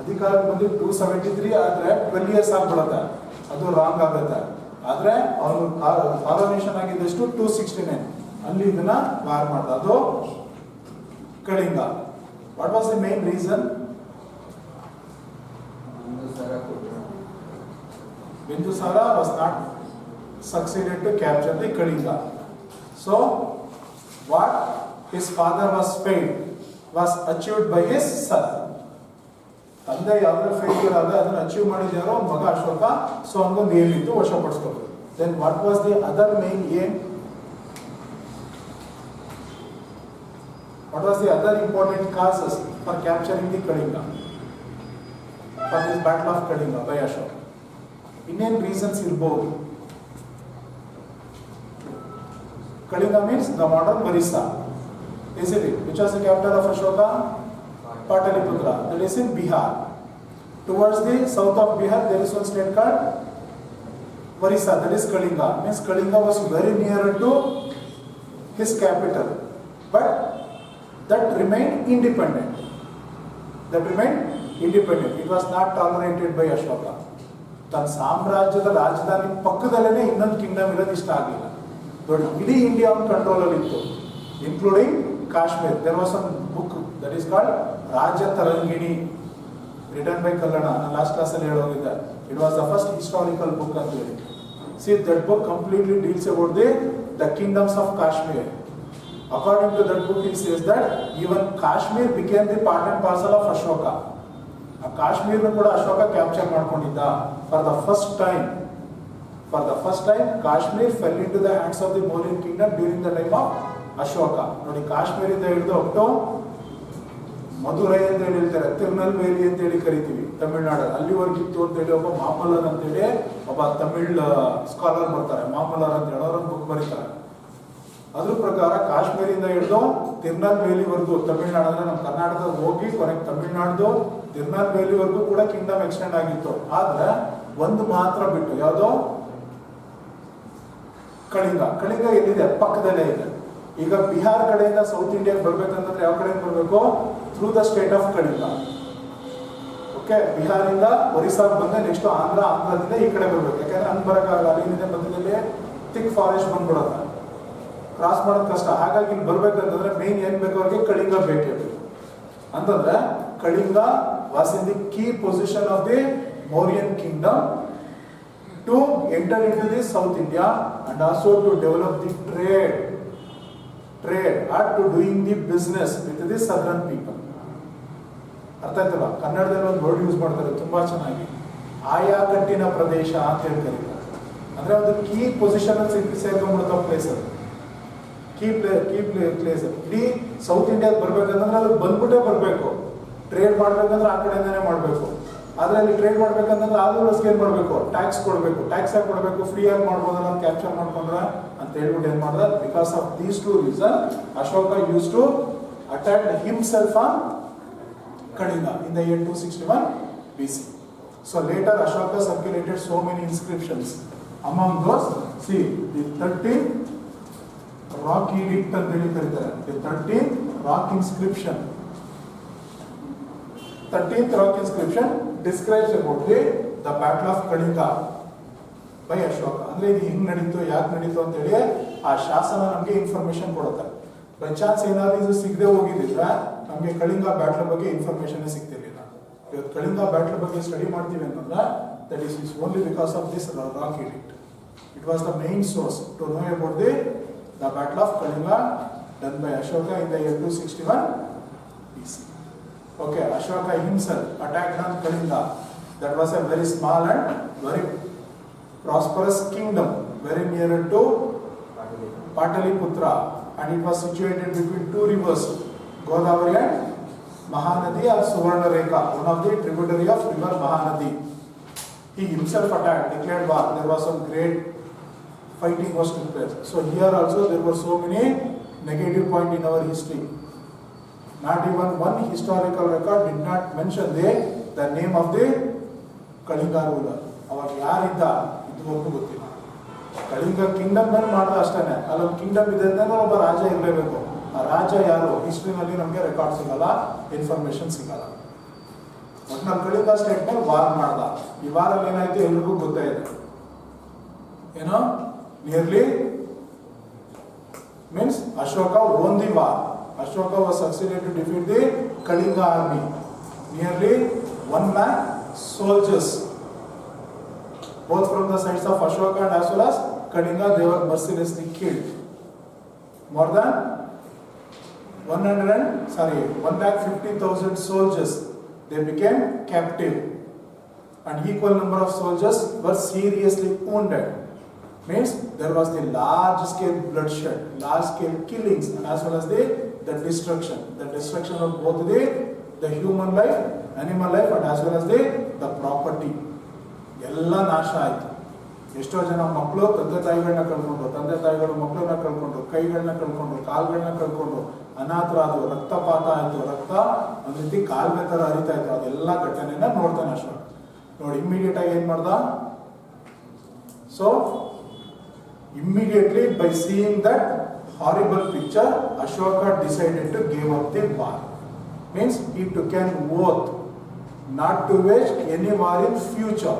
ಅಧಿಕಾರ ಬಂದು 273 ಆದ್ರೆ 12 years ಆಗ್ಬಿಡುತ್ತೆ, ಅದು ರಾಂಗ್ ಆಗುತ್ತೆ. ಆದ್ರೆ ಅವನು ಕಾರೋನೇಷನ್ ಆಗಿದ್ದಷ್ಟು 269, ಅಲ್ಲಿ ಇದನ್ನ ವಾರ್ ಮಾಡ್ದ, ಅದು Kalinga. What was the main reason? Bindusara was not succeeded to capture the Kalinga. So what his father was paid was achieved by his son. ತಂದೆ ಯಾವ್ದಾದ್ರು ಫೇಲ್ಯೂರ್ ಆದ್ರೆ ಅದನ್ನ ಅಚೀವ್ ಮಾಡಿದ್ಯಾರೋ ಮಗ ಅಶೋಕ. ಸೊ ಹಂಗೊಂದು ಏಮ್ ಇತ್ತು, ವಶಪಡಿಸ್ಕೊಂಡು. Then what was the other main aim? What was the other important causes for capturing the Kalinga, for this battle of Kalinga by Ashoka? ಇನ್ನೇನು reasons ಇರ್ಬೋದು? Kalinga means the modern Orissa. Isn't it? Which was the capital of Ashoka? Pataliputra. That is in Bihar. Towards the south of Bihar, there is one state called Orissa. That is Kalinga. Means Kalinga was very near to his capital, but that remained independent. That remained independent. It was not tolerated by Ashoka. ತನ್ನ ಸಾಮ್ರಾಜ್ಯದ ರಾಜಧಾನಿ ಪಕ್ಕದಲ್ಲೇ ಇನ್ನೊಂದು Kingdom ಇರೋದು ಇಷ್ಟ ಆಗಲಿಲ್ಲ. ನೋಡಿ, ಇಡೀ ಇಂಡಿಯಾ ಅವನ ಕಂಟ್ರೋಲ್ ಅಲ್ಲಿ ಇತ್ತು, including Kashmir. There was one book that is called Raja Tarangini, written by Kalhana. ನಾನು ಲಾಸ್ಟ್ ಕ್ಲಾಸಲ್ಲಿ ಹೇಳೋಗಿದ್ದೆ. It was the first historical book ಅಂತ ಹೇಳಿ. See that book completely deals about the kingdoms of Kashmir. According to that book it says that even Kashmir became the part and parcel of Ashoka. ಆ ಕಾಶ್ಮೀರ್ನು ಕೂಡ Ashoka capture ಮಾಡ್ಕೊಂಡಿದ್ದ. For the first time Kashmir fell in to the hands of the Mauryan Kingdom during the time of Ashoka. ನೋಡಿ, ಕಾಶ್ಮೀರಿಂದ ಹಿಡಿದು up to Madurai ಅಂತ ಹೇಳಿ ಹೇಳ್ತಾರೆ, ತಿರುನಲ್ವೇಲಿ ಅಂತ ಹೇಳಿ ಕರಿತೀವಿ ತಮಿಳ್ನಾಡು, ಅಲ್ಲಿವರೆಗಿತ್ತು ಅಂತ ಹೇಳಿ ಒಬ್ಬ ಮಾಮಲ್ಲರ್ ಅಂತ ಹೇಳಿ ಒಬ್ಬ ತಮಿಳ್ ಸ್ಕಾಲರ್ ಬರ್ತಾರೆ, ಮಾಮಲ್ಲರ್ ಅಂತ ಹೇಳಿ ಅವರೊಂದು ಬುಕ್ ಬರೀತಾರೆ. ಅದ್ರ ಪ್ರಕಾರ ಕಾಶ್ಮೀರಿಂದ ಹಿಡಿದು ತಿರುನಲ್ವೇಲಿವರೆಗೂ, ತಮಿಳ್ನಾಡು ಅಂದ್ರೆ ನಮ್ಮ ಕರ್ನಾಟಕ ಹೋಗಿ ಕೊನೆಗೆ ತಮಿಳ್ನಾಡ್ದು ತಿರುನಲ್ವೇಲಿವರೆಗೂ ಕೂಡ ಕಿಂಗ್ಡಮ್ ಎಕ್ಸ್ಟೆಂಡ್ ಆಗಿತ್ತು. ಆದ್ರೆ ಒಂದು ಮಾತ್ರ ಬಿಟ್ಟು, ಯಾವುದೋ ಕಳಿಂಗ. ಕಳಿಂಗ ಎಲ್ಲಿದೆ? ಪಕ್ಕದಲ್ಲೇ ಇದೆ. ಈಗ ಬಿಹಾರ್ ಕಡೆಯಿಂದ ಸೌತ್ ಇಂಡಿಯಾಗೆ ಬರ್ಬೇಕಂತಂದ್ರೆ ಯಾವ ಕಡೆಯಿಂದ ಬರಬೇಕು? Through the state of Kalinga. Okay, ಬಿಹಾರಿಂದ ಒರಿಸ್ಸಾಗೆ ಬಂದ್ರೆ ನೆಕ್ಸ್ಟ್ ಆಂಧ್ರದಿಂದ ಈ ಕಡೆ ಬರ್ಬೇಕು. ಯಾಕಂದ್ರೆ ಹಂಗೆ ಬರೋಕ್ಕಾಗಲ್ಲ, ಅಲ್ಲಿಂದ ಮಧ್ಯದಲ್ಲಿ ಥಿಕ್ ಫಾರೆಸ್ಟ್ ಬಂದ್ಬಿಡುತ್ತೆ, ಕ್ರಾಸ್ ಮಾಡೋದು ಕಷ್ಟ. ಹಾಗಾಗಿ ಇಲ್ಲಿ ಬರ್ಬೇಕಂತಂದ್ರೆ ಮೇನ್ ಏನ್ ಬೇಕು ಅವ್ರಿಗೆ? ಕಳಿಂಗ ಬೇಕು ಅಂತಂದ್ರೆ Kalinga was in the key position of the Mauryan Kingdom to enter into the South India and also to develop the trade or to doing the business with the southern people. ಅರ್ಥ ಆಯ್ತಲ್ಲ? ಕನ್ನಡದಲ್ಲಿ ಒಂದು ವರ್ಡ್ ಯೂಸ್ ಮಾಡ್ತಾರೆ ತುಂಬಾ ಚೆನ್ನಾಗಿ, ಆಯಾಕಟ್ಟಿನ ಪ್ರದೇಶ ಅಂತ ಹೇಳಿ ಕರೀತಾರೆ. ಅಂದ್ರೆ ಒಂದು ಕೀ ಪೊಸಿಷನ್ ಅಲ್ಲಿ ಸೇರ್ಕೊಂಡ್ಬಿಡ್ತಾವ ಪ್ಲೇಸ್ ಅದು, ಕೀ ಪ್ಲೇಸ್. ಇಡೀ ಸೌತ್ ಇಂಡಿಯಾಗೆ ಬರ್ಬೇಕಂತಂದ್ರೆ ಅದು ಬಂದ್ಬಿಟ್ಟೇ ಬರಬೇಕು. ಟ್ರೇಡ್ ಮಾಡ್ಬೇಕಂದ್ರೆ ಆ ಕಡೆಯಿಂದಾನೇ ಮಾಡಬೇಕು. ಆದ್ರೆ ಅಲ್ಲಿ ಟ್ರೇಡ್ ಮಾಡ್ಬೇಕಂತಂದ್ರೆ ಆದ್ರೂ ಏನ್ ಮಾಡಬೇಕು? ಟ್ಯಾಕ್ಸ್ ಕೊಡಬೇಕು. ಟ್ಯಾಕ್ಸ್ ಯಾಕೆ ಕೊಡಬೇಕು? ಫ್ರೀ ಆಗಿ ಮಾಡ್ಬೋದಲ್ಲ ಅಂತ ಕ್ಯಾಪ್ಚರ್ ಮಾಡ್ಕೊಂಡ್ರ ಅಂತ ಹೇಳ್ಬಿಟ್ಟು ಏನ್ ಮಾಡ್ದ? Because of these two reason Ashoka use to attack himself on Kalinga in the year 261 BC. So later Ashoka circulated so many inscriptions. Among those, see the 13 rock ಈಡಿಕ್ಟ್ ಅಂತ ಹೇಳಿ ಕರೀತಾರೆ. The 13th rock inscription. 13th rock inscription describes about the battle of Kalinga by Ashoka. ಅಂದ್ರೆ ಇದು ಹಿಂಗ್ ನಡೀತು, ಯಾಕೆ ನಡೀತು ಅಂತ ಹೇಳಿ ಆ ಶಾಸನ ನಮಗೆ ಇನ್ಫಾರ್ಮೇಶನ್ ಕೊಡುತ್ತೆ. ಬೈ ಚಾನ್ಸ್ ಏನಾದ್ರು ಇದು ಸಿಗದೆ ಹೋಗಿದ್ರೆ ನಮಗೆ ಕಳಿಂಗ ಬ್ಯಾಟಲ್ ಬಗ್ಗೆ ಇನ್ಫಾರ್ಮೇಶನ್ ಸಿಗ್ತಿರ್ಲಿಲ್ಲ. ಇವತ್ತು ಕಳಿಂಗ ಬ್ಯಾಟಲ್ ಬಗ್ಗೆ ಸ್ಟಡಿ ಮಾಡ್ತೀವಿ ಅಂತಂದ್ರೆ that is only because of this rock edict. It was the main source to know about the battle of Kalinga done by Ashoka in the year 261 BC. Okay, Ashoka himself attacked on Kalinga. That was a very small and very prosperous kingdom, very near to Pataliputra, and it was situated between two rivers, Godavari and Mahanadi or Suvarnarekha, one of the tributary of river Mahanadi. He himself attacked, declared war. There was some great fighting was took place. So here also there were so many negative points in our history. Not even one historical record did not mention the name of the Kalinga ruler. ಅವಾಗ ಯಾರಿದ್ದ ಇದುವರೆಗೂ ಗೊತ್ತಿಲ್ಲ. Kalinga Kingdom ಮೇಲೆ ಮಾಡಿದ ಅಷ್ಟೇನೆ. ಅಲ್ಲೊಂದು Kingdom ಇದೆ ಅಂದ್ರೆ ಒಬ್ಬ ರಾಜ ಇರಲೇಬೇಕು. ಆ ರಾಜ ಯಾರು ಹಿಸ್ಟ್ರಿನಲ್ಲಿ ನಮಗೆ ರೆಕಾರ್ಡ್ ಸಿಗಲ್ಲ, ಇನ್ಫಾರ್ಮೇಶನ್ ಸಿಗಲ್ಲ. ಒಟ್ನಲ್ಲಿ ಕಳಿಂಗ ಸ್ಟೇಟ್ ಮೇಲೆ ವಾರ್ ಮಾಡ್ದ. ಈ ವಾರಲ್ಲಿ ಏನಾಯ್ತು ಎಲ್ರಿಗೂ ಗೊತ್ತಾಯಿದೆ. ಏನೋ nearly means Ashoka won the war. Ashoka was succeeded to defeat the Kalinga army. Nearly 1 lakh soldiers, both from the sides of Ashoka and as well as Kalinga, they were mercilessly killed. More than 150,000 soldiers, they became captive, and equal number of soldiers were seriously wounded. Means there was the large scale bloodshed, large scale killings, and as well as the destruction of both the human life, animal life, and as well as the property. ಎಲ್ಲ ನಾಶ ಆಯಿತು. ಎಷ್ಟೋ ಜನ ಮಕ್ಕಳು ತಂದೆ ತಾಯಿಗಳನ್ನ ಕಳ್ಕೊಂಡ್ರು, ತಂದೆ ತಾಯಿಗಳು ಮಕ್ಕಳನ್ನ ಕಳ್ಕೊಂಡ್ರು, ಕೈಗಳನ್ನ ಕಳ್ಕೊಂಡ್ರು, ಕಾಲುಗಳನ್ನ ಕಳ್ಕೊಂಡ್ರು, ಅನಾಥರಾದ್ರು, ರಕ್ತಪಾತ ಆಯಿತು, ರಕ್ತ ಒಂದು ರೀತಿ ಕಾಲುವೆ ಥರ ಹರಿತಾ ಇತ್ತು. ಅದೆಲ್ಲ ಘಟನೆನ ನೋಡ್ತಾನೆ ಅಶೋಕ. ನೋಡಿ ಇಮ್ಮಿಡಿಯೇಟ್ ಆಗಿ ಏನು ಮಾಡ್ದ? So immediately by seeing that horrible picture, Ashoka decided to give up the war. Means he took an oath not to wage any war in future,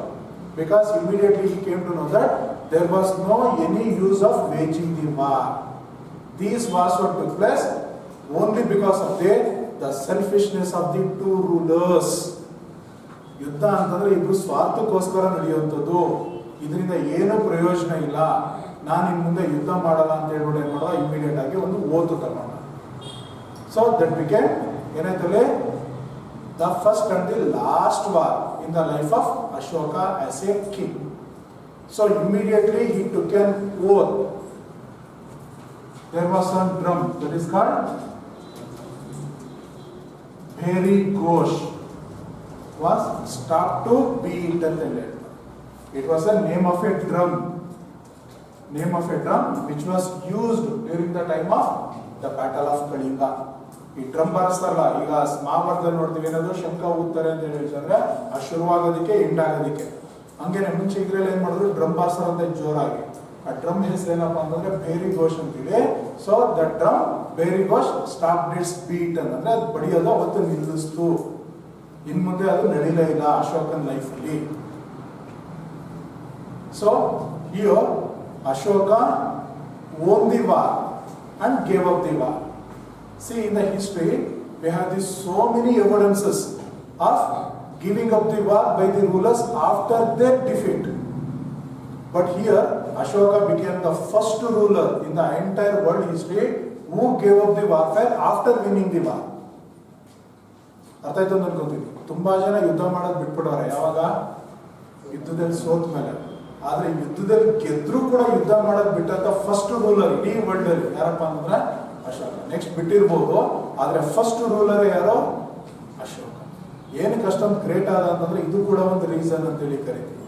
because immediately he came to know that there was no any use of waging the war. These wars were took place only because of the selfishness of the two rulers. ಯುದ್ಧ ಅಂತಂದ್ರೆ ಇಬ್ರು ಸ್ವಾರ್ಥಕ್ಕೋಸ್ಕರ ನಡೆಯುವಂಥದ್ದು. ಇದರಿಂದ ಏನು ಪ್ರಯೋಜನ ಇಲ್ಲ, ನಾನು ಇನ್ನು ಮುಂದೆ ಯುದ್ಧ ಮಾಡಲ್ಲ ಅಂತ ಹೇಳ್ಬಿಟ್ಟು ಏನು ಮಾಡೋದು, ಇಮಿಡಿಯೇಟ್ ಆಗಿ ಒಂದು ಓತು ತಗೊಂಡ. ಸೊ ದಟ್ ಬಿಕೇಮ್ ಏನಾಯ್ತಲ್ಲಿ the first and the last war in the life of Ashoka as a king. So immediately he took an oath. There was one drum that is called Bheri Ghosh was stopped to beat and then it was a name of a drum which was used during the time of the battle of Kalinga. ಈ drum ಬಾರಿಸ್ತಾರಲ್ಲ, ಈಗ ಮಹಾಭಾರತದಲ್ಲಿ ನೋಡ್ತೀವಿ, ಏನಾದ್ರು ಶಂಖ ಊದ್ತಾರೆ ಅಂತ ಹೇಳಿದ್ರೆ ಆ ಶುರುವಾಗೋದಕ್ಕೆ end ಆಗೋದಕ್ಕೆ. ಹಂಗೇನೆ ಮುಂಚೆ ಇದ್ರಲ್ಲಿ ಏನ್ ಮಾಡಿದ್ರು, ಡ್ರಮ್ ಬಾರಿಸ್ತಾರಂತ ಜೋರಾಗಿ. ಆ ಡ್ರಮ್ ಹೆಸರು ಏನಪ್ಪಾ ಅಂತಂದ್ರೆ ಬೇರಿ ಘೋಷ್ ಅಂತೇಳಿ. ಸೊ ದ ಡ್ರಮ್ ಬೇರಿ ಘೋಷ್ ಸ್ಟಾಪ್ ಇಟ್ಸ್ ಬೀಟ್ ಅಂತಂದ್ರೆ ಅದು ಬಡಿಯೋದು ಅವತ್ತು ನಿಲ್ಲಿಸ್ತು. ಇನ್ ಮುಂದೆ ಅದು ನಡೀಲೇ ಇಲ್ಲ ಅಶೋಕನ್ ಲೈಫ್ ಅಲ್ಲಿ. So here Ashoka won the war and gave up the war. See, in the history we have these so many evidences of giving up the war by the rulers after their defeat. But here Ashoka became the first ruler in the entire world history who gave up the warfare after winning the war. ಅರ್ಥ ಆಯ್ತು ಅಂತ ಅನ್ಕೋತೀವಿ. ತುಂಬಾ ಜನ ಯುದ್ಧ ಮಾಡೋದು ಬಿಟ್ಬಿಡೋರೆ ಯಾವಾಗ, ಯುದ್ಧದಲ್ಲಿ ಸೋತ ಮೇಲೆ. ಆದ್ರೆ ಯುದ್ಧದಲ್ಲಿ ಗೆದ್ರು ಕೂಡ ಯುದ್ಧ ಮಾಡೋದು ಬಿಟ್ಟಂತ ಫಸ್ಟ್ ರೂಲರ್ ಇಡೀ ವರ್ಲ್ಡ್ ಅಲ್ಲಿ ಯಾರಪ್ಪ ಅಂತಂದ್ರೆ ಅಶೋಕ. ನೆಕ್ಸ್ಟ್ ಬಿಟ್ಟಿರ್ಬೋದು, ಆದ್ರೆ ಫಸ್ಟ್ ರೂಲರ್ ಯಾರೋ ಅಶೋಕ. ಏನಕ್ಕೆ ಅಷ್ಟೊಂದು ಗ್ರೇಟ್ ಆದ ಅಂತಂದ್ರೆ ಇದು ಕೂಡ ಒಂದು ರೀಸನ್ ಅಂತೇಳಿ ಕರಿತೀವಿ.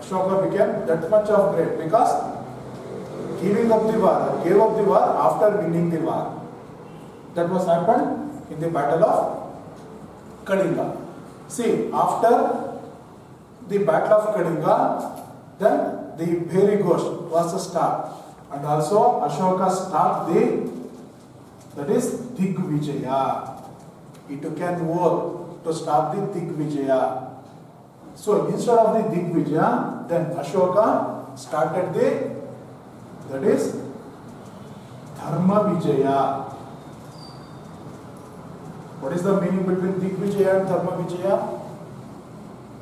Ashoka became that much of great because gave up the war after winning the war. That was happened in the battle of Kalinga. See, after the battle of Kalinga, then the Bheri Ghosh was the start. And also Ashoka stopped that is Digvijaya. He took an oath to stop the Digvijaya. So instead of the Digvijaya, then Ashoka started that is Dharma Vijaya. What is the meaning between Digvijaya and Dharma Vijaya?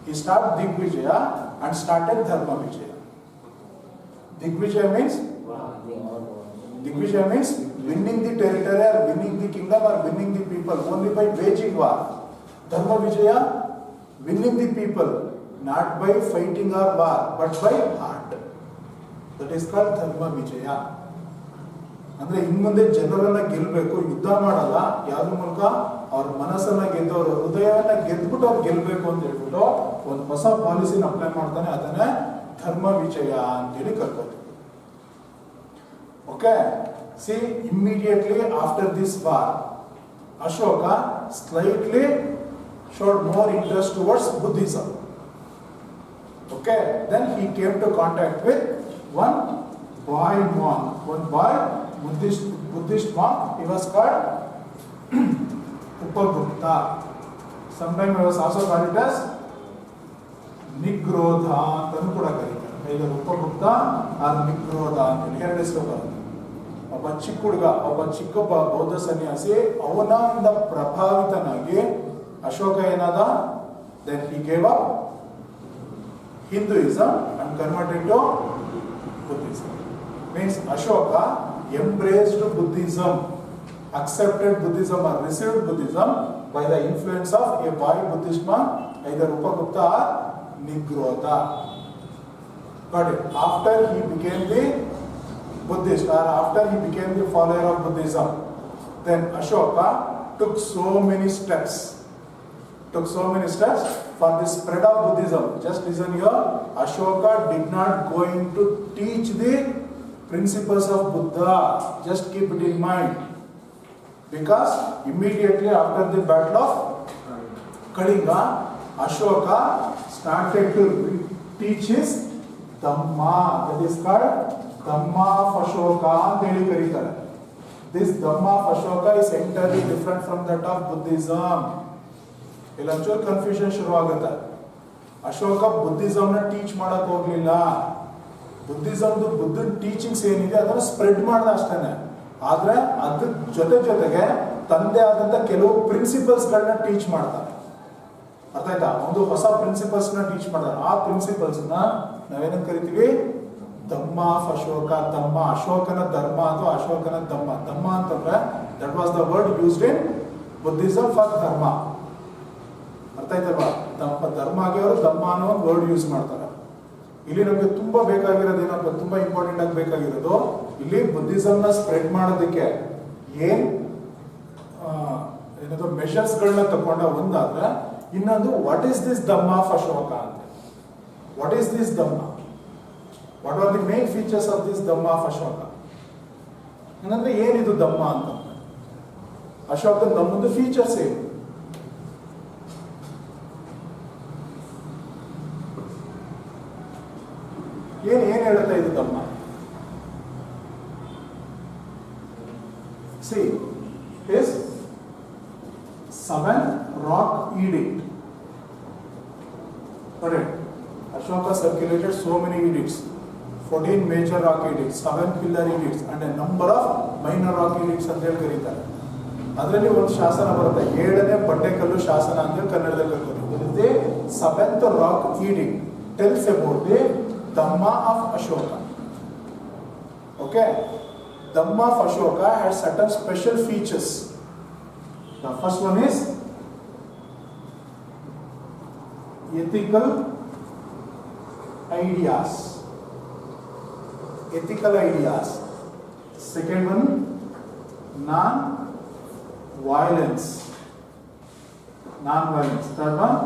He stopped Digvijaya and started Dharma Vijaya. Digvijaya means winning the territory or winning the kingdom or winning the people only by waging war. Dharma Vijaya, winning the people not by fighting or war but by heart. That is called Dharma Vijaya. ಅಂದ್ರೆ ಇನ್ಮುಂದೆ ಜನರನ್ನ ಗೆಲ್ಲಬೇಕು, ಯುದ್ಧ ಮಾಡಲ್ಲ, ಯಾವ್ದ್ರ ಮೂಲಕ ಅವ್ರ ಮನಸ್ಸನ್ನ ಗೆದ್ದವರು ಹೃದಯವನ್ನ ಗೆದ್ಬಿಟ್ಟು ಅವ್ರು ಗೆಲ್ಲಬೇಕು ಅಂತ ಹೇಳ್ಬಿಟ್ಟು ಒಂದು ಹೊಸ ಪಾಲಿಸಿನ ಅಪ್ಲೈ ಮಾಡ್ತಾನೆ, ಅದನ್ನೇ ಧರ್ಮ ವಿಜಯ ಅಂತೇಳಿ ಕರ್ಕೋತೀವಿ. Okay, see immediately after this war Ashoka slightly showed more interest towards Buddhism. Okay, then he came to contact with one boy monk, Buddhist monk. He was called Upagupta. Sometimes he was also called as Nigrodha ಅಂತಲೂ ಕೂಡ ಕರೀತಾರೆ. ಈಗ Upagupta R ನಿಗ್ರೋಧ ಅಂತ ಎರಡು ಹೆಸರು ಬರುತ್ತೆ. ಒಬ್ಬ ಚಿಕ್ಕ ಹುಡುಗ, ಒಬ್ಬ ಚಿಕ್ಕ ಬೌದ್ಧ ಸನ್ಯಾಸಿ, ಅವನಿಂದ ಪ್ರಭಾವಿತನಾಗಿ ಅಶೋಕ ಏನಾದ, then he gave up Hinduism and converted to Buddhism. Means Ashoka embraced Buddhism, accepted Buddhism or received Buddhism by the influence of a boy Buddhist monk, either Upagupta or Nigrodha. Got it? After he became the Buddhist or after he became the follower of Buddhism, then Ashoka took so many steps for the spread of Buddhism. Just listen here, Ashoka did not going to teach the principles of Buddha. Just keep it in mind. Because immediately after the battle of Kalinga, Ashoka started to teach his Dhamma. That is called Dhamma of Ashoka ಅಂತ ಹೇಳಿ ಕರೀತಾರೆ. This Dhamma of Ashoka is entirely different from that of Buddhism. ಇಲ್ಲಿ ಒಂಚೂರು confusion ಶುರು ಆಗುತ್ತೆ. Ashoka ಬುದ್ಧಿಸಮ್ನ teach ಮಾಡಕ್ ಹೋಗ್ಲಿಲ್ಲ. ಬುದ್ಧನ ಟೀಚಿಂಗ್ಸ್ ಏನಿದೆ ಅದನ್ನು ಸ್ಪ್ರೆಡ್ ಮಾಡ್ದ ಅಷ್ಟೇನೆ. ಆದ್ರೆ ಅದ್ರ ಜೊತೆಗೆ ತಂದೆ ಆದಂತ ಕೆಲವು ಪ್ರಿನ್ಸಿಪಲ್ಸ್ಗಳನ್ನ ಟೀಚ್ ಮಾಡ್ತಾರೆ. ಅರ್ಥ ಆಯ್ತಾ? ಒಂದು ಹೊಸ ಪ್ರಿನ್ಸಿಪಲ್ಸ್ ನ ಟೀಚ್ ಮಾಡ್ತಾರೆ. ಆ ಪ್ರಿನ್ಸಿಪಲ್ಸ್ ನ ನಾವೇನಂತ ಕರಿತೀವಿ? ಧಮ್ಮ ಆಫ್ ಅಶೋಕ. ಧಮ್ಮ ಅಶೋಕನ ಧರ್ಮ ಅಥವಾ ಅಶೋಕನ ಧಮ್ಮ. ಧಮ್ಮ ಅಂತಂದ್ರೆ that was the word used in Buddhism for ಧರ್ಮ. ಅರ್ಥ ಆಯ್ತಲ್ವಾ? ಧರ್ಮಗೆ ಅವರು ಧಮ್ಮ ಅನ್ನೋ ಒಂದು ವರ್ಡ್ ಯೂಸ್ ಮಾಡ್ತಾರೆ. ಇಲ್ಲಿ ನಮಗೆ ತುಂಬಾ ಬೇಕಾಗಿರೋದು ಏನಪ್ಪ, ತುಂಬಾ ಇಂಪಾರ್ಟೆಂಟ್ ಆಗಿ ಬೇಕಾಗಿರೋದು ಇಲ್ಲಿ ಬುದ್ಧಿಸಮ್ನ ಸ್ಪ್ರೆಡ್ ಮಾಡೋದಕ್ಕೆ ಏನದು ಮೆಷರ್ಸ್ ಗಳನ್ನ ತಗೊಂಡ ಒಂದಾದ್ರೆ, ಇನ್ನೊಂದು what is this Dhamma of Ashoka ಅಂತ. What is this Dhamma? What are the main features of this Dhamma of Ashoka? ಏನಂದ್ರೆ ಏನಿದು ಧಮ್ಮ ಅಂತ? ಅಶೋಕದ ಧಮ್ಮದ ಫೀಚರ್ಸ್ ಏನು? ಏನ್ ಹೇಳುತ್ತಾ ಇದು ಧಮ್ಮ? See, his 7 rock edict. Correct. Ashoka circulated so many edicts, 14 major rock edicts, 7 pillar edicts and a number of minor rock edicts ಅಂತ ಹೇಳಿ ಕರೀತಾರೆ. ಅದರಲ್ಲಿ ಒಂದು ಶಾಸನ ಬರುತ್ತೆ, 7ನೇ ಬಟ್ಟೆಕಲ್ಲು ಶಾಸನ ಅಂತ ಹೇಳಿ ಕನ್ನಡದಲ್ಲಿ ಕರೀತಾರೆ. The 7th rock edict tells about the Dhamma of Ashoka. Okay, Dhamma of Ashoka had certain special features. The first one is ethical ideas. Second one, non-violence. Third one,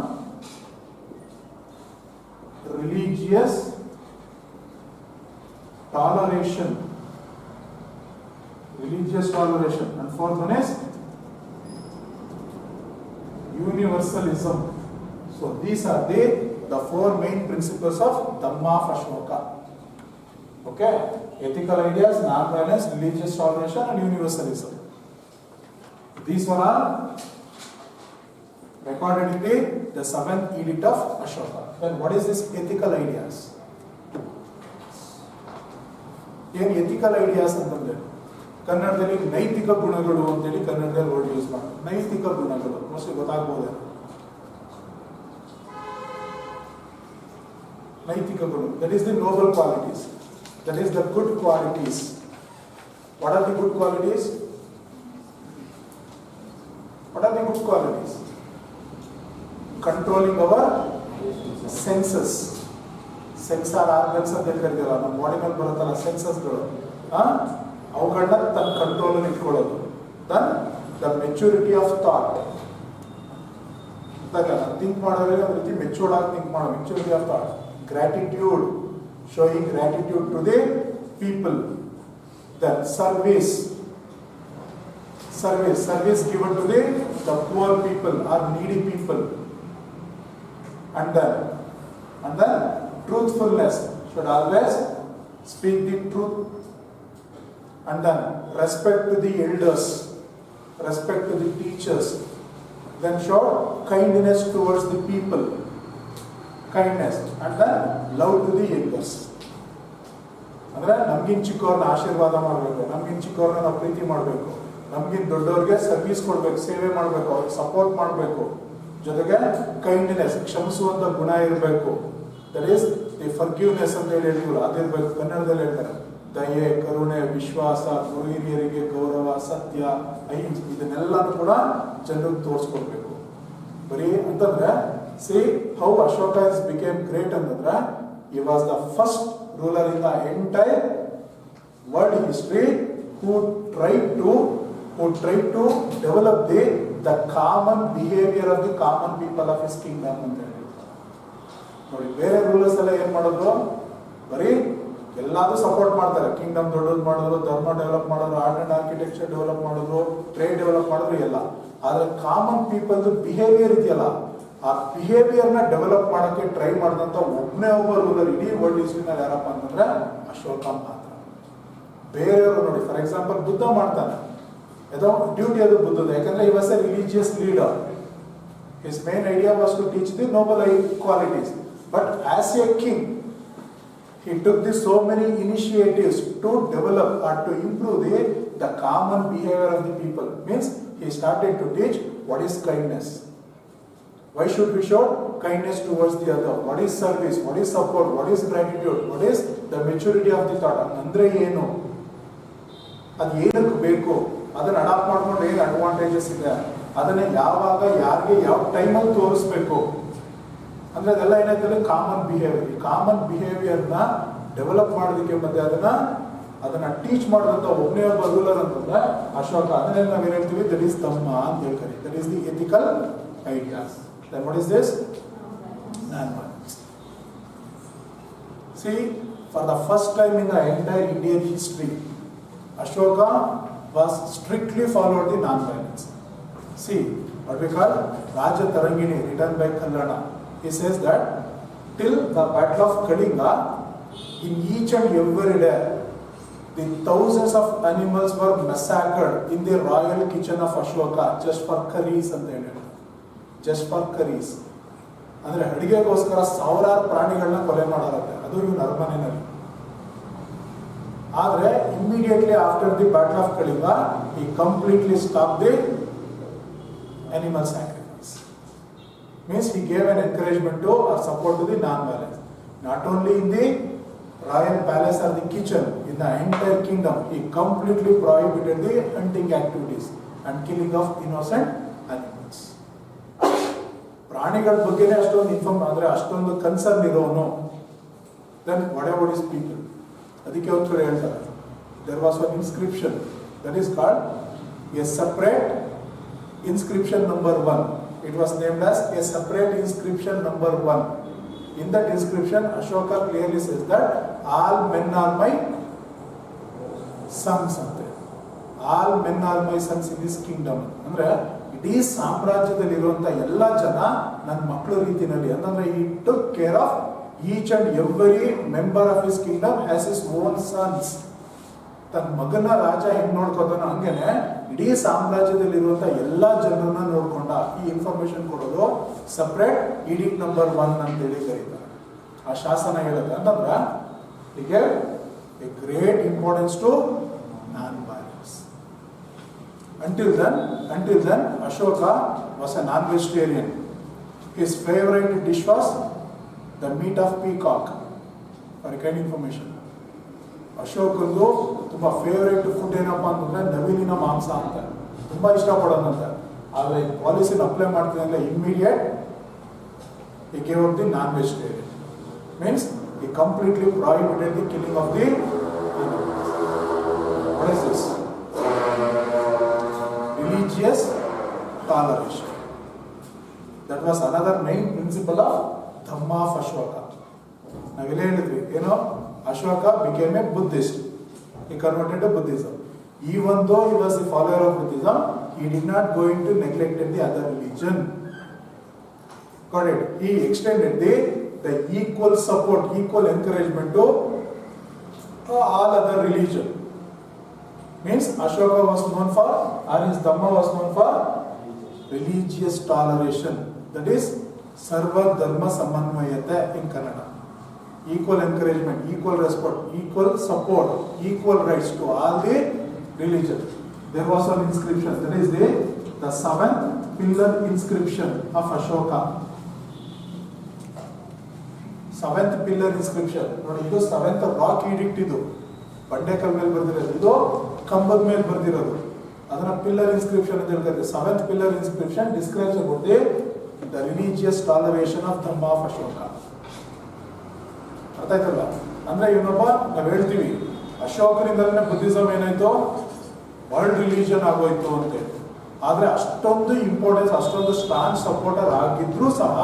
religious toleration. And fourth one is universalism. So these are the 4 main principles of Dhamma of Ashoka. Okay, Ethical ideas, non-violence, religious toleration and universalism. These were all recorded in the 7th edict of Ashoka. Then what is this ethical ideas? ಏನು ethical ideas ಅಂತಂದ್ರೆ ಕನ್ನಡದಲ್ಲಿ ನೈತಿಕ ಗುಣಗಳು ಅಂತೇಳಿ ಕನ್ನಡದಲ್ಲಿ word use ಮಾಡ್ತಾರೆ. ನೈತಿಕ ಗುಣಗಳು ಮೋಸ್ಟ್ಲಿ ಗೊತ್ತಾಗ್ಬೋದು. ನೈತಿಕ ಗುಣ, that is the noble qualities, that is the good qualities. What are the good qualities? What are the good qualities? Controlling our senses, sensor organs ಅಂತ ಕರೀತೀರ, ನಮ್ಮ ಬಾಡಿನಲ್ಲಿ ಬರುತ್ತಲ್ಲ ಸೆನ್ಸಸ್ಗಳು, ಅವುಗಳನ್ನ ತನ್ನ ಕಂಟ್ರೋಲಲ್ಲಿ ಇಟ್ಕೊಳ್ಳೋದು. Then the maturity of thought, think ಮಾಡೋದ್ರೆ ಒಂದು ರೀತಿ ಮೆಚೂರ್ಡ್ ಆಗಿ ಥಿಂಕ್ ಮಾಡೋ maturity of thought. Gratitude, showing gratitude to the people. Then service given to the poor people or needy people. And then truthfulness, should always speak the truth. And then respect to the elders, respect to the teachers. Then show kindness towards the people, kindness. And then love to the elders. ಅಂದ್ರೆ ನಮ್ಗಿನ್ ಚಿಕ್ಕವ್ರನ್ನ ಆಶೀರ್ವಾದ ಮಾಡಬೇಕು, ನಮ್ಗಿನ್ ಚಿಕ್ಕವ್ರನ್ನ ನಾವು ಪ್ರೀತಿ ಮಾಡಬೇಕು, ನಮ್ಗಿನ್ ದೊಡ್ಡವ್ರಿಗೆ service ಕೊಡ್ಬೇಕು, ಸೇವೆ ಮಾಡಬೇಕು, ಅವ್ರಿಗೆ ಸಪೋರ್ಟ್ ಮಾಡಬೇಕು. ಜೊತೆಗೆ ಕೈಂಡ್ನೆಸ್, ಕ್ಷಮಿಸುವಂತ ಗುಣ ಇರಬೇಕು. ದಟ್ ಈಸ್ ದಿ ಫರ್ಗಿವ್ನೆಸ್ ಅಂತ ಹೇಳಿ ಹೇಳ್ತೀವಲ್ಲ, ಅದಿರ್ಬೇಕು. ಕನ್ನಡದಲ್ಲಿ ಹೇಳ್ತಾರೆ ದಯೆ, ಕರುಣೆ, ವಿಶ್ವಾಸ, ಗುರು ಹಿರಿಯರಿಗೆ ಗೌರವ, ಸತ್ಯ, ಅಹಿಂಸೆ, ಇದನ್ನೆಲ್ಲಾನು ಕೂಡ ಜನರಿಗೆ ತೋರಿಸ್ಕೊಡ್ಬೇಕು. ಬರೀ ಅಂತಂದ್ರೆ C how Ashoka is became great ಅಂತಂದ್ರೆ he was the first ruler in the entire world history who tried to develop the common behavior of the common people of his kingdom ಅಂತ ಹೇಳಿ. ನೋಡಿ, ಬೇರೆ ರೂಲರ್ಸ್ ಎಲ್ಲ ಏನ್ ಮಾಡೋದು, ಬರೀ ಎಲ್ಲಾದ್ರೂ ಸಪೋರ್ಟ್ ಮಾಡ್ತಾರೆ. ಕಿಂಗ್ಡಮ್ ದೊಡ್ಡದು ಮಾಡಿದ್ರು, ಧರ್ಮ ಡೆವಲಪ್ ಮಾಡಿದ್ರು, ಆರ್ಟ್ ಅಂಡ್ ಆರ್ಕಿಟೆಕ್ಚರ್ ಡೆವಲಪ್ ಮಾಡಿದ್ರು, ಟ್ರೇಡ್ ಡೆವಲಪ್ ಮಾಡಿದ್ರು ಎಲ್ಲ. ಆದ್ರೆ ಕಾಮನ್ ಪೀಪಲ್ದು ಬಿಹೇವಿಯರ್ ಇದೆಯಲ್ಲ, ಆ ಬಿಹೇವಿಯರ್ ನ ಡೆವಲಪ್ ಮಾಡಕ್ಕೆ ಟ್ರೈ ಮಾಡಿದಂತ ಒಬ್ಬನೇ ಒಬ್ಬ ರೂಲರ್ ಇಡೀ ವರ್ಲ್ಡ್ ಹಿಸ್ಟ್ರಿನಲ್ಲಿ ಯಾರಪ್ಪ ಅಂತಂದ್ರೆ ಅಶೋಕ ಮಾತ್ರ. ಬೇರೆಯವರು ನೋಡಿ, ಫಾರ್ ಎಕ್ಸಾಂಪಲ್ ಬುದ್ಧ ಮಾಡ್ತಾನೆ, ಅದು ಡ್ಯೂಟಿ ಅದು ಬುದ್ಧದ, ಯಾಕಂದ್ರೆ he was a religious leader. His main idea was to teach the noble qualities. But as a king, he took so many initiatives to develop or to improve the common behavior of the people. Means he started to teach what is kindness. Why should we show kindness towards the other? What is service? What is support? What is gratitude? What is the maturity of the thought? ಅಂದ್ರೆ ಏನು, ಅದು ಏನಕ್ಕೆ ಬೇಕು, ಅದನ್ನ adapt ಮಾಡ್ಕೊಂಡು ಏನು advantages ಇದೆ, ಅದನ್ನ ಯಾವಾಗ ಯಾರಿಗೆ ಯಾವ ಟೈಮಲ್ಲಿ ತೋರಿಸ್ಬೇಕು ಅಂದ್ರೆ ಅದೆಲ್ಲ ಏನಾಯ್ತದೆ ಕಾಮನ್ ಬಿಹೇವಿಯರ್. ಈ ಕಾಮನ್ ಬಿಹೇವಿಯರ್ನ ಡೆವಲಪ್ ಮಾಡೋದಕ್ಕೆ ಮತ್ತೆ ಅದನ್ನ ಟೀಚ್ ಮಾಡೋದಂತ ಒಬ್ಬನೇ ಒಬ್ಬ ರೂಲರ್ ಅಂತಂದ್ರೆ ಅಶೋಕ. ಅದನ್ನೇ ನಾವೇನು ಹೇಳ್ತೀವಿ, ದಟ್ ಈಸ್ ಧಮ್ಮ ಅಂತ ಹೇಳ್ತಾರೆ. That is the ethical ideas. Then what is this? Non-violence. See, for the first time in the entire Indian history, Ashoka was strictly followed the non-violence. See, what we call Raja Tarangini, written by Kallana. He says that till the battle of Kalinga, in each and every day, the thousands of animals were massacred in the royal kitchen of Ashoka just for curries and then. Just for curries ಅಂದ್ರೆ ಅಡಿಗೆಗೋಸ್ಕರ ಸಾವಿರಾರು ಪ್ರಾಣಿಗಳನ್ನ ಕೊಲೆ ಮಾಡಾರತ್ತೆ, ಅದು ಇವನ್ ಅರಮನೆಯಲ್ಲಿ. ಆದ್ರೆ immediately after the battle of Kalinga he completely stopped the animal sacrifice. Means he gave an encouragement to or support to the non-violence. Not only in the royal palace or the kitchen, in the entire kingdom, he completely prohibited the hunting activities and killing of innocent animals. ಪ್ರಾಣಿಗಳ ಬಗ್ಗೆನೇ ಅಷ್ಟೊಂದು ಅಂದ್ರೆ ಅಷ್ಟೊಂದು concern ಇರೋನು. Then what about his people? ಅದಕ್ಕೆ ಒಂದು ಕಡೆ ಹೇಳ್ತಾರೆ, there was one inscription that is called a separate inscription number 1. It was named as a separate inscription number 1. In that inscription Ashoka clearly says that all men are my sons ಅಂತೆ. All men are my sons in this kingdom. ಅಂದ್ರೆ ಇಡೀ ಸಾಮ್ರಾಜ್ಯದಲ್ಲಿರುವಂತ ಎಲ್ಲ ಜನ ನನ್ನ ಮಕ್ಕಳ ರೀತಿಯಲ್ಲಿ. ಅಂತಂದ್ರೆ he took care of each and every member of his kingdom as his own sons. ತನ್ನ ಮಗನ ರಾಜ ಹೆಂಗ್ ನೋಡ್ಕೋತಾನೋ ಹಂಗೇನೆ ಇಡೀ ಸಾಮ್ರಾಜ್ಯದಲ್ಲಿರುವಂತ ಎಲ್ಲಾ ಜನರನ್ನ ನೋಡ್ಕೊಂಡ. ಈ ಇನ್ಫಾರ್ಮೇಶನ್ ಕೊಡೋದು ಸಪ್ರೇಟ್ ಎಡಿಕ್ಟ್ ನಂಬರ್ 1 ಅಂತೇಳಿ ಕರೀತಾರೆ. ಆ ಶಾಸನ ಹೇಳುತ್ತೆ ಅಂತಂದ್ರ ಹೀಗೆ a great importance to non violence. Until then, Ashoka was a non-vegetarian. His favorite dish was the meat of peacock. For a kind information. ಅಶೋಕಂದು ತುಂಬಾ ಫೇವರೇಟ್ ಫುಡ್ ಏನಪ್ಪಾ ಅಂತಂದ್ರೆ ನವಿಲಿನ ಮಾಂಸ ಅಂತ ತುಂಬಾ ಇಷ್ಟಪಡೋದಂತೆ. ಆದ್ರೆ ಈ ಪಾಲಿಸಿನ ಅಪ್ಲೈ ಮಾಡ್ತೀನಿ ಅಂದ್ರೆ immediate he gave up the non-vegetarian. Means he completely prohibited the killing of the animals. What is this? Religious toleration. That was another main principle of Dhamma of Ashoka. ನಾವೆಲ್ಲ ಹೇಳಿದ್ವಿ ಏನೋ Ashoka became a Buddhist. He converted to Buddhism. Even though he was a follower of Buddhism, he did not go into neglected the other religion. Got it? He extended the equal support, equal encouragement to all other religion. Means Ashoka was known for, or his Dhamma was known for religious toleration. That is Sarva Dharma Samanvayata in Kannada. Equal encouragement, equal respect, equal support, equal rights to all the religion. There was an inscription, that is the 7th pillar inscription of Ashoka. 7th pillar inscription. ನೋಡಿ ಇದು 7th rock edict ಇದು. ಬಂಡೆಕಲ್ ಮೇಲೆ ಬರ್ದಿರೋದು, ಇದು ಕಂಬದ ಮೇಲೆ ಬರ್ದಿರೋದು. ಅದನ್ನ pillar inscription ಅಂತ ಹೇಳ್ತಾರೆ. 7th pillar inscription describes about the religious toleration of Dhamma of Ashoka. ಅರ್ಥ ಆಯ್ತಲ್ಲ? ಅಂದ್ರೆ ಇವನೊಬ್ಬ ನಾವು ಹೇಳ್ತೀವಿ ಅಶೋಕನಿಂದಲೇ ಬುದ್ಧಿಸಮ್ ಏನಾಯ್ತು, ವರ್ಲ್ಡ್ ರಿಲಿಜನ್ ಆಗೋಯ್ತು ಅಂತೇಳಿ. ಆದ್ರೆ ಅಷ್ಟೊಂದು ಇಂಪಾರ್ಟೆನ್ಸ್, ಅಷ್ಟೊಂದು ಸ್ಟ್ರಾಂಗ್ ಸಪೋರ್ಟರ್ ಆಗಿದ್ರು ಸಹ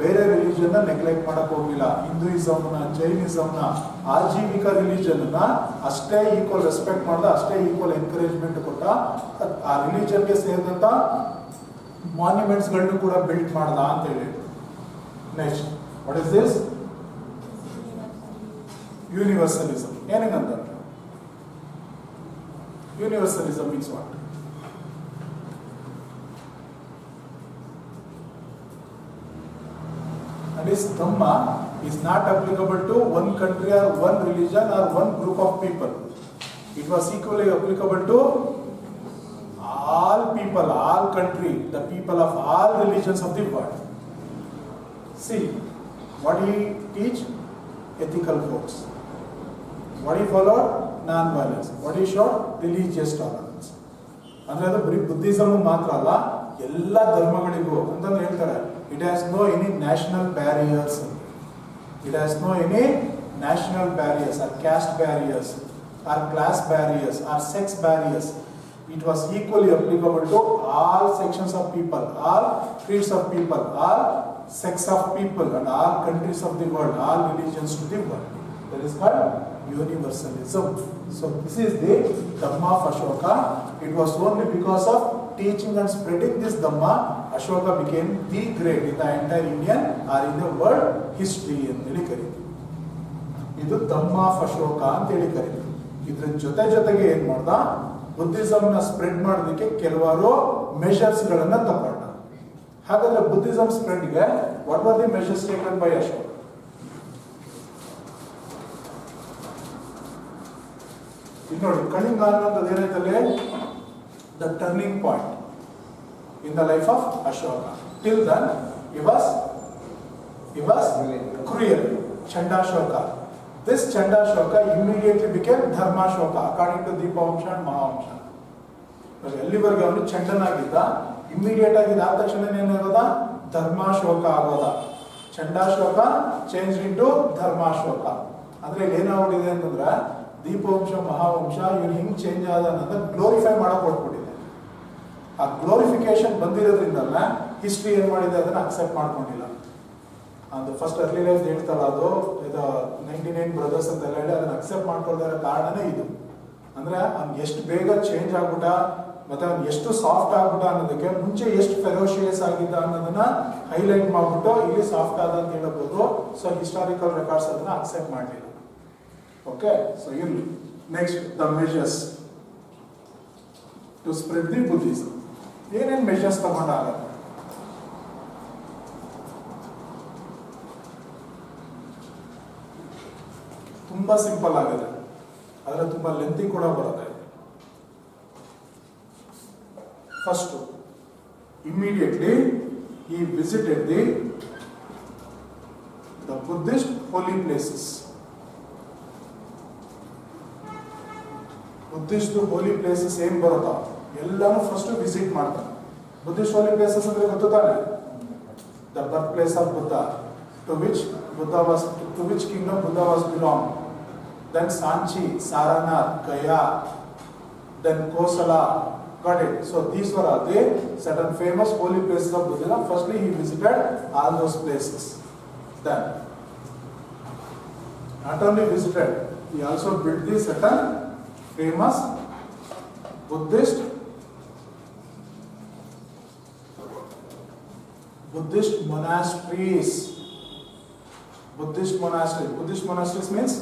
ಬೇರೆ ರಿಲಿಜನ್ ನೆಗ್ಲೆಕ್ಟ್ ಮಾಡಕ್ ಹೋಗಿಲ್ಲ. ಹಿಂದೂಯಿಸಮ್ನ, ಜೈನಿಸಮ್ನ, ಆಜೀವಿಕ ರಿಲಿಜನ್ ಅಷ್ಟೇ ಈಕ್ವಲ್ ರೆಸ್ಪೆಕ್ಟ್ ಮಾಡ್ದ, ಅಷ್ಟೇ ಈಕ್ವಲ್ ಎನ್ಕರೇಜ್ಮೆಂಟ್ ಕೊಟ್ಟ. ಆ ರಿಲಿಜನ್ಗೆ ಸೇರಿದಂತ ಮಾನ್ಯುಮೆಂಟ್ಸ್ ಗಳನ್ನು ಕೂಡ ಬಿಲ್ಡ್ ಮಾಡ್ದ ಅಂತ ಹೇಳಿ. Next, what is this? Universalism. ಏನಂತ universalism means what? That is, Dhamma is not applicable to one country or one religion or one group of people. It was equally applicable to all people, all country, the people of all religions of the world. See, what he teach? Ethical codes. What he followed? Non-violence. What he showed? Religious tolerance. ಅಂದ್ರೆ ಅದು ಬರೀ Buddhism ಮಾತ್ರ ಅಲ್ಲ, ಎಲ್ಲ ಧರ್ಮಗಳಿಗೂ ಅಂತಂದ್ರೆ ಹೇಳ್ತಾರೆ. It has no any national barriers. It has no any national barriers or caste barriers or class barriers or sex barriers. It was equally applicable to all sections of people, all creeds of people, all sects of people and all countries of the world, all religions to the world. That is called universalism. So this is the Dhamma of Ashoka. It was only because of teaching and spreading this Dhamma, Ashoka became the great in the entire Indian or in the world history ಅಂತ ಹೇಳಿ ಕರೀತೀವಿ. ಇದು Dhamma of Ashoka ಅಂತ ಹೇಳಿ ಕರೀತೀವಿ. ಇದ್ರ ಜೊತೆಗೆ ಏನ್ ಮಾಡ್ದ, ಬುದ್ಧಿಸಮ್ ನ ಸ್ಪ್ರೆಡ್ ಮಾಡೋದಕ್ಕೆ ಕೆಲವಾರು ಮೆಷರ್ಸ್ ಗಳನ್ನ ತಗೊಂಡ. ಹಾಗಾದ್ರೆ ಬುದ್ಧಿಸಮ್ ಸ್ಪ್ರೆಡ್ ಗೆ what were the measures taken by Ashoka? ಇಲ್ಲಿ ನೋಡಿ, ಕಳಿಂಗ ಅನ್ನೋದು ಏನೈತಲ್ಲಿ the turning point in the life of Ashoka. Till then, he was cruel, Chandashoka. This Chandashoka immediately became Dharmashoka according to Deepavamsha and Mahavamsha. ಎಲ್ಲಿವರೆಗೆ ಅವನು ಚಂಡನಾಗಿದ್ದ, immediate ಆಗಿ ಆದ ತಕ್ಷಣ ಏನಾಗೋದ? ಧರ್ಮಾಶೋಕ ಆಗೋದ. ಚಂಡಾಶೋಕ change into ಧರ್ಮಾಶೋಕ. ಅಂದ್ರೆ ಇಲ್ಲಿ ಏನಾಗ್ಬಿಟ್ಟಿದೆ ಅಂತಂದ್ರೆ ದೀಪವಂಶ ಮಹಾವಂಶ ಇವನು ಹಿಂಗ್ ಚೇಂಜ್ ಆದ ಅನ್ನೋದನ್ನ ಗ್ಲೋರಿಫೈ ಮಾಡಕ್ ಕೊಟ್ಬಿಟ್ಟಿದೆ. ಆ ಗ್ಲೋರಿಫಿಕೇಶನ್ ಬಂದಿರೋದ್ರಿಂದಲ್ಲ ಹಿಸ್ಟ್ರಿ ಏನ್ ಮಾಡಿದೆ ಅದನ್ನ ಅಕ್ಸೆಪ್ಟ್ ಮಾಡ್ಕೊಂಡಿಲ್ಲ. ಅದು ಫಸ್ಟ್ ಅರ್ಲಿ ಲೈಫ್ ಹೇಳ್ತಲ್ಲ, ಅದು 99 ಬ್ರದರ್ಸ್ ಅಂತ ಹೇಳಿ ಅದನ್ನ ಅಕ್ಸೆಪ್ಟ್ ಮಾಡ್ಕೊಳ್ತಾ ಇರೋ ಕಾರಣನೇ ಇದು. ಅಂದ್ರೆ ಅವ್ನು ಎಷ್ಟು ಬೇಗ ಚೇಂಜ್ ಆಗ್ಬಿಟ್ಟ, ಮತ್ತೆ ಅವ್ನು ಎಷ್ಟು ಸಾಫ್ಟ್ ಆಗ್ಬಿಟ್ಟ ಅನ್ನೋದಕ್ಕೆ ಮುಂಚೆ ಎಷ್ಟು ಫೆರೋಶಿಯಸ್ ಆಗಿದ್ದ ಅನ್ನೋದನ್ನ ಹೈಲೈಟ್ ಮಾಡ್ಬಿಟ್ಟು ಇಲ್ಲಿ ಸಾಫ್ಟ್ ಆದ ಅಂತ ಹೇಳ್ಬೋದು. ಸೊ ಹಿಸ್ಟಾರಿಕಲ್ ರೆಕಾರ್ಡ್ಸ್ ಅದನ್ನ ಅಕ್ಸೆಪ್ಟ್ ಮಾಡಲಿಲ್ಲ. ಓಕೆ, ಸೊ ಇರ್ಲಿ. Next the measures to spread the Buddhism. ಏನೇನು ಮೆಷರ್ಸ್ ತಗೊಂಡಾಗತ್ತೆ? ತುಂಬಾ ಸಿಂಪಲ್ ಆಗಿದೆ, ಆದರೆ ತುಂಬಾ ಲೆಂತಿ ಕೂಡ ಬರುತ್ತೆ. First, immediately he visited the Buddhist holy places. Buddhist holy places ಏನ್ ಬರುತ್ತಾ ಎಲ್ಲಾನು ಫಸ್ಟ್ ವಿಸಿಟ್ ಮಾಡ್ತಾನೆ. ಬುದ್ಧಿಸ್ಟ್ ಹೋಲಿ ಪ್ಲೇಸಸ್ ಅಂದ್ರೆ ಗೊತ್ತು ತಾನೆ? The birth place of Buddha, to which kingdom Buddha was belong. Then Sanchi, Sarnath, Gaya, then Kosala. Got it? So these were the certain famous holy places of Buddhism. Firstly, he visited all those places. Then, not only visited, he also built the certain famous Buddhist monasteries. Buddhist monasteries means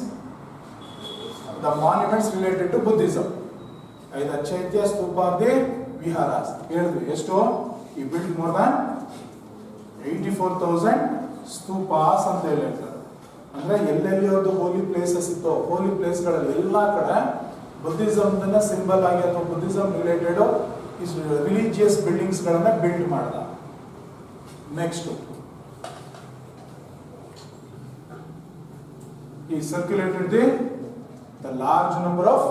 the monuments related to Buddhism. ಐದು ಚೈತ್ಯ ಸ್ತೂಪಾದಿ ವಿಹಾರಾಸ್ ಹೇಳಿದ್ವಿ. ಎಷ್ಟು? ಈ build more than 84,000 stupas ಅಂತ ಹೇಳ್ತಾರೆ. ಅಂದ್ರೆ ಎಲ್ಲೆಲ್ಲಿ ಒಂದು ಹೋಲಿ places ಇತ್ತು, ಹೋಲಿ ಪ್ಲೇಸ್ಗಳಲ್ಲಿ ಎಲ್ಲಾ ಕಡೆ ಬುದ್ಧಿಸಮ್ ಸಿಂಬಲ್ ಆಗಿ ಅಥವಾ ಬುದ್ಧಿಸಮ್ ರಿಲೇಟೆಡ್ ರಿಲಿಜಿಯಸ್ ಬಿಲ್ಡಿಂಗ್ಸ್ ಗಳನ್ನ ಬಿಲ್ಡ್ ಮಾಡ್ದ. Next, he circulated the large number of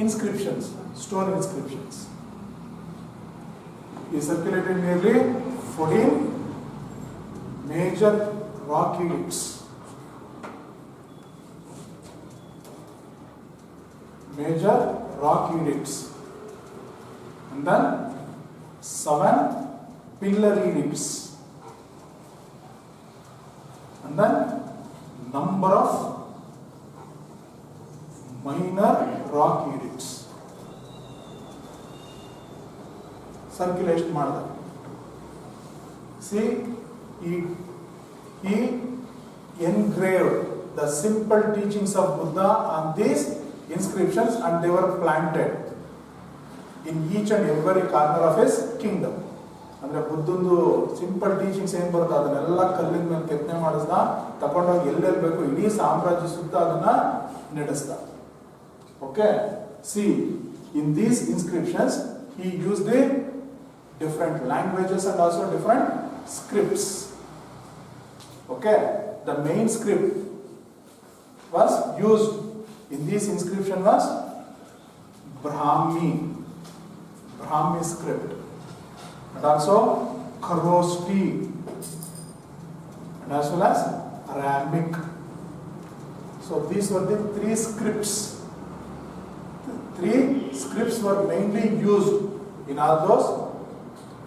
inscriptions, stone inscriptions. He circulated nearly 14 major rock edicts. And then 7 pillar edicts. And then number of minor rock edicts. Circulation ಮಾಡಿದ. See, he engraved the simple teachings of Buddha on these inscriptions, and they were planted in each and every corner of his kingdom. ಅಂದ್ರೆ ಬುದ್ಧಂದು simple teachings ಏನ್ ಬರುತ್ತೆ ಅದನ್ನೆಲ್ಲ ಕಲ್ಲಿನ ಮೇಲೆ ಕೆತ್ತನೆ ಮಾಡಿಸ್ದ, ತಗೊಂಡೋಗಿ ಎಲ್ಲೆಲ್ಲಿ ಬೇಕು ಇಡೀ ಸಾಮ್ರಾಜ್ಯ ಸುತ್ತ ಅದನ್ನ ನಡೆಸ್ದ. Okay, see, in these inscriptions he used the different languages and also different scripts. Okay, the main script was used in this inscription was Brahmi script, and also Kharosthi, and as well as Aramaic. So these were the three scripts. Three scripts were mainly used in all those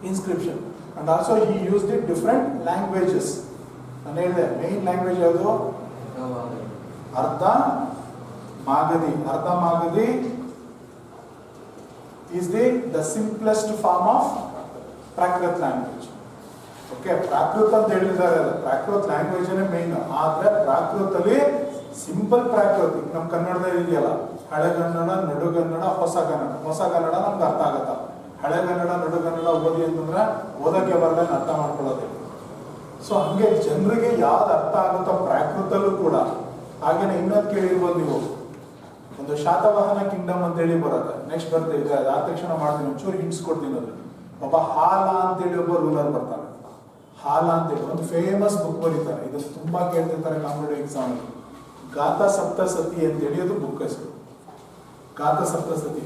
inscriptions, and also he used the different languages. And the main language ಯಾವುದು? ಅರ್ಧ Magadhi is the simplest form of Prakrit language. Okay, Prakrit ಅಂತ ಹೇಳಿದ್ದಾರೆ, Prakrit language ನೇ main. ಆದ್ರೆ Prakrit ಅಲ್ಲಿ simple ಪ್ರಾಕೃತ ನಮ್ಮ ಕನ್ನಡದಲ್ಲಿ ಇದೆಯಲ್ಲ, ಹಳೆಗನ್ನಡ, ನಡುಗನ್ನಡ, ಹೊಸ ಕನ್ನಡ ನಮ್ಗೆ ಅರ್ಥ ಆಗತ್ತ. ಹಳೆಗನ್ನಡ, ನಡುಗನ್ನಡ ಓದಿ ಅಂತಂದ್ರೆ ಓದಕ್ಕೆ ಬರಲ್ಲ, ಅರ್ಥ ಮಾಡ್ಕೊಳ್ಳೋದು. ಸೊ ಹಂಗೆ ಜನರಿಗೆ ಯಾವ್ದು ಅರ್ಥ ಆಗುತ್ತೋ ಪ್ರಾಕೃತಲ್ಲೂ ಕೂಡ. ಹಾಗೇನೆ ಇನ್ನೊಂದು ಕೇಳಿರ್ಬೋದು ನೀವು, ಒಂದು ಶಾತವಾಹನ ಕಿಂಗ್ಡಮ್ ಅಂತ ಹೇಳಿ ಬರುತ್ತೆ. ನೆಕ್ಸ್ಟ್ ಬರುತ್ತೆ, ಈಗ ಆದ ತಕ್ಷಣ ಮಾಡ್ತೀನಿ, ಒಂಚೂರು ಹಿಂಟ್ಸ್ ಕೊಡ್ತೀನಿ. ಅದು ಒಬ್ಬ ಹಾಲ ಅಂತೇಳಿ ಒಬ್ಬ ರೂಲರ್ ಬರ್ತಾನೆ. ಹಾಲ ಅಂತೇಳಿ ಒಂದು ಫೇಮಸ್ ಬುಕ್ ಬರೀತಾರೆ, ಇದು ತುಂಬಾ ಕೇಳ್ತಿರ್ತಾರೆ ಕಾಂಪಿಟೇಟಿವ್ ಎಕ್ಸಾಮ್. ಗಾಥಾ ಸಪ್ತಸತಿ ಅಂತೇಳಿ ಅದು ಬುಕ್ ಹೆಸರು. Gatha Saptashati,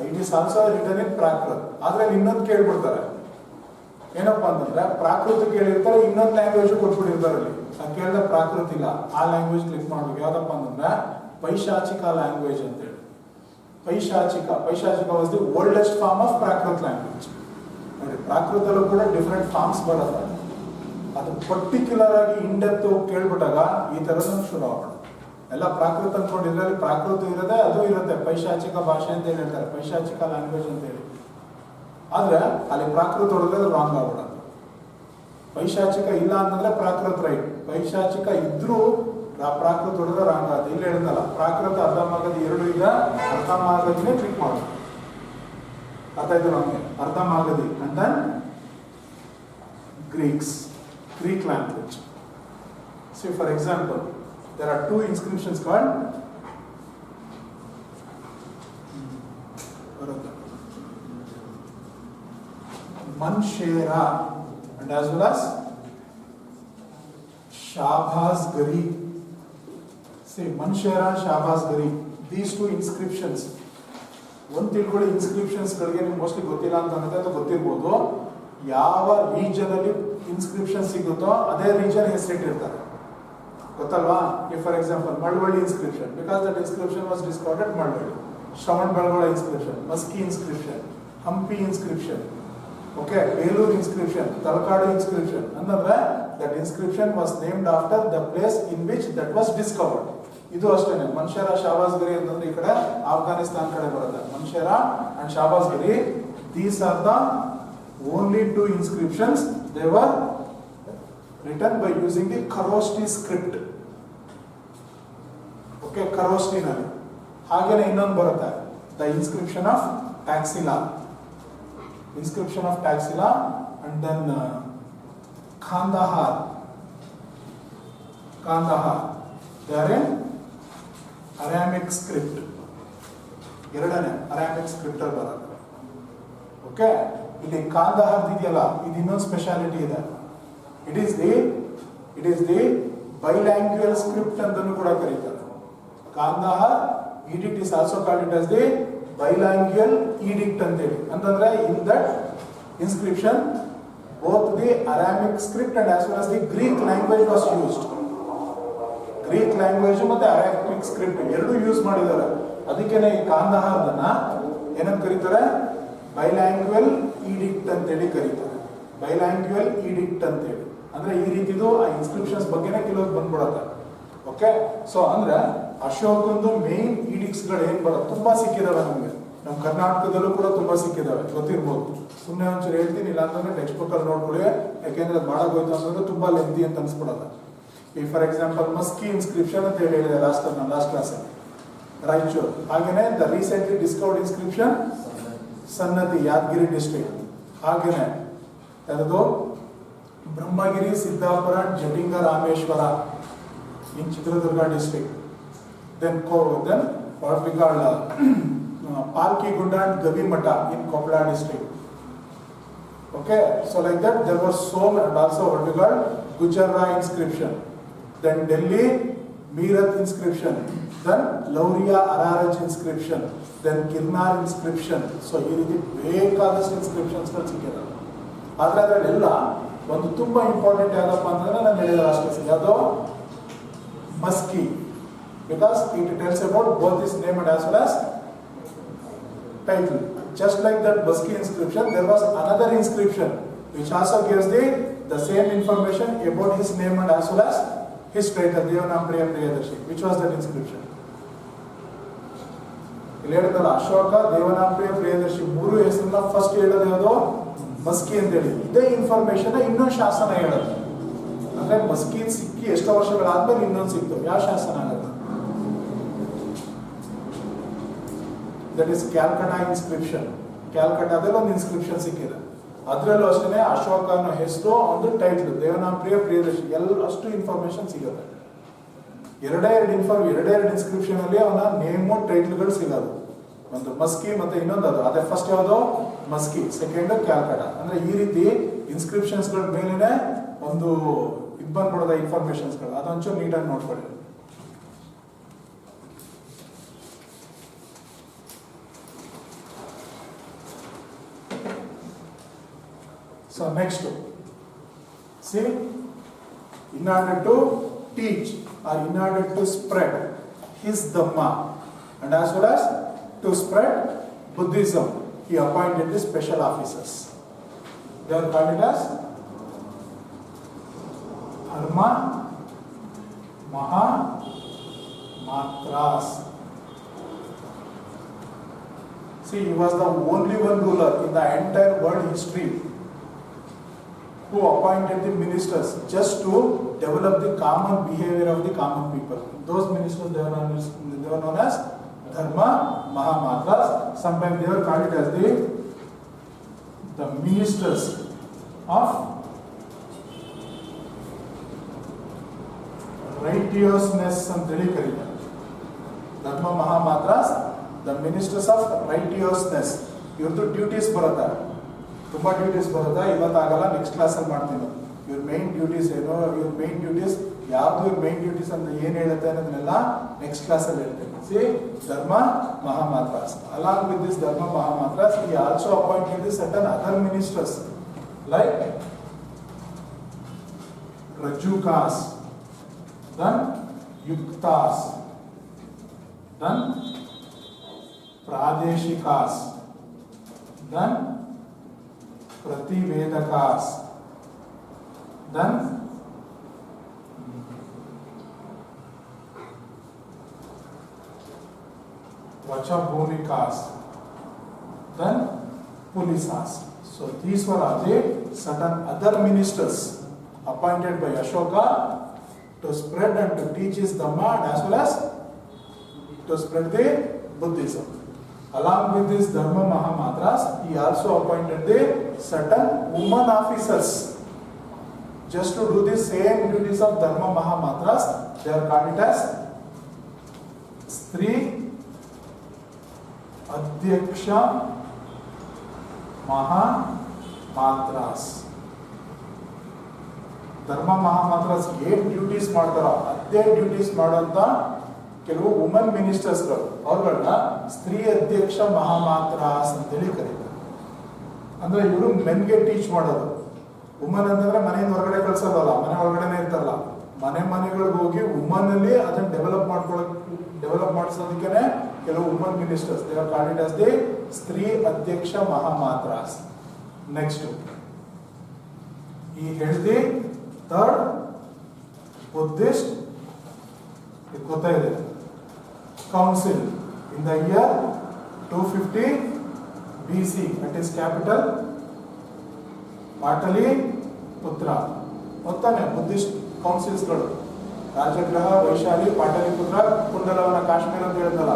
it is also written in Prakrit. ಆದ್ರೆ ಇನ್ನೊಂದು ಕೇಳ್ಬಿಡ್ತಾರೆ, ಏನಪ್ಪಾ ಅಂತಂದ್ರೆ ಪ್ರಾಕೃತ ಕೇಳಿರ್ತಾರೆ, ಇನ್ನೊಂದು ಲ್ಯಾಂಗ್ವೇಜ್ ಕೊಟ್ಬಿಟ್ಟಿರ್ತಾರೆ. ಅಲ್ಲಿ ಕೇಳಿದ ಪ್ರಾಕೃತ ಇಲ್ಲ, ಆ ಲ್ಯಾಂಗ್ವೇಜ್ ಕ್ಲಿಕ್ ಮಾಡ್ಬೇಕು. ಯಾವ್ದಪ್ಪ ಅಂತಂದ್ರೆ ಪೈಶಾಚಿಕ ಲ್ಯಾಂಗ್ವೇಜ್ ಅಂತೇಳಿ. Paishachika was the oldest form of Prakrit language. ನೋಡಿ, ಪ್ರಾಕೃತಲ್ಲೂ ಕೂಡ ಡಿಫ್ರೆಂಟ್ ಫಾರ್ಮ್ಸ್ ಬರುತ್ತೆ. ಅದು ಪರ್ಟಿಕ್ಯುಲರ್ ಆಗಿ ಇಂಡೆಪ್ತ್ ಕೇಳ್ಬಿಟ್ಟಾಗ ಈ ತರದ ಶುರು ಆಗೋಣ. ಎಲ್ಲ ಪ್ರಾಕೃತ ಅಂದ್ಕೊಂಡಿದ್ರೆ ಅಲ್ಲಿ ಪ್ರಾಕೃತ ಇರೋದೇ ಅದು ಇರುತ್ತೆ. ಪೈಶಾಚಿಕ ಭಾಷೆ ಅಂತ ಹೇಳಿ ಹೇಳ್ತಾರೆ, ಪೈಶಾಚಿಕ ಲ್ಯಾಂಗ್ವೇಜ್ ಅಂತ ಹೇಳಿ. ಆದ್ರೆ ಅಲ್ಲಿ ಪ್ರಾಕೃತ ಹೊಡೆದ್ರೆ ರಾಂಗ್ ಆಗ್ಬಿಡೋದು. ಪೈಶಾಚಿಕ ಇಲ್ಲ ಅಂತಂದ್ರೆ ಪ್ರಾಕೃತ ರೈಟ್. ಪೈಶಾಚಿಕ ಇದ್ರೂ ಪ್ರಾಕೃತ ಹೊಡೆದ ರಾಂಗಾದ ಇಲ್ಲಿ ಹೇಳಿದ್ನಲ್ಲ ಪ್ರಾಕೃತ ಅರ್ಧ ಮಾಗದಿ ಎರಡು ಈಗ ಅರ್ಧ ಮಾಗದಿನೇ ಟ್ರೀಟ್ ಮಾಡೋದು. ಅರ್ಥ ಆಯ್ತು ನಮಗೆ ಅರ್ಧ Magadhi and then Greek language. See, for example, there are two inscriptions called Manshera and as well as Shahbaz Gari. See, Manshera and Shahbaz Gari. These two inscriptions. ಒಂದು ತಿಳ್ಕೊಳ್ಳಿ, ಇನ್ಸ್ಕ್ರಿಪ್ಷನ್ಸ್ಗಳಿಗೆ ನಿಮ್ಗೆ ಮೋಸ್ಟ್ಲಿ ಗೊತ್ತಿಲ್ಲ ಅಂತ ಅನ್ನೋದು ಅದು ಗೊತ್ತಿರ್ಬೋದು. ಯಾವ ರೀಜನಲ್ಲಿ ಇನ್ಸ್ಕ್ರಿಪ್ಷನ್ ಸಿಗುತ್ತೋ ಅದೇ ರೀಜನ್ ಹೆಸರಿಟ್ಟಿರ್ತಾರೆ, ಗೊತ್ತಲ್ವಾ? For example Malavalli inscription, because that inscription was discovered at Malavalli. Shravana Belagola inscription, Maski inscription, Hampi inscription, okay, Belur inscription, Talakadu inscription. ಅಂತಂದ್ರೆ that inscription was named after the place in which that was discovered. ಇದು ಅಷ್ಟೇನೆ. ಮನ್ಷೇರ ಶಾಬಾಜ್ ಗರಿ ಅಂತಂದ್ರೆ ಈ ಕಡೆ ಆಫ್ಘಾನಿಸ್ತಾನ್ ಕಡೆ ಬರುತ್ತೆ. ಮನ್ಷೇರ ಅಂಡ್ ಶಾಬಾಜ್ ಗರಿ, these are the only two inscriptions. They were written by using the Kharoshti script. Okay, Kharoshti ನಲ್ಲಿ. ಹಾಗೇನೆ ಇನ್ನೊಂದು ಬರುತ್ತೆ, the inscription of Taxila. Inscription of Taxila and then Kandahar. They are in Aramaic script. ಎರಡನೇ Aramaic script ಅಲ್ಲಿ ಬರುತ್ತೆ. Okay, ಇಲ್ಲಿ ಕಾಂದಹಾರ್ ಇದೆಯಲ್ಲ, ಇದು ಇನ್ನೊಂದು ಸ್ಪೆಷಾಲಿಟಿ ಇದೆ. It is the bilingual script ಅಂತಲೂ ಕೂಡ ಕರೀತಾರೆ. Kandahar edict is also called it as the bilingual edict ಅಂತೇಳಿ. ಅಂತಂದ್ರೆ in that inscription both the Aramaic script and as well as the Greek language was used. Greek language ಮತ್ತೆ Aramaic script ಎರಡೂ use ಮಾಡಿದ್ದಾರೆ. ಅದಕ್ಕೇನೆ ಈ ಕಾಂದಹಾರ್ದನ್ನ ಏನಂತ ಕರೀತಾರೆ? ಬೈಲ್ಯಾಂಗ್ಯುಯಲ್ ಈಡಿಕ್ಟ್ ಅಂತೇಳಿ ಕರೀತಾರೆ. ಬೈಲ್ಯಾಂಗ್ಯುಯಲ್ ಈಡಿಕ್ಟ್ ಅಂತೇಳಿ ಅಂದ್ರೆ ಈ ರೀತಿದು ಆ ಇನ್ಸ್ಕ್ರಿಪ್ಷನ್ಸ್ ಬಗ್ಗೆನೇ ಕೆಲವು ಬಂದ್ಬಿಡುತ್ತೆ. ಓಕೆ, ಸೊ ಅಂದ್ರೆ ಅಶೋಕಂದು ಮೇನ್ ಈಡಿಕ್ಟ್ಸ್ಗಳು ಏನ್ ಬರುತ್ತೆ ತುಂಬಾ ಸಿಕ್ಕಿದಾವೆ ನಮಗೆ. ನಮ್ಮ ಕರ್ನಾಟಕದಲ್ಲೂ ಕೂಡ ತುಂಬಾ ಸಿಕ್ಕಿದಾವೆ, ಗೊತ್ತಿರ್ಬೋದು. ಸುಮ್ಮನೆ ಒಂಚೂರು ಹೇಳ್ತೀನಿ, ಇಲ್ಲ ಅಂತಂದ್ರೆ ಟೆಕ್ಸ್ಟ್ ಬುಕ್ ಅಲ್ಲಿ ನೋಡ್ಕೊಳ್ಳಿ, ಯಾಕೆಂದ್ರೆ ಅದು ಮಾಡಾಗೋಯ್ತು ಅಂತಂದ್ರೆ ತುಂಬಾ ಲೆಂತಿ ಅಂತ ಅನ್ಸ್ಬಿಡಲ್ಲ. ಈ ಫಾರ್ ಎಕ್ಸಾಂಪಲ್ ಮಸ್ಕಿ ಇನ್ಸ್ಕ್ರಿಪ್ಷನ್ ಅಂತ ಹೇಳಿದೆ ಲಾಸ್ಟ್ ಕ್ಲಾಸಲ್ಲಿ, ರಾಯಚೂರು. ಹಾಗೇನೆ the recently discovered inscription Sannati, Yadgir district. ಹಾಗೇನೆ ಅದು Brahmagiri, Siddapura, Jatinga, Rameshwara in Chitradurga district. Then what we call Palkigunda and Gavimata in Koppala district. Okay, so like that there was so and also what we call Gujarra inscription. Then Delhi Meerut inscription. Then Lauria Araraj inscription. Then Kirnar inscription. So ಈ ರೀತಿ ಬೇಕಾದಷ್ಟು inscriptions ಗಳು ಸಿಕ್ಕಿದೆ. ಆದ್ರೆ ಅದರಲ್ಲೆಲ್ಲ ಒಂದು ತುಂಬಾ important ಯಾವ್ದಪ್ಪ ಅಂತಂದ್ರೆ ನಾನು ಹೇಳಿದ ಅಷ್ಟೇ, ಯಾವುದೋ Maski, because it tells about both his name and as well as title. Just like that Baski inscription, there was another inscription which also gives the same information about his name and as well as his title, Devanampriya Priyadarshi. Which was that inscription? ಇಲ್ಲಿ ಹೇಳಿದಲ್ಲ ಅಶೋಕ, ದೇವನಾಂಪ್ರಿಯ, ಪ್ರಿಯದರ್ಶಿ ಮೂರು ಹೆಸರನ್ನ first ಹೇಳೋದು ಯಾವುದು? ಮಸ್ಕಿ ಅಂತೇಳಿ. ಇದೇ information ಇನ್ನೊಂದು ಶಾಸನ ಹೇಳೋದು. ಅಂದ್ರೆ ಮಸ್ಕಿ ಸಿಕ್ಕಿ ಎಷ್ಟೋ ವರ್ಷಗಳಾದ್ಮೇಲೆ ಇನ್ನೊಂದು ಸಿಕ್ತು. ಯಾವ ಶಾಸನ ಆಗುತ್ತೆ? That is Calcutta inscription. ಕ್ಯಾಲ್ಕಟಾದಲ್ಲಿ ಒಂದು ಇನ್ಸ್ಕ್ರಿಪ್ಷನ್ ಸಿಕ್ಕಿದೆ. ಅದರಲ್ಲೂ ಅಷ್ಟೇ ಅಶೋಕ ಅನ್ನೋ ಹೆಸರು, ಒಂದು ಟೈಟ್ಲ್ ದೇವನಾಂಪ್ರಿಯ, ಪ್ರಿಯದರ್ಶಿ, ಎಲ್ಲ ಅಷ್ಟು ಇನ್ಫಾರ್ಮೇಶನ್ ಸಿಗುತ್ತೆ. ಎರಡೇ ಎರಡು ಇನ್ಸ್ಕ್ರಿಪ್ಷನ್ ಅಲ್ಲಿ ಅವನ ನೇಮು ಟೈಟ್ಲ್ಗಳು ಸಿಗೋದು. ಒಂದು ಮಸ್ಕಿ ಮತ್ತೆ ಇನ್ನೊಂದು ಅದೇ ಫಸ್ಟ್ ಯಾವುದು ಮಸ್ಕಿ, ಸೆಕೆಂಡ್ ಕ್ಯಾಲ್ಕಟಾ. ಅಂದ್ರೆ ಈ ರೀತಿ ಇನ್ಸ್ಕ್ರಿಪ್ಷನ್ಸ್ ಗಳ ಮೇಲೆನೆ ಒಂದು ಇದು ಬಂದ್ಬಿಡೋದ ಇನ್ಫಾರ್ಮೇಶನ್ಸ್ ಗಳು. ಅದೊಂಚೂರು ನೀಟಾಗಿ ನೋಡ್ಕೊಳ್ಳಿ. So next, see, in order to teach or in order to spread his Dhamma and as well as to spread Buddhism, he appointed the special officers. They are called as Dharma Maha Matras. See, he was the only one ruler in the entire world history who appointed the ministers just to develop the common behavior of the common people. Those ministers, they were known as Dharma Mahamatras. Sometimes they were called it as the ministers of righteousness ಅಂತೇಳಿ ಕರೀತಾರೆ. ಧರ್ಮ ಮಹಾಮಾತ್ರಾಸ್, the ministers of righteousness. ಇವ್ರದ್ದು duties ಬರುತ್ತೆ, ತುಂಬ duties ಬರುತ್ತೆ. ಇವತ್ತಾಗಲ್ಲ, next ಕ್ಲಾಸಲ್ಲಿ ಮಾಡ್ತೀನಿ. ಇವ್ರ ಮೈನ್ ಡ್ಯೂಟೀಸ್ ಏನು, ಇವ್ರ ಮೈನ್ ಡ್ಯೂಟೀಸ್ ಯಾವುದು, ಇವ್ರ ಮೈನ್ ಡ್ಯೂಟೀಸ್ ಅಂತ ಏನು ಹೇಳುತ್ತೆ ಅನ್ನೋದನ್ನೆಲ್ಲ ನೆಕ್ಸ್ಟ್ ಕ್ಲಾಸಲ್ಲಿ ಹೇಳ್ತೀನಿ. ಸಿ ಧರ್ಮ ಮಹಾಮಾತ್ರಾಸ್. ಅಲಾಂಗ್ ವಿತ್ ದಿಸ್ ಧರ್ಮ ಮಹಾಮಾತ್ರಾಸ್, he also appointed the certain other ministers like Rajukas, then Yuktas, then Pradeshikas, then Prativedakas, then Vachabhumikas, then Pulisas. So these were the certain other ministers appointed by Ashoka to spread and to teach his Dhamma and as well as to spread the Buddhism. Along with this Dharma Mahamatras, he also appointed the certain women officers just to do the same duties of Dharma Mahamatras. They are called it as Stri Adhyaksha Mahamatras. ಧರ್ಮ ಮಹಾಮಾತ್ರಾಸ್ ಏನ್ duties ಮಾಡ್ತಾರೋ ಅದೇ duties ಮಾಡೋಂಥ ಕೆಲವು woman ಮಿನಿಸ್ಟರ್ಸ್ಗಳು, ಅವ್ರುಗಳನ್ನ ಸ್ತ್ರೀ ಅಧ್ಯಕ್ಷ ಮಹಾಮಾತ್ರಾಸ್ ಅಂತೇಳಿ ಕರೀತಾರೆ. ಅಂದ್ರೆ ಇವರು ಮೆನ್ಗೆ ಟೀಚ್ ಮಾಡೋದು. ವುಮನ್ ಅಂತಂದ್ರೆ ಮನೆಯಿಂದ ಹೊರಗಡೆ ಕಳ್ಸೋದಲ್ಲ, ಮನೆ ಒಳಗಡೆನೆ ಇರ್ತಾರಲ್ಲ, ಮನೆಗಳಿಗೆ ಹೋಗಿ ವುಮನ್ ಅಲ್ಲಿ ಅದನ್ನ ಡೆವಲಪ್ ಮಾಡಿಸೋದಕ್ಕೆ ಕೆಲವು woman ministers, they are called it as the ಸ್ತ್ರೀ ಅಧ್ಯಕ್ಷ ಮಹಾಮಾತ್ರಾಸ್. ನೆಕ್ಸ್ಟ್ ಈ ಹೇಳ್ದಿ ಥರ್ಡ್ ಬುದ್ಧಿಸ್ಟ್ ಗೊತ್ತಾ ಇದೆ council in the year 250 BC, at his capital Pataliputra. ಗೊತ್ತಾನೆ ಬುದ್ಧಿಸ್ಟ್ ಕೌನ್ಸಿಲ್ಸ್ಗಳು, ರಾಜಗೃಹ, ವೈಶಾಲಿ, ಪಾಟಲಿಪುತ್ರ, ಕುಂಡಲವನ, ಕಾಶ್ಮೀರ ಅಂತ ಹೇಳಿದ್ನಲ್ಲ.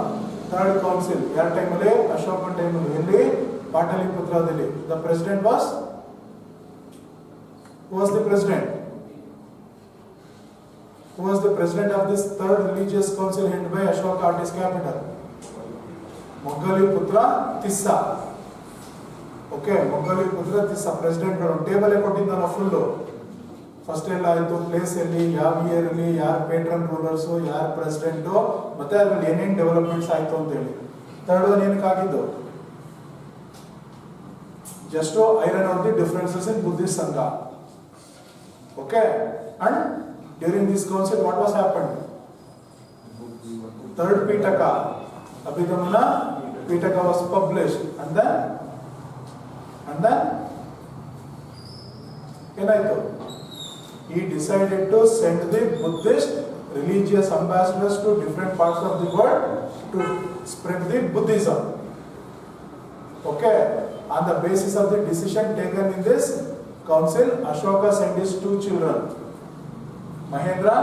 ಥರ್ಡ್ ಕೌನ್ಸಿಲ್ ಯಾರ ಟೈಮಲ್ಲಿ? ಅಶೋಕನ ಟೈಮಲ್ಲಿ. ಎಲ್ಲಿ? ಪಾಟಲಿಪುತ್ರದಲ್ಲಿ. The president was Who was the president? Who was the president of this third religious council headed by Ashoka at his capital? Moggaliputra Tissa. Okay, Moggaliputra Tissa president ಗಳು ಟೇಬಲ್ ಕೊಟ್ಟಿದ್ದಾನ ಫುಲ್. ಫಸ್ಟ್ ಎಲ್ಲ ಆಯ್ತು, place ಎಲ್ಲಿ, ಯಾವ year ಅಲ್ಲಿ, ಯಾರು ಪೇಟ್ರನ್ rulers, ಯಾರು president, ಮತ್ತೆ ಅದ್ರಲ್ಲಿ ಏನೇನು ಡೆವಲಪ್ಮೆಂಟ್ಸ್ ಆಯ್ತು ಅಂತ ಹೇಳಿ. ಥರ್ಡ್ ಒನ್ ಏನಕ್ಕಾಗಿದ್ದು? Just iron out the differences in Buddhist Sangha. Okay, and during this council, what was happened? Third Pitaka, Abhidhamana Pitaka was published, and then he decided to send the Buddhist religious ambassadors to different parts of the world to spread the Buddhism. Okay, on the basis of the decision taken in this council, Ashoka sent his two children, Mahendra,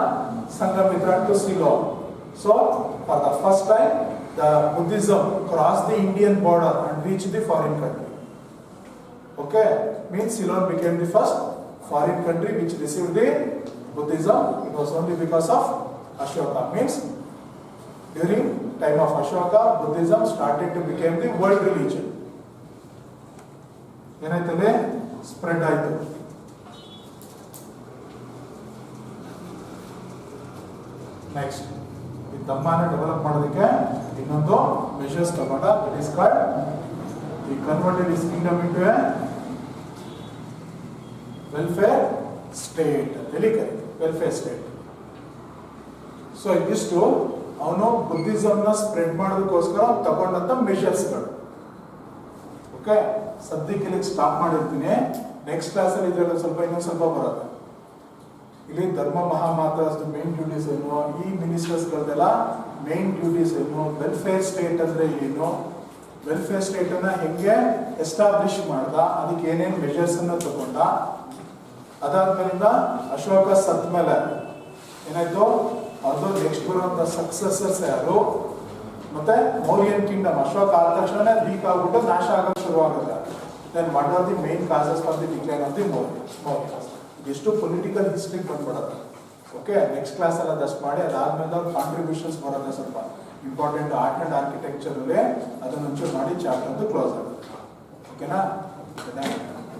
Sanghamitra, to Ceylon. So, for the first time, the Buddhism crossed the Indian border and reached the foreign country. Okay, means Ceylon became the first foreign country which received the Buddhism. It was only because of Ashoka. Means during time of Ashoka, Buddhism started to become the world religion. ಏನಾಯ್ತಲ್ಲಿ spread ಆಯಿತು. Next ಈ ಧಮ್ಮನ develop ಮಾಡೋದಕ್ಕೆ ಇನ್ನೊಂದು measures ತಗೊಂಡ. It is called the converted is kingdom into a welfare state ಅಂತೇಳಿ ಕರೀತಾರೆ, welfare state. So ಇದಿಷ್ಟು ಅವನು ಬುದ್ಧಿಸಮ್ನ ಸ್ಪ್ರೆಡ್ ಮಾಡೋದಕ್ಕೋಸ್ಕರ ತಗೊಂಡಂತ ಮೆಷರ್ಸ್ಗಳು. ಓಕೆ, ಸದ್ಯಕ್ಕೆ ಇಲ್ಲಿಗೆ ಸ್ಟಾಪ್ ಮಾಡಿರ್ತೀನಿ. ನೆಕ್ಸ್ಟ್ ಕ್ಲಾಸಲ್ಲಿ ಇದರಲ್ಲಿ ಇನ್ನೊಂದು ಸ್ವಲ್ಪ ಬರುತ್ತೆ. ಇಲ್ಲಿ ಧರ್ಮ ಮಹಾಮಾತ್ರಾಸ್ ಮೇನ್ ಡ್ಯೂಟೀಸ್ ಏನು, ಈ ಮಿನಿಸ್ಟರ್ಸ್ಗಳದೆಲ್ಲ ಮೇನ್ ಡ್ಯೂಟೀಸ್ ಏನು, ವೆಲ್ಫೇರ್ ಸ್ಟೇಟ್ ಅಂದ್ರೆ ಏನು, ವೆಲ್ಫೇರ್ ಸ್ಟೇಟ್ ಅನ್ನ ಹೆಂಗೆ ಎಸ್ಟಾಬ್ಲಿಷ್ ಮಾಡ್ದ, ಅದಕ್ಕೆ ಏನೇನು ಮೆಷರ್ಸ್ ಅನ್ನ ತಗೊಂಡ, ಅದಾದ್ಮೇಲಿಂದ ಅಶೋಕ ಸತ್ ಮೇಲೆ ಏನಾಯ್ತು, ಅದು ನೆಕ್ಸ್ಟ್ ಬರುವಂತ ಸಕ್ಸಸರ್ಸ್ ಯಾರು, ಮತ್ತೆ ಮೌರ್ಯನ್ ಕಿಂಗ್ಡಮ್ ಅಶೋಕ ಆದ ತಕ್ಷಣ ವೀಕ್ ಆಗ್ಬಿಟ್ಟು ನಾಶ ಆಗಕ್ಕೆ ಶುರುವಾಗುತ್ತೆ. Then what are the main causes for the decline of the Maurya. ಎಷ್ಟು ಪೊಲಿಟಿಕಲ್ ಹಿಸ್ಟ್ರಿ ಬಂದ್ಬಿಡುತ್ತೆ. ಓಕೆ, ನೆಕ್ಸ್ಟ್ ಕ್ಲಾಸ್ ಎಲ್ಲ ಅದಷ್ಟು ಮಾಡಿ ಅದಾದ್ಮೇಲೆ ಅವ್ರ ಕಾಂಟ್ರಿಬ್ಯೂಷನ್ಸ್ ಬರುತ್ತೆ ಸ್ವಲ್ಪ ಇಂಪಾರ್ಟೆಂಟ್ ಆರ್ಟ್ ಅಂಡ್ ಆರ್ಕಿಟೆಕ್ಚರ್ ಅಲ್ಲಿ, ಅದನ್ನ ಒಂಚೂರು ಮಾಡಿ ಚಾಪ್ಟರ್ ಕ್ಲೋಸ್ ಆಗುತ್ತೆ. ಓಕೆನಾ?